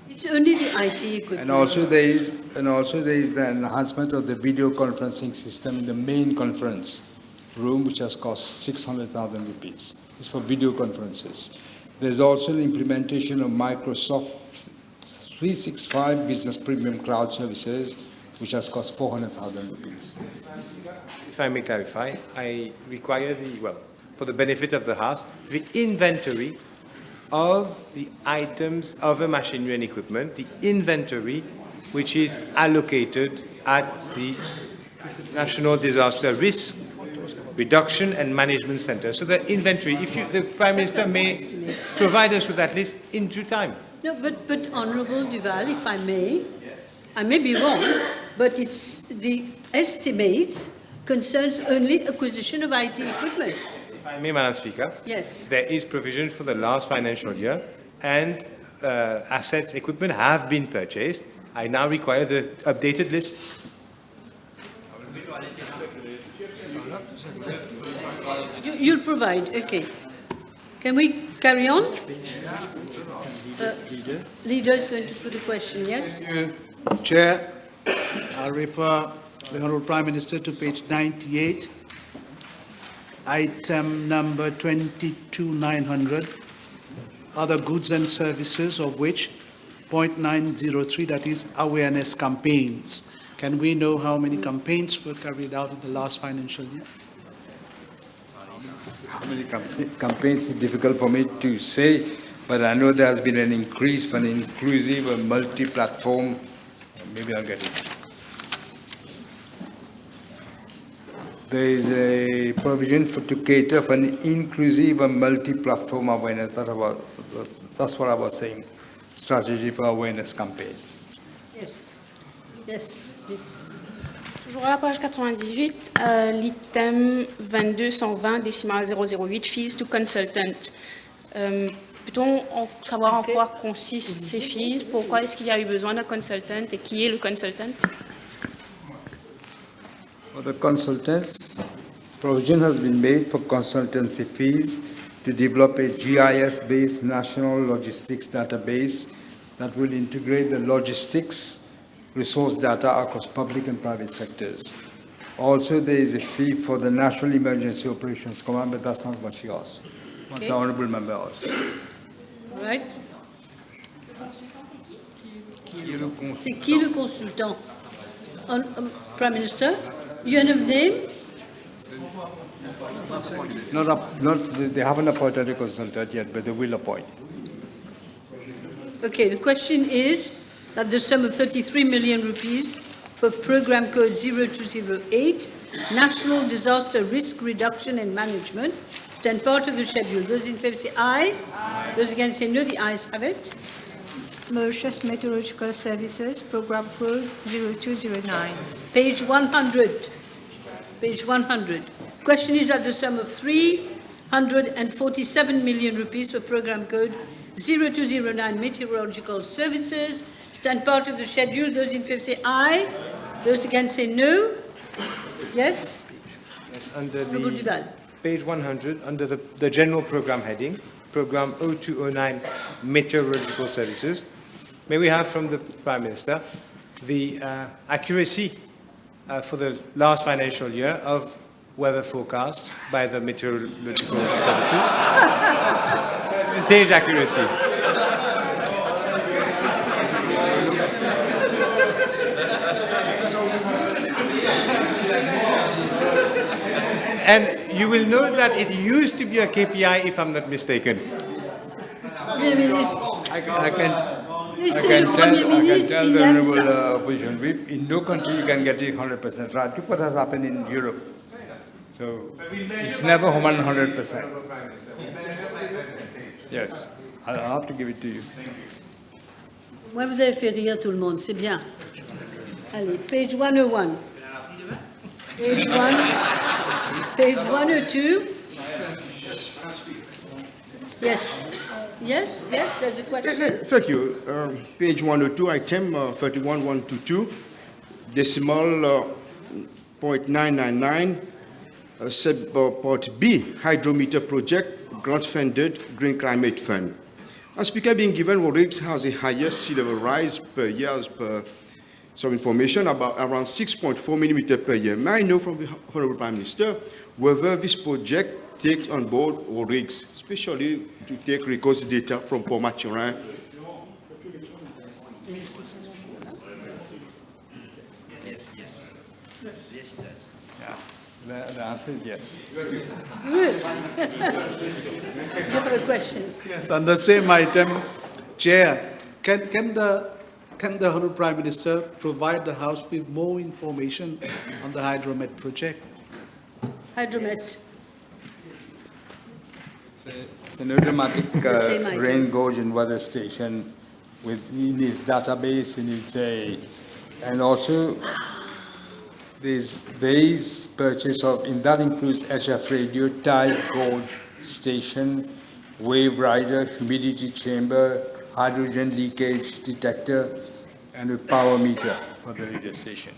It's only the IT equipment. And also there is the enhancement of the video conferencing system in the main conference room, which has cost 600,000 rupees. It's for video conferences. There's also an implementation of Microsoft 365 Business Premium Cloud Services, which has cost 400,000 rupees. If I may clarify, I require for the benefit of the House, the inventory of the items of the machinery and equipment, the inventory which is allocated at the National Disaster Risk Reduction and Management Center. So the inventory, the Prime Minister may provide us with that list in due time. No, but Honourable Duval, if I may be wrong, but it's the estimate concerns only acquisition of IT equipment. If I may, Madam Speaker. Yes. There is provision for the last financial year, and assets, equipment have been purchased. I now require the updated list. You'll provide, okay. Can we carry on? Leader is going to put a question, yes? Chair, I'll refer the Honourable Prime Minister to page 98, item number 22900, other goods and services, of which 0.903, that is awareness campaigns. Can we know how many campaigns were carried out in the last financial year? How many campaigns is difficult for me to say, but I know there has been an increase for an inclusive and multi-platform. Maybe I'll get it. There is a provision to cater for an inclusive and multi-platform awareness. That's what I was saying. Strategy for awareness campaign. Yes. Yes. Yes. Toujours à la page 98, l'item 2220, décimal 008, fees to consultant. Peut-on savoir en quoi consistent ces fees? Pourquoi est-ce qu'il y a eu besoin d'un consultant et qui est le consultant? For the consultants, provision has been made for consultancy fees to develop a GIS-based national logistics database that will integrate the logistics resource data across public and private sectors. Also, there is a fee for the National Emergency Operations Command, but that's not what she asked. What the Honourable Member asked. All right. C'est qui le consultant? Prime Minister, you have a name? They haven't appointed a consultant yet, but they will appoint. Okay, the question is that the sum of 33 million rupees for program code 0208, National Disaster Risk Reduction and Management, stand part of the schedule. Those in favour say aye. Aye. Those against say no. The ayes have it. Mauritius Meteorological Services, program code 0209. Page 100. Page 100. Question is that the sum of 347 million rupees for program code 0209 Meteorological Services stand part of the schedule. Those in favour say aye. Those against say no. Yes? Yes, under the page 100, under the general program heading, program 0209 Meteorological Services, may we have from the Prime Minister the accuracy for the last financial year of weather forecasts by the meteorological services? Percentage accuracy. And you will know that it used to be a KPI, if I'm not mistaken. I can tell the Honourable Opposition Whip, in no country you can get it 100% right. Look what has happened in Europe. So it's never 100%. Yes, I'll have to give it to you. Moi, vous avez fait rire tout le monde, c'est bien. Allez, page 101. Page 1, page 102. Yes. Yes, there's a question. Thank you. Page 102, item 31122, decimal 0.999, subpart B, hydrometer project, grant-funded Green Climate Fund. As Speaker, being given Rodrigues has a higher sea level rise per year as per some information about around 6.4 millimeter per year. May I know from the Honourable Prime Minister whether this project takes on board Rodrigues, especially to take records data from Port Maturin? Yes, yes. Yes, it does. Yeah, the answer is yes. Good. You have a question. Yes, on the same item, Chair, can the can the Honourable Prime Minister provide the House with more information on the Hydromet project? Hydromet. It's an automatic The same item. rain gauge and weather station with in its database, in its and also there is purchase of, and that includes HF radio, tide gauge station, wave rider, humidity chamber, hydrogen leakage detector, and a power meter for the radio station.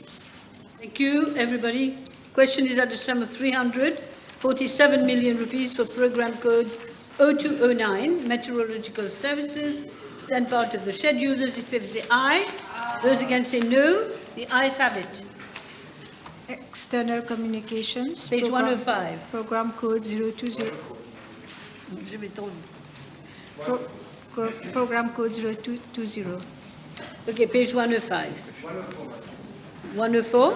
Thank you, everybody. Question is at the sum of 347 million rupees for program code 0209, Meteorological Services. Stand part of the schedule. Those in favour say aye. Those against say no. The ayes have it. External communications. Page program- 105. Program code 020. Je vais trop vite. Program code 0220. Okay, page 105. 104.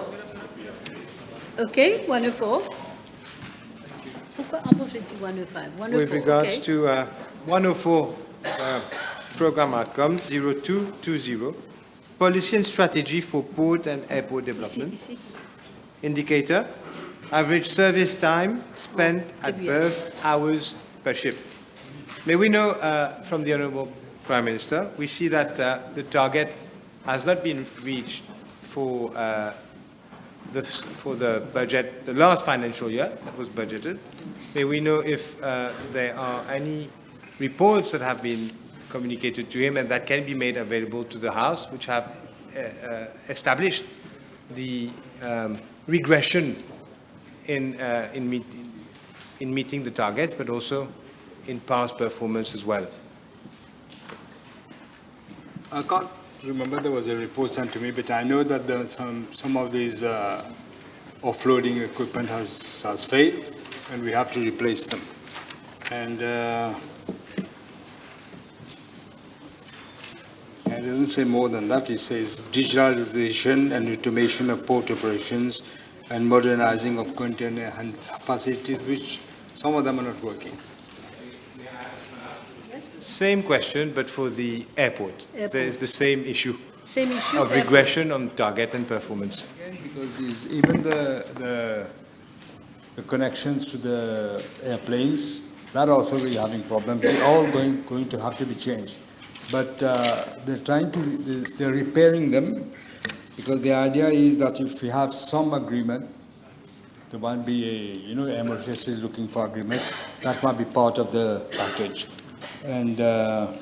Okay, 104. Pourquoi? Ah bon, j'ai dit 105. 104, With regards okay. to 104 program outcomes, 0220, policy and strategy for port and airport development. Ici. Indicator, average service time spent at bien. berth hours per ship. May we know from the Honourable Prime Minister, we see that the target has not been reached for the budget, the last financial year that was budgeted. May we know if there are any reports that have been communicated to him and that can be made available to the House, which have established the regression in meeting the targets, but also in past performance as well. I can't remember, there was a report sent to me, but I know that there some of these offloading equipment has failed, and we have to replace them. And it doesn't say more than that. It says digitalization and automation of port operations and modernizing of container and facilities, which some of them are not working. Same question, but for the airport. There is the same issue Same issue. of regression on target and performance. Because even the connections to the airplanes, that also we're having problems. They're all going to have to be changed. But they're repairing them, because the idea is that if we have some agreement, there might be emergency is looking for agreements, that might be part of the package. And an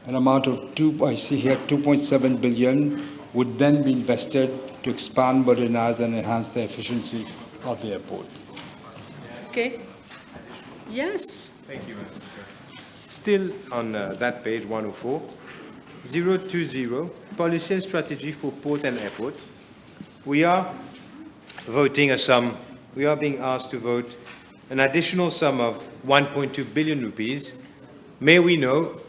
amount of I see here 2.7 billion would then be invested to expand, modernize, and enhance the efficiency of the airport. Okay. Yes. Thank you, Madam Speaker. Still on that page, 104, 020, policy and strategy for port and airport. We are voting a sum, we are being asked to vote an additional sum of 1.2 billion rupees. May we know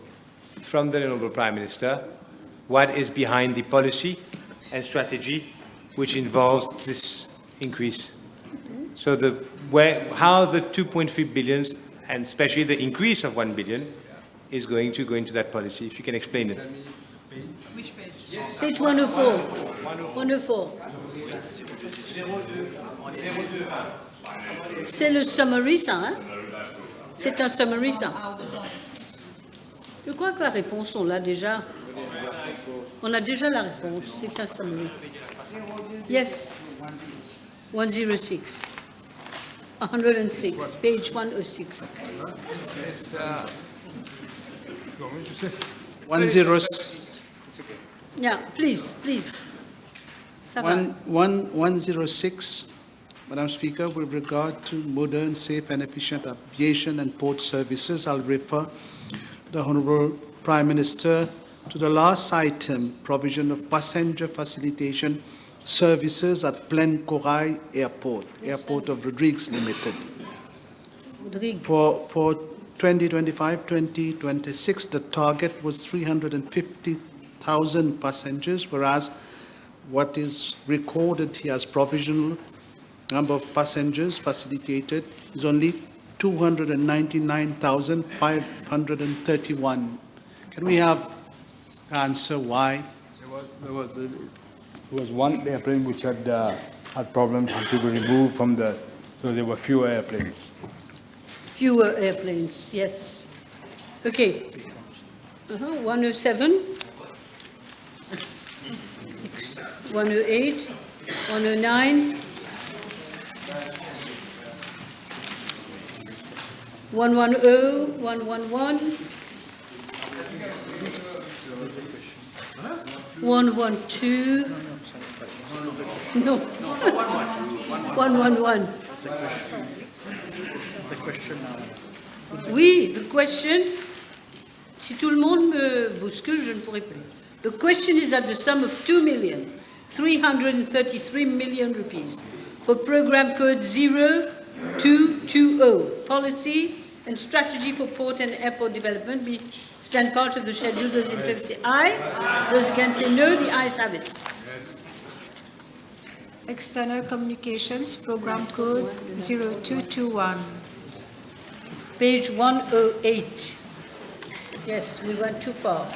from the Honourable Prime Minister what is behind the policy and strategy which involves this increase? So how the 2.3 billion, and especially the increase of 1 billion, is going to go into that policy, if you can explain it. Which page? Page 104. 104. C'est le summary, ça, hein? C'est un summary, ça. Je crois que la réponse, on l'a déjà. On a déjà la réponse. C'est un summary. Yes. 106. 106. Page 106. 106. Yeah, please. Ça va. 106, Madam Speaker, with regard to modern, safe and efficient aviation and port services, I'll refer the Honourable Prime Minister to the last item, provision of passenger facilitation services at Plenkorai Airport, Airport of Rodrigues Limited. For 2025-2026, the target was 350,000 passengers, whereas what is recorded here as provisional number of passengers facilitated is only 299,531. Can we have answer why There was one airplane which had had problems, had to be removed from the, so there were fewer airplanes. Fewer airplanes, yes. Okay. 107, 108, 109, 110, 111, 112, no, 111. Oui, the question, si tout le monde me bouscule, je ne pourrai plus. The question is at the sum of 2,333,000,000 rupees for program code 0220, policy and strategy for port and airport development. We stand part of the schedule. Those in favor say aye. Those against say no. The ayes have it. External communications, program code 0221. Page 108. Yes, we went too far.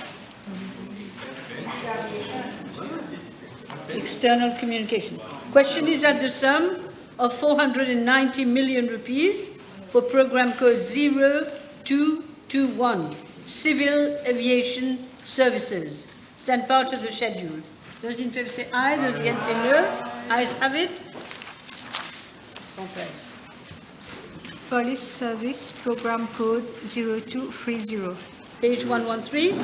External communication. Question is at the sum of 490 million rupees for program code 0221, civil aviation services. Stand part of the schedule. Those in favor say aye, those against say no. Ayes have it. Sans place. Police service, program code 0230. Page 113.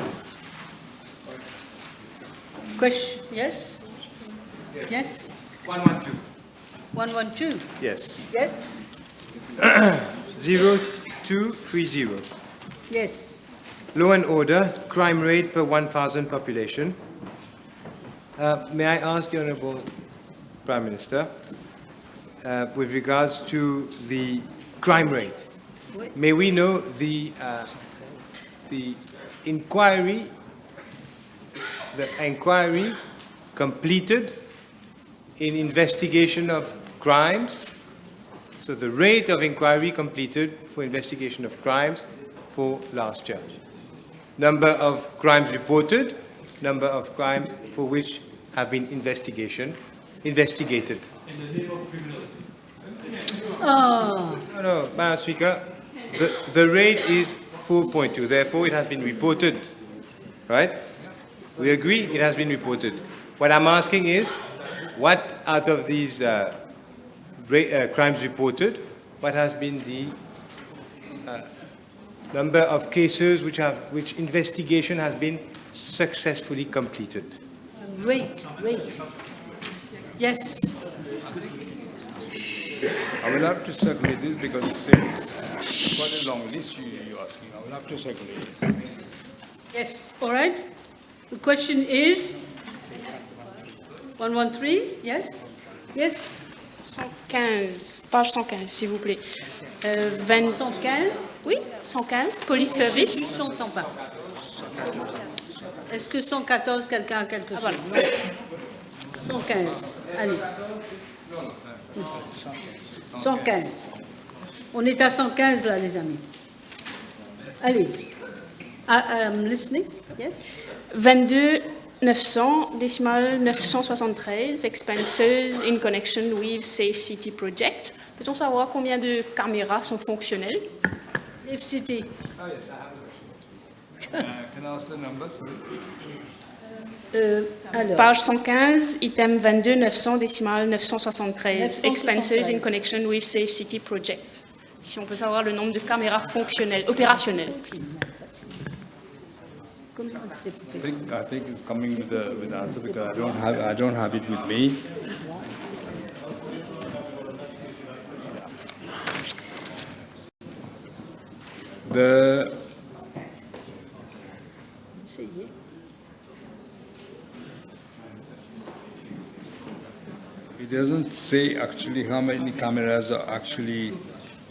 Question, yes? Yes? 112. 112. Yes. Yes? 0230. Yes. Law and order, crime rate per 1,000 population. May I ask the Honourable Prime Minister, with regards to the crime rate, may we know the inquiry completed in investigation of crimes, so the rate of inquiry completed for investigation of crimes for last year. Number of crimes reported, number of crimes for which have been investigated. Oh. No, Madam Speaker, the rate is 4.2, therefore it has been reported, right? We agree it has been reported. What I'm asking is, what out of these crimes reported, what has been the number of cases which investigation has been successfully completed? Rate. Yes. I will have to circulate this because it says quite a long list you're asking. I will have to circulate it. Yes. All right. The question is 113. Yes. Yes. 115, page 115, s'il vous plaît. 115. Oui, 115, police service. Je n'entends pas. Est-ce que 114, quelqu'un a quelque chose? Voilà. 115. Allez. 115. On est à 115 là, les amis. Allez. I'm listening. Yes. 22 900, décimale 973, expenses in connection with Safe City Project. Peut-on savoir combien de caméras sont fonctionnelles? Safe City. Can I ask the numbers? Alors. Page 115, item 22 900, décimale 973, expenses in connection with Safe City Project. Si on peut savoir le nombre de caméras fonctionnelles, opérationnelles. I think it's coming with the answer because I don't have it with me. It doesn't say actually how many cameras are actually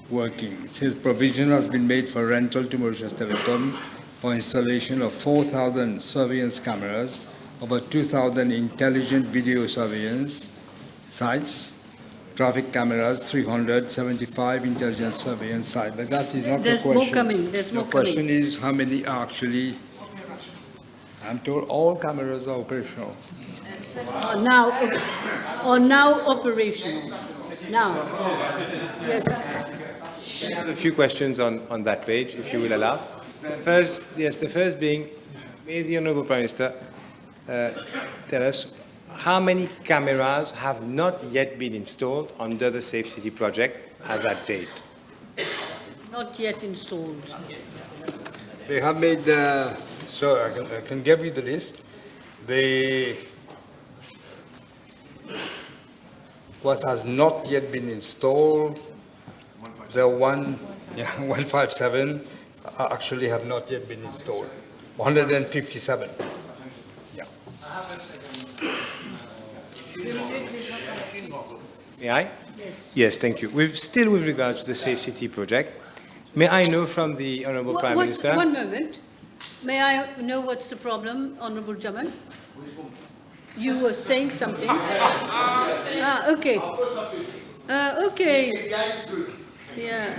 working. It says provision has been made for rental to Mauritius Telecom for installation of 4,000 surveillance cameras, over 2,000 intelligent video surveillance sites, traffic cameras, 375 intelligent surveillance sites. But that is not There's the question. more coming. There's more the question coming. is how many are actually I'm told all cameras are operational. Are now operational. Now, yes. I have a few questions on that page, if you will allow. The first being, may the Honourable Prime Minister tell us how many cameras have not yet been installed under the Safe City project as at date? Not yet installed. They have made, so I can give you the list. What has not yet been installed, the 157 actually have not yet been installed. 157. Yeah. May I? Yes. Yes, thank you. Still with regards to the Safe City project, may I know from the Honourable Prime Minister? One moment. May I know what's the problem, Honourable Jaman? You were saying something. Okay. Okay. Yeah.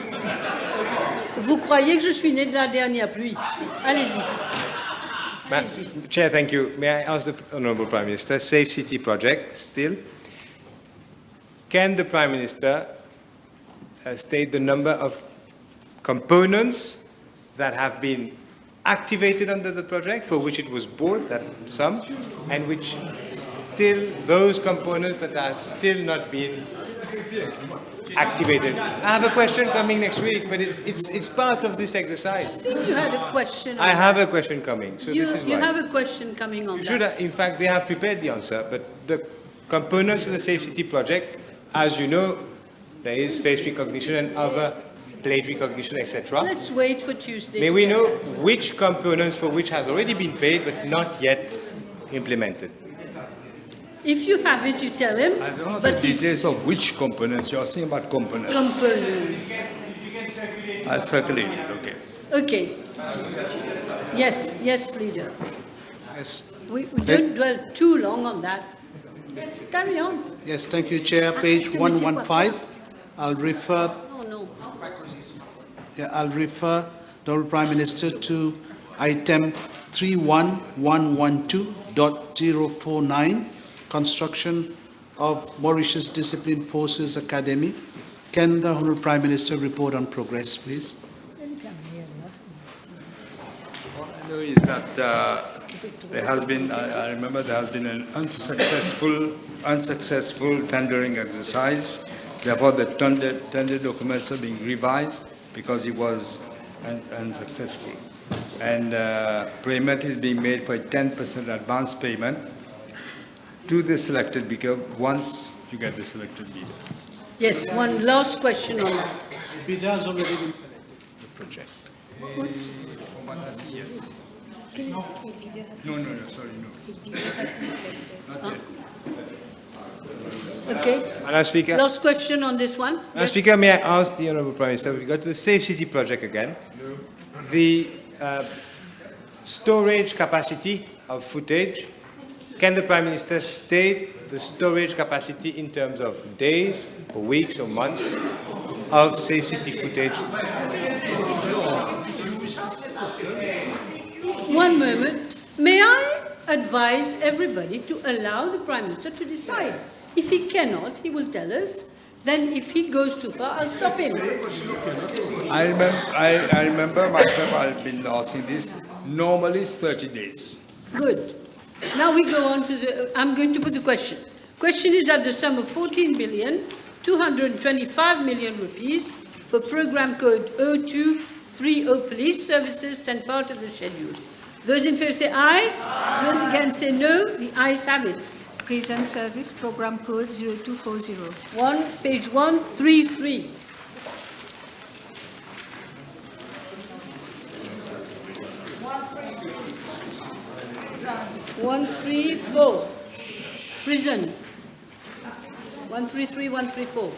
Vous croyez que je suis né de la dernière pluie? Allez-y. Chair, thank you. May I ask the Honourable Prime Minister, Safe City project still? Can the Prime Minister state the number of components that have been activated under the project, for which it was bought, that some, and which still, those components that are still not being activated? I have a question coming next week, but it's part of this exercise. I think you had a question. I have a question coming, so this is why. You have a question coming on that. In fact, they have prepared the answer, but the components of the Safe City project, as you know, there is face recognition and other plate recognition, etc. Let's wait for Tuesday. May we know which components for which has already been paid but not yet implemented? If you have it, you tell him. I don't know the details of which components. You're saying about components. Components. I'll circulate it, okay. Okay. Yes, leader. Yes. We don't dwell too long on that. Yes, carry on. Yes, thank you, Chair. Page 115. I'll refer. Oh, no. Yeah, I'll refer the Honourable Prime Minister to item 31112.049, construction of Mauritius Disciplined Forces Academy. Can the Honourable Prime Minister report on progress, please? What I know is that there has been, I remember there has been an unsuccessful tendering exercise. Therefore, the tender documents are being revised because it was unsuccessful. And payment is being made for a 10% advance payment to the selected bidder once you get the selected bidder. Yes, one last question on that. The bidder has already been selected. The project. Yes. No, sorry, no. Not yet. Okay. Madam Speaker. Last question on this one. Madam Speaker, may I ask the Honourable Prime Minister, we go to the Safe City project again. No. The storage capacity of footage, can the Prime Minister state the storage capacity in terms of days, or weeks, or months of Safe City footage? One moment. May I advise everybody to allow the Prime Minister to decide? If he cannot, he will tell us. Then if he goes too far, I'll stop him. I remember myself, I've been asking this. Normally it's 30 days. Good. Now we go on to the, I'm going to put the question. Question is at the sum of 14,225,000,000 rupees for program code 0230 police services, 10 part of the schedule. Those in favour say aye. Aye. Those against say no. The ayes have it. Prison Service Program Code 0240. Page 133. Prison. 133, 134.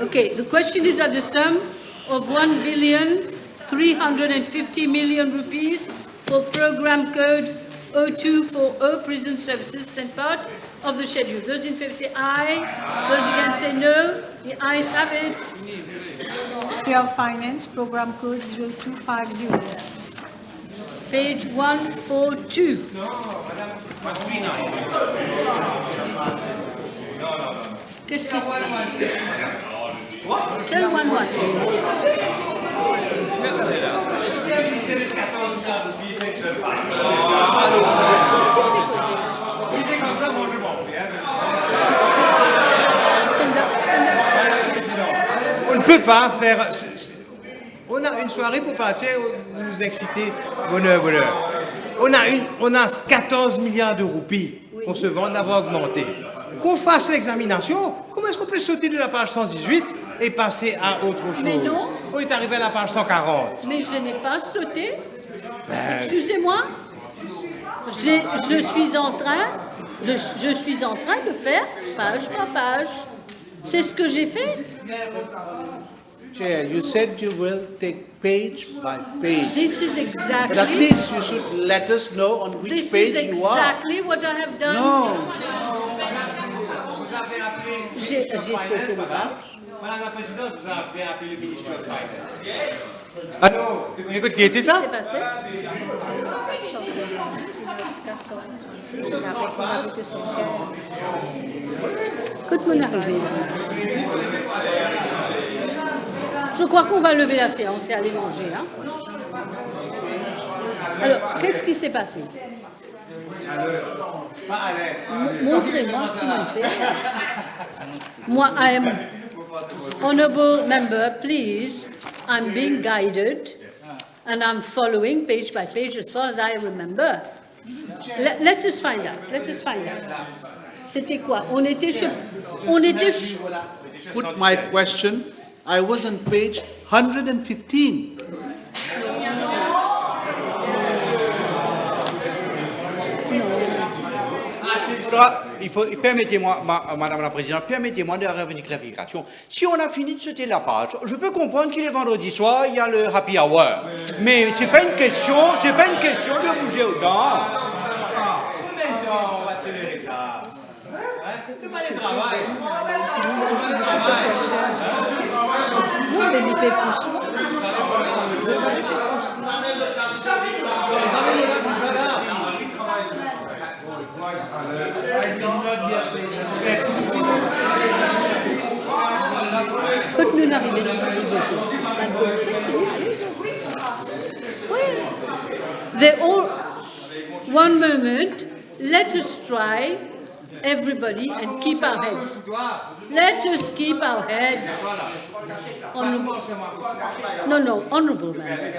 Okay, the question is at the sum of 1,350,000,000 rupees for program code 0240 prison services, 10 part of the schedule. Those in favour say aye. Those against say no. The ayes have it. Sphere of Finance Program Code 0250. page 142. Qu'est-ce qui se passe? Quel 1-1? On ne peut pas faire... On a une soirée pour partir, vous nous excitez, bonheur, bonheur. On a 14 milliards de roupies pour se vendre, d'avoir augmenté. Qu'on fasse l'examination, comment est-ce qu'on peut sauter de la page 118 et passer à autre chose? Mais non. On est arrivé à la page 140. Mais je n'ai pas sauté. Excusez-moi. Je suis en train de faire page par page. C'est ce que j'ai fait. Chair, you said you will take page by page. This is But at exactly. least you should let us know on which This page is you are. exactly what I have done. No. J'ai sauté le page. Madame la Présidente, vous avez appelé le ministre de Finance. Allô, écoute, qui était ça? Qu'est-ce qui s'est passé? Écoute, mon arrivée. Je crois qu'on va lever la séance et aller manger. Hein? Alors, qu'est-ce qui s'est passé? Montrez-moi ce qu'ils ont fait. Moi, I am honorable member, please. I'm being guided and I'm following page by page as far as I remember. Let us find out. Let us find out. C'était quoi? On était Put my question. I was on page 115. Permettez-moi, Madame la Présidente, permettez-moi de revenir une clarification. Si on a fini de sauter la page, je peux comprendre qu'il est vendredi soir, il y a le happy hour. Mais c'est pas une question de bouger autant. On va trélérer ça. C'est pas le travail. Non, mais les pépiches. Quand nous n'arrivons pas à They all, one moment, let us try, everybody, and keep our heads. Let us keep our heads. Honorable, no, honorable member.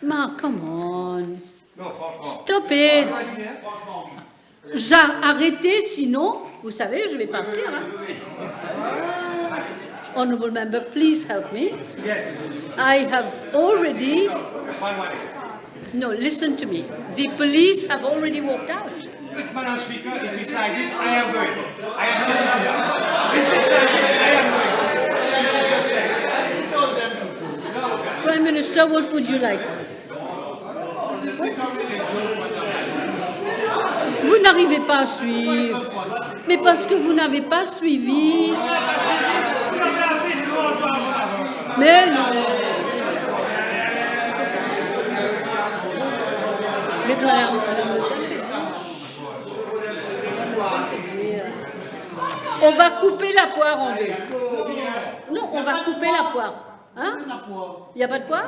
Ma, come on. Stop it. Arrêtez, sinon, vous savez, je vais partir. Hein? Honorable member, please help me. I have already... No, listen to me. The police have already walked out. Madam Speaker, if it's like this, I am going. I am going. Prime Minister, what would you like? Vous n'arrivez pas à suivre. Mais parce que vous n'avez pas suivi. Mais non. On va couper la poire en deux. Non, on va couper la poire. Hein? Il n'y a pas de poire?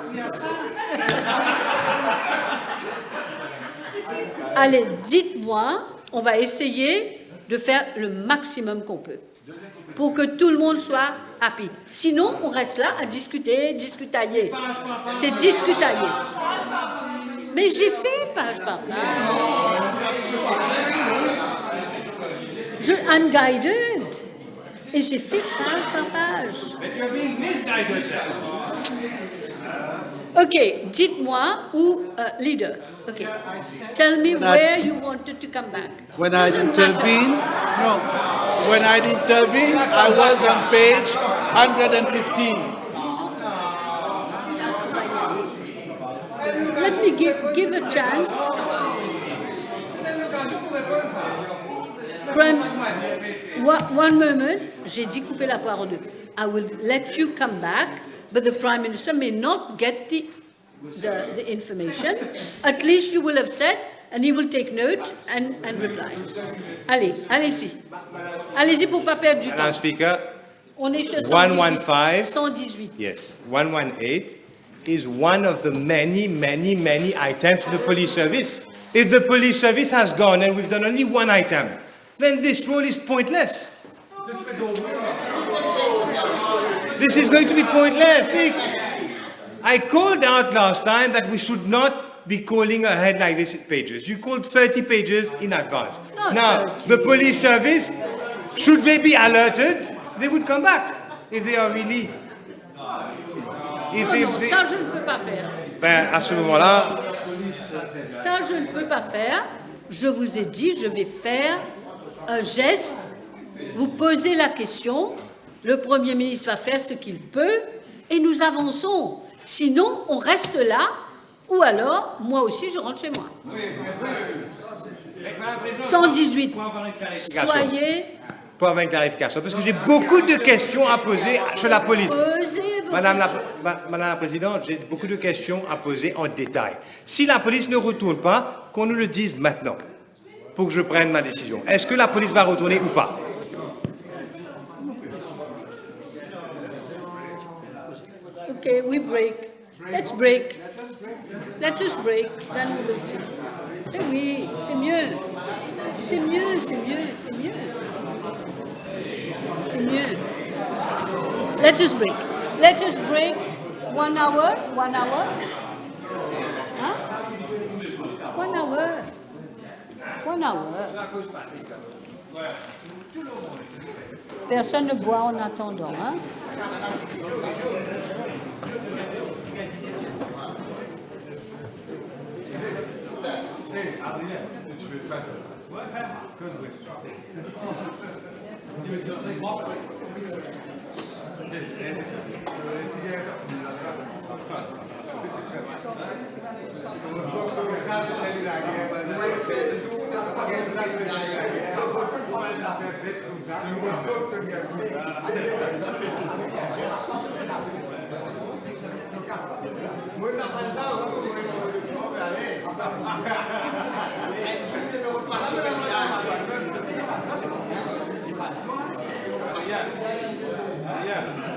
Allez, dites-moi, on va essayer de faire le maximum qu'on peut pour que tout le monde soit happy. Sinon, on reste là à discutailler. C'est discutailler. Mais j'ai fait page par page. I'm guided. Et j'ai fait page par page. Ok, dites-moi où, leader. Okay, tell me where you wanted to come back. When I intervened, I was on page 115. Let me give a chance. One moment, j'ai dit couper la poire en deux. I will let you come back, but the Prime Minister may not get the the information, at least you will have said, and he will take note and reply. Allez-y. Allez-y pour pas perdre du Madam temps. Speaker, On est sur 115. 118. Yes, 118 is one of the many items for the police service. If the police service has gone and we've done only one item, then this role is pointless. This is going to be pointless, Nick. I called out last time that we should not be calling ahead like this at pages. You called 30 pages in advance. Now, the police service, should they be alerted, they would come back if they are really... Non, ça je ne peux pas faire. Ben, à ce moment-là... Ça je ne peux pas faire. Je vous ai dit, je vais faire un geste. Vous posez la question, le Premier ministre va faire ce qu'il peut et nous avançons. Sinon, on reste là ou alors, moi aussi, je rentre chez moi. 118. Soyez... Pour avoir une clarification, parce que j'ai beaucoup de questions à poser sur la police. Madame la Présidente, j'ai beaucoup de questions à poser en détail. Si la police ne retourne pas, qu'on nous le dise maintenant, pour que je prenne ma décision. Est-ce que la police va retourner ou pas? Okay, we break. Let's break. Let us break, then we will see. Eh oui, c'est mieux. C'est mieux, c'est mieux, c'est mieux. C'est mieux. Let us break. Let us break 1 hour. 1 hour. Hein? 1 hour. 1 hour. Personne ne boit en attendant, hein? Yeah.